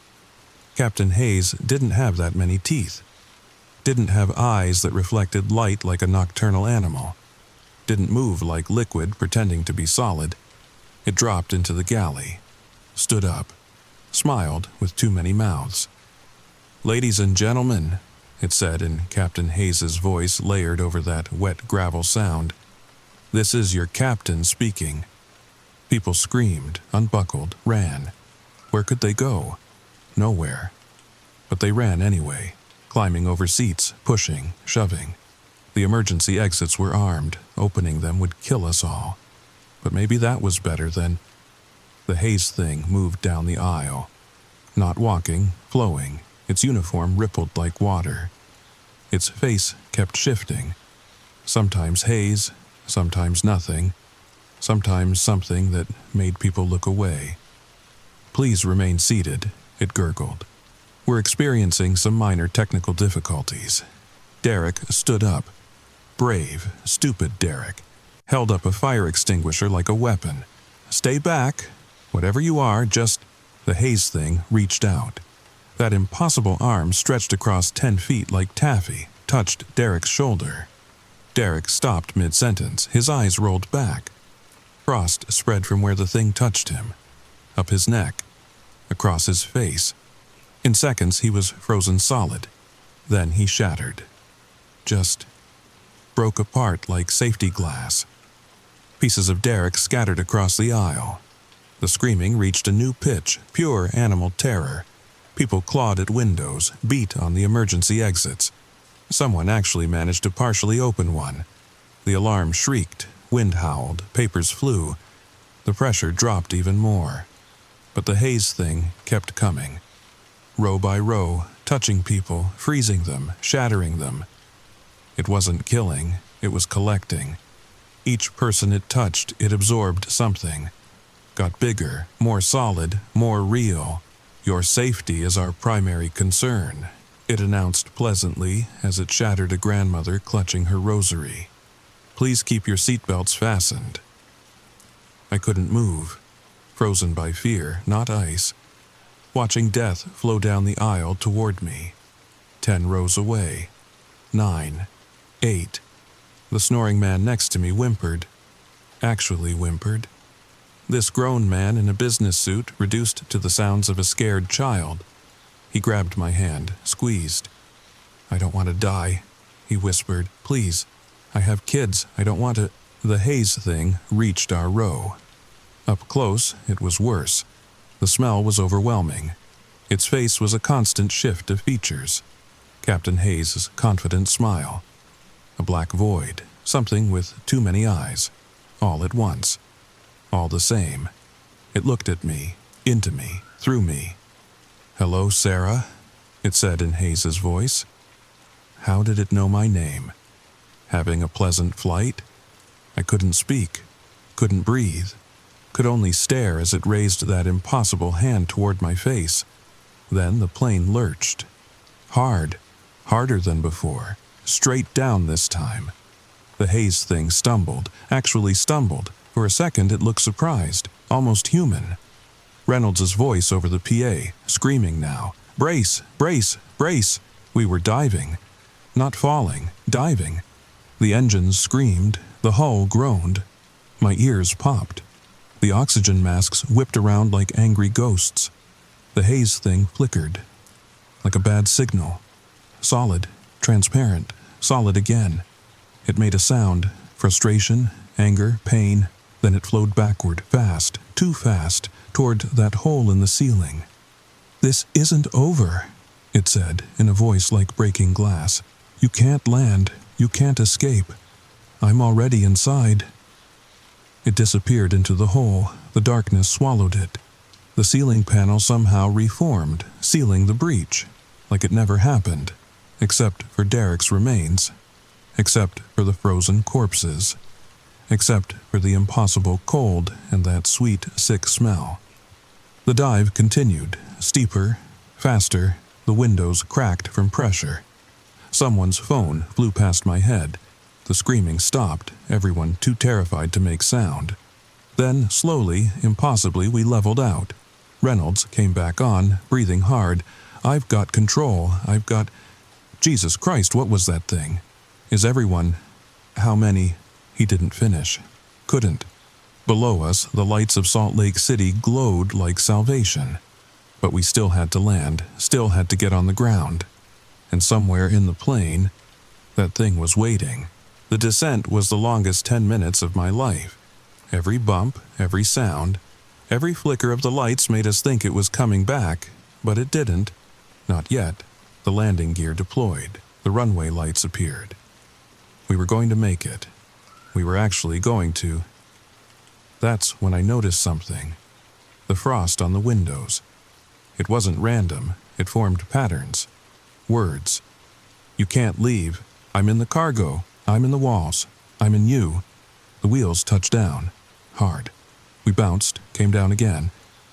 Captain Hayes didn't have that many teeth. Didn't have eyes that reflected light like a nocturnal animal. Didn't move like liquid pretending to be solid. It dropped into the galley. Stood up. Smiled with too many mouths. "Ladies and gentlemen," it said in Captain Hayes's voice layered over that wet gravel sound. "This is your captain speaking." People screamed, unbuckled, ran. Where could they go? Nowhere. But they ran anyway, climbing over seats, pushing, shoving. The emergency exits were armed. Opening them would kill us all. But maybe that was better than... The Hayes thing moved down the aisle. Not walking, flowing, Its uniform rippled like water. Its face kept shifting. Sometimes haze, sometimes nothing, sometimes something that made people look away. "Please remain seated," it gurgled. "We're experiencing some minor technical difficulties." Derek stood up. Brave, stupid Derek. Held up a fire extinguisher like a weapon. "Stay back. Whatever you are, just—" The haze thing reached out. That impossible arm stretched across 10 feet like taffy, touched Derek's shoulder. Derek stopped mid-sentence, his eyes rolled back. Frost spread from where the thing touched him, up his neck, across his face. In seconds, he was frozen solid. Then he shattered. Just broke apart like safety glass. Pieces of Derek scattered across the aisle. The screaming reached a new pitch, pure animal terror. People clawed at windows, beat on the emergency exits. Someone actually managed to partially open one. The alarm shrieked, wind howled, papers flew. The pressure dropped even more. But the haze thing kept coming. Row by row, touching people, freezing them, shattering them. It wasn't killing, it was collecting. Each person it touched, it absorbed something. Got bigger, more solid, more real. "Your safety is our primary concern," it announced pleasantly as it shattered a grandmother clutching her rosary. "Please keep your seatbelts fastened." I couldn't move, frozen by fear, not ice, watching death flow down the aisle toward me. 10 rows away. 9. 8. The snoring man next to me whimpered. Actually whimpered. This grown man in a business suit reduced to the sounds of a scared child. He grabbed my hand, squeezed. "I don't want to die," he whispered. "Please, I have kids. I don't want to—" The haze thing reached our row. Up close, it was worse. The smell was overwhelming. Its face was a constant shift of features. Captain Hayes' confident smile. A black void, something with too many eyes. All at once. All the same. It looked at me, into me, through me. "Hello, Sarah," it said in Hayes' voice. How did it know my name? Having a pleasant flight? I couldn't speak, couldn't breathe, could only stare as it raised that impossible hand toward my face. Then the plane lurched. Hard, harder than before, straight down this time. The haze thing stumbled, actually stumbled. For a second it looked surprised, almost human. Reynolds' voice over the PA, screaming now. "Brace! Brace! Brace!" We were diving. Not falling, diving. The engines screamed, the hull groaned. My ears popped. The oxygen masks whipped around like angry ghosts. The haze thing flickered. Like a bad signal. Solid, transparent, solid again. It made a sound, frustration, anger, pain. Then it flowed backward, fast, too fast, toward that hole in the ceiling. "This isn't over," it said, in a voice like breaking glass. "You can't land. You can't escape. I'm already inside." It disappeared into the hole. The darkness swallowed it. The ceiling panel somehow reformed, sealing the breach, like it never happened, except for Derek's remains, except for the frozen corpses, except for the impossible cold and that sweet, sick smell. The dive continued, steeper, faster, the windows cracked from pressure. Someone's phone flew past my head. The screaming stopped, everyone too terrified to make sound. Then, slowly, impossibly, we leveled out. Reynolds came back on, breathing hard. "I've got control. I've got—" Jesus Christ, what was that thing? Is everyone— How many— He didn't finish. Couldn't. Below us, the lights of Salt Lake City glowed like salvation. But we still had to land, still had to get on the ground. And somewhere in the plane, that thing was waiting. The descent was the longest 10 minutes of my life. Every bump, every sound, every flicker of the lights made us think it was coming back, but it didn't. Not yet. The landing gear deployed. The runway lights appeared. We were going to make it. We were actually going to. That's when I noticed something. The frost on the windows. It wasn't random. It formed patterns. Words. You can't leave. I'm in the cargo. I'm in the walls. I'm in you. The wheels touched down. Hard. We bounced, came down again.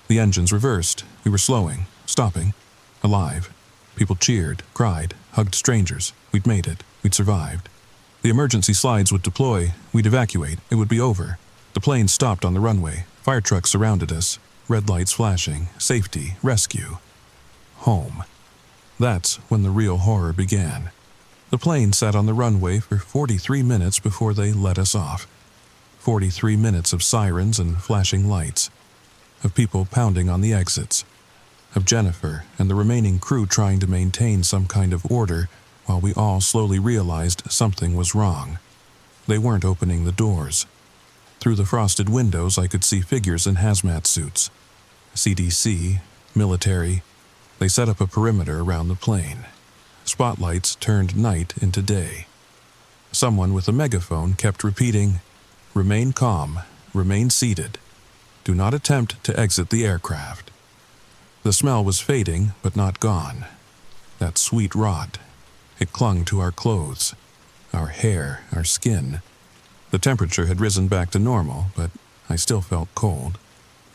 The engines reversed. We were slowing, stopping, alive. People cheered, cried, hugged strangers. We'd made it. We'd survived. The emergency slides would deploy. We'd evacuate. It would be over. The plane stopped on the runway. Fire trucks surrounded us. Red lights flashing. Safety. Rescue. Home. That's when the real horror began. The plane sat on the runway for 43 minutes before they let us off. 43 minutes of sirens and flashing lights. Of people pounding on the exits. Of Jennifer and the remaining crew trying to maintain some kind of order while we all slowly realized something was wrong. They weren't opening the doors. Through the frosted windows I could see figures in hazmat suits. CDC, military. They set up a perimeter around the plane. Spotlights turned night into day. Someone with a megaphone kept repeating, "Remain calm, remain seated. Do not attempt to exit the aircraft." The smell was fading, but not gone. That sweet rot. It clung to our clothes, our hair, our skin. The temperature had risen back to normal, but I still felt cold.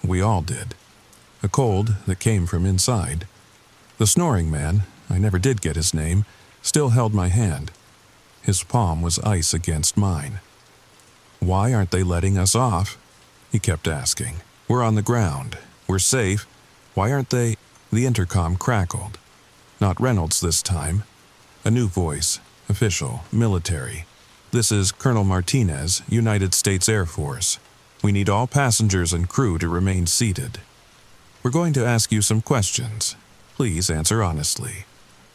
We all did. A cold that came from inside. The snoring man, I never did get his name, still held my hand. His palm was ice against mine. "Why aren't they letting us off?" he kept asking. "We're on the ground. We're safe. Why aren't they—" The intercom crackled. Not Reynolds this time. A new voice, official, military. "This is Colonel Martinez, United States Air Force. We need all passengers and crew to remain seated. We're going to ask you some questions. Please answer honestly.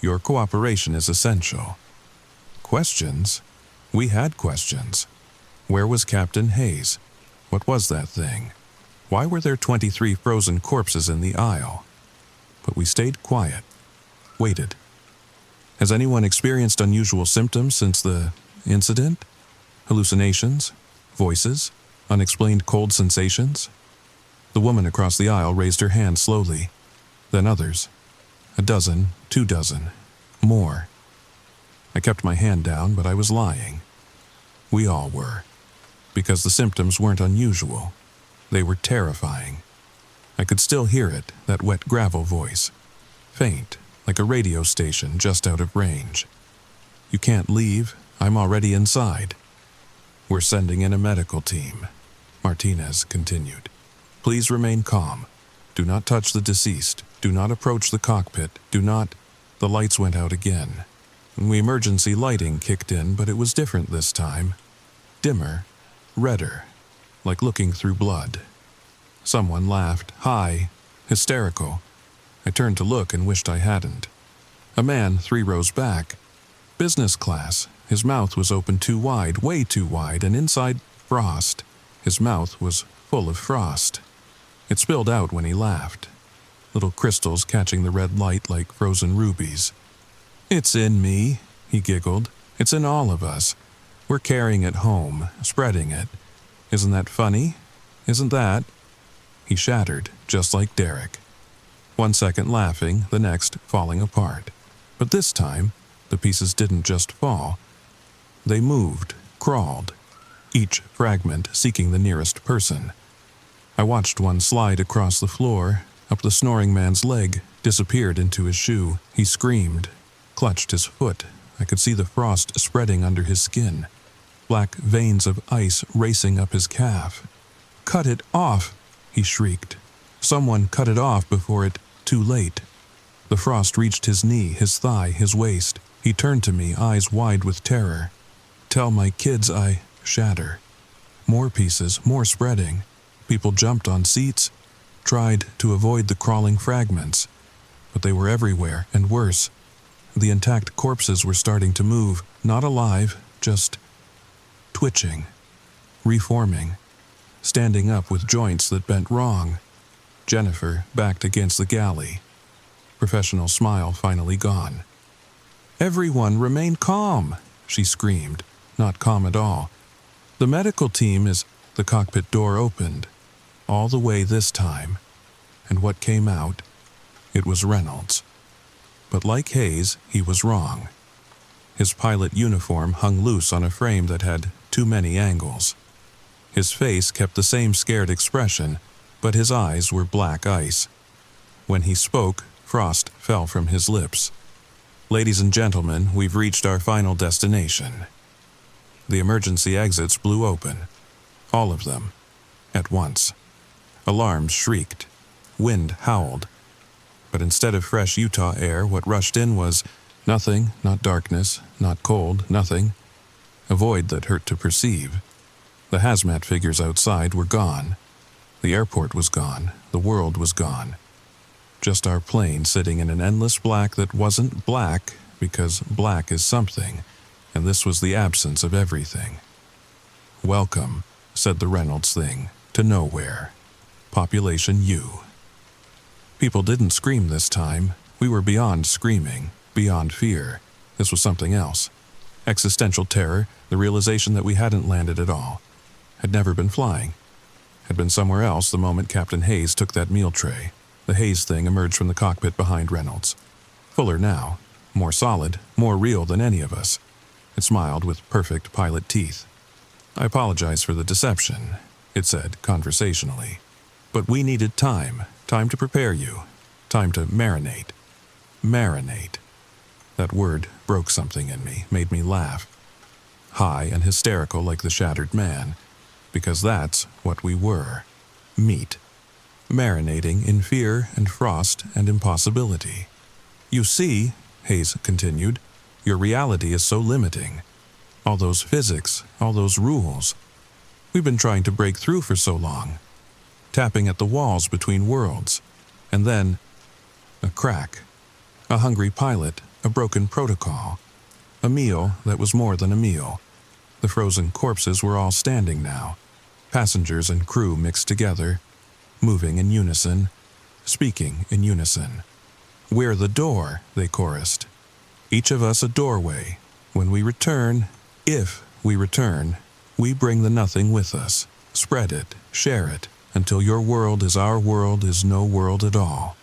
Your cooperation is essential." Questions? We had questions. Where was Captain Hayes? What was that thing? Why were there 23 frozen corpses in the aisle? But we stayed quiet. Waited. Has anyone experienced unusual symptoms since the incident? Hallucinations? Voices? Unexplained cold sensations? The woman across the aisle raised her hand slowly. Then others. 12, 24, more. I kept my hand down, but I was lying. We all were. Because the symptoms weren't unusual. They were terrifying. I could still hear it, that wet gravel voice. Faint, like a radio station just out of range. "You can't leave. I'm already inside." "We're sending in a medical team," Martinez continued. "Please remain calm. Do not touch the deceased. Do not approach the cockpit. Do not—" The lights went out again. Emergency lighting kicked in, but it was different this time. Dimmer, redder, like looking through blood. Someone laughed, high, hysterical. I turned to look and wished I hadn't. A man 3 rows back. Business class. His mouth was open too wide, way too wide, and inside, frost. His mouth was full of frost. It spilled out when he laughed. Little crystals catching the red light like frozen rubies. "It's in me," he giggled. "It's in all of us. We're carrying it home, spreading it. Isn't that funny? Isn't that?" He shattered, just like Derek. 1 second laughing, the next falling apart. But this time, the pieces didn't just fall. They moved, crawled, each fragment seeking the nearest person. I watched one slide across the floor, up the snoring man's leg, disappeared into his shoe. He screamed, clutched his foot. I could see the frost spreading under his skin. Black veins of ice racing up his calf. "Cut it off!" he shrieked. Someone cut it off before it, too late. The frost reached his knee, his thigh, his waist. He turned to me, eyes wide with terror. "Tell my kids I—" Shatter. More pieces, more spreading. People jumped on seats, tried to avoid the crawling fragments. But they were everywhere, and worse. The intact corpses were starting to move, not alive, just twitching, reforming, standing up with joints that bent wrong. Jennifer backed against the galley. Professional smile finally gone. "Everyone remain calm," she screamed, not calm at all. "The medical team is—" The cockpit door opened, all the way this time, and what came out, it was Reynolds. But like Hayes, he was wrong. His pilot uniform hung loose on a frame that had too many angles. His face kept the same scared expression, but his eyes were black ice. When he spoke, frost fell from his lips. "Ladies and gentlemen, we've reached our final destination." The emergency exits blew open. All of them. At once. Alarms shrieked. Wind howled. But instead of fresh Utah air, what rushed in was nothing, not darkness, not cold, nothing. A void that hurt to perceive. The hazmat figures outside were gone. The airport was gone. The world was gone. Just our plane sitting in an endless black that wasn't black, because black is something, and this was the absence of everything. "Welcome," said the Reynolds thing, "to nowhere. Population U." People didn't scream this time. We were beyond screaming, beyond fear. This was something else. Existential terror, the realization that we hadn't landed at all, had never been flying, had been somewhere else the moment Captain Hayes took that meal tray. The Hayes thing emerged from the cockpit behind Reynolds. Fuller now, more solid, more real than any of us. It smiled with perfect pilot teeth. "I apologize for the deception," it said conversationally. "But we needed time to prepare you, time to marinate." Marinate. That word broke something in me, made me laugh. High and hysterical like the shattered man, because that's what we were. Meat. Marinating in fear and frost and impossibility. "You see," Hayes continued, "your reality is so limiting. All those physics, all those rules. We've been trying to break through for so long, tapping at the walls between worlds. And then, a crack. A hungry pilot, a broken protocol. A meal that was more than a meal. The frozen corpses were all standing now. Passengers and crew mixed together, moving in unison, speaking in unison. We're the door, they chorused. Each of us a doorway. When we return, if we return, we bring the nothing with us. Spread it, share it, until your world is our world is no world at all."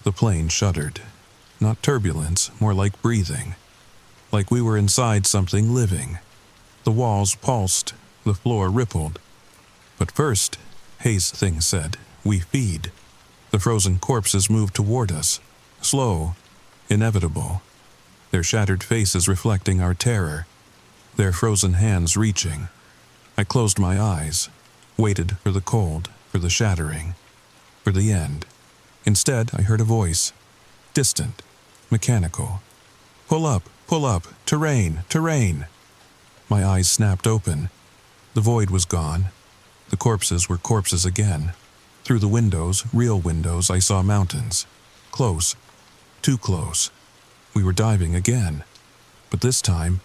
The plane shuddered. Not turbulence, more like breathing. Like we were inside something living. The walls pulsed, the floor rippled. But first, Hayes' thing said, we feed. The frozen corpses moved toward us, slow, inevitable, their shattered faces reflecting our terror, their frozen hands reaching. I closed my eyes, waited for the cold, for the shattering, for the end. Instead, I heard a voice, distant, mechanical. Pull up, terrain, terrain." My eyes snapped open. The void was gone. The corpses were corpses again. Through the windows, real windows, I saw mountains. Close. Too close. We were diving again. But this time,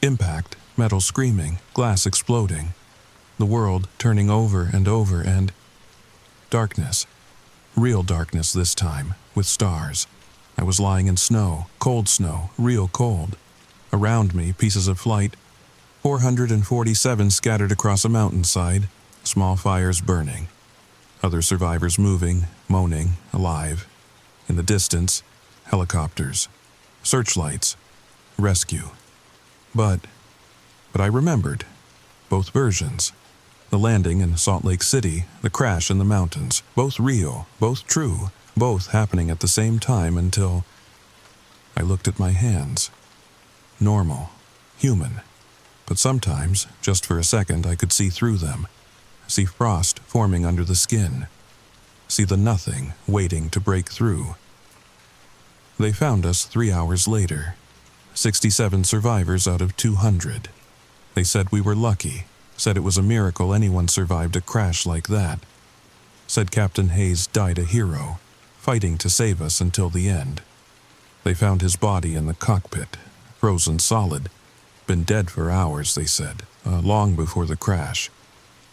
impact, metal screaming, glass exploding. The world turning over and over and... darkness. Real darkness this time, with stars. I was lying in snow, real cold. Around me, pieces of flight. 447 scattered across a mountainside, small fires burning. Other survivors moving, moaning, alive. In the distance, helicopters, searchlights, rescue. But I remembered. Both versions. The landing in Salt Lake City, the crash in the mountains, both real, both true, both happening at the same time until I looked at my hands. Normal, human. But sometimes, just for a second, I could see through them. See frost forming under the skin. See the nothing waiting to break through. They found us 3 hours later. 67 survivors out of 200. They said we were lucky. Said it was a miracle anyone survived a crash like that. Said Captain Hayes died a hero, fighting to save us until the end. They found his body in the cockpit, frozen solid. Been dead for hours, they said, long before the crash.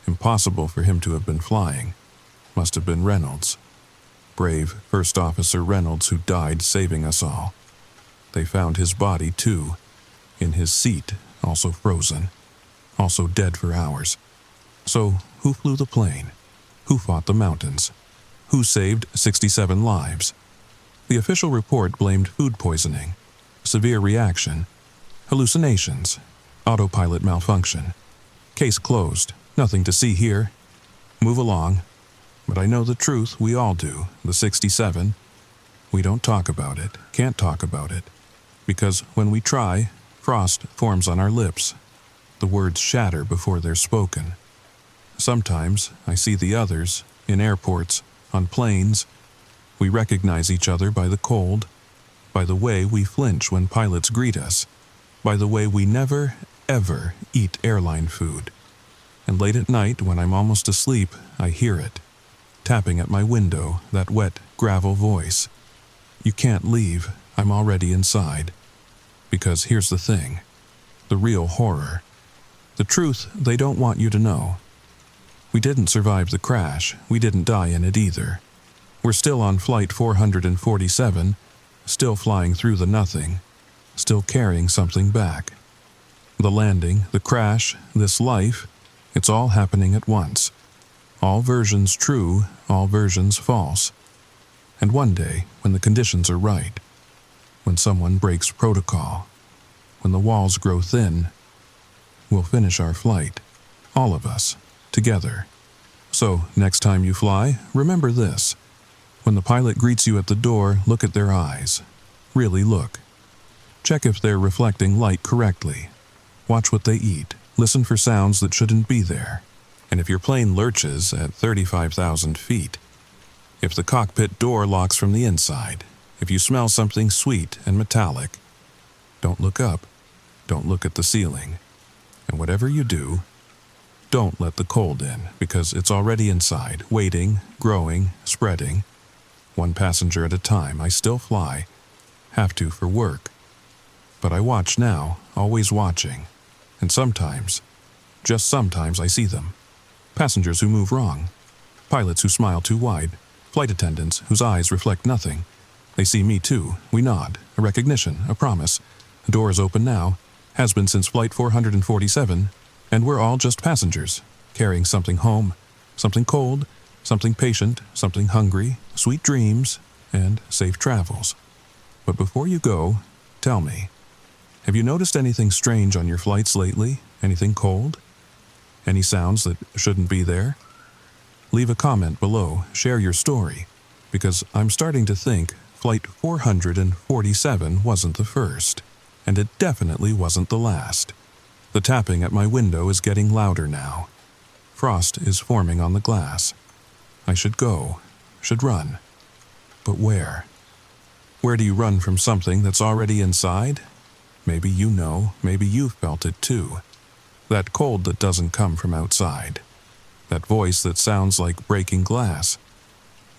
Impossible for him to have been flying. Must have been Reynolds. Brave First Officer Reynolds who died saving us all. They found his body too, in his seat, also frozen, also dead for hours. So, who flew the plane? Who fought the mountains? Who saved 67 lives? The official report blamed food poisoning, severe reaction, hallucinations, autopilot malfunction. Case closed. Nothing to see here. Move along. But I know the truth, we all do, the 67. We don't talk about it, can't talk about it. Because when we try, frost forms on our lips. The words shatter before they're spoken. Sometimes I see the others, in airports, on planes. We recognize each other by the cold, by the way we flinch when pilots greet us, by the way we never, ever eat airline food. And late at night, when I'm almost asleep, I hear it, tapping at my window, that wet gravel voice. You can't leave, I'm already inside. Because here's the thing, the real horror. The truth they don't want you to know. We didn't survive the crash, we didn't die in it either. We're still on flight 447, still flying through the nothing, still carrying something back. The landing, the crash, this life, it's all happening at once. All versions true, all versions false. And one day, when the conditions are right, when someone breaks protocol, when the walls grow thin, we'll finish our flight, all of us, together. So, next time you fly, remember this. When the pilot greets you at the door, look at their eyes. Really look. Check if they're reflecting light correctly. Watch what they eat. Listen for sounds that shouldn't be there. And if your plane lurches at 35,000 feet, if the cockpit door locks from the inside, if you smell something sweet and metallic, don't look up. Don't look at the ceiling. And whatever you do, don't let the cold in, because it's already inside, waiting, growing, spreading. One passenger at a time. I still fly. Have to for work. But I watch now, always watching. And sometimes, just sometimes I see them. Passengers who move wrong. Pilots who smile too wide. Flight attendants whose eyes reflect nothing. They see me too. We nod. A recognition, a promise. The door is open now. Has been since flight 447. And we're all just passengers, carrying something home. Something cold, something patient, something hungry, sweet dreams, and safe travels. But before you go, tell me, have you noticed anything strange on your flights lately? Anything cold? Any sounds that shouldn't be there? Leave a comment below, share your story, because I'm starting to think flight 447 wasn't the first, and it definitely wasn't the last. The tapping at my window is getting louder now. Frost is forming on the glass. I should go, should run. But where? Where do you run from something that's already inside? Maybe you know, maybe you've felt it too. That cold that doesn't come from outside. That voice that sounds like breaking glass.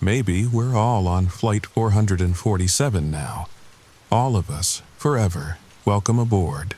Maybe we're all on flight 447 now. All of us, forever. Welcome aboard.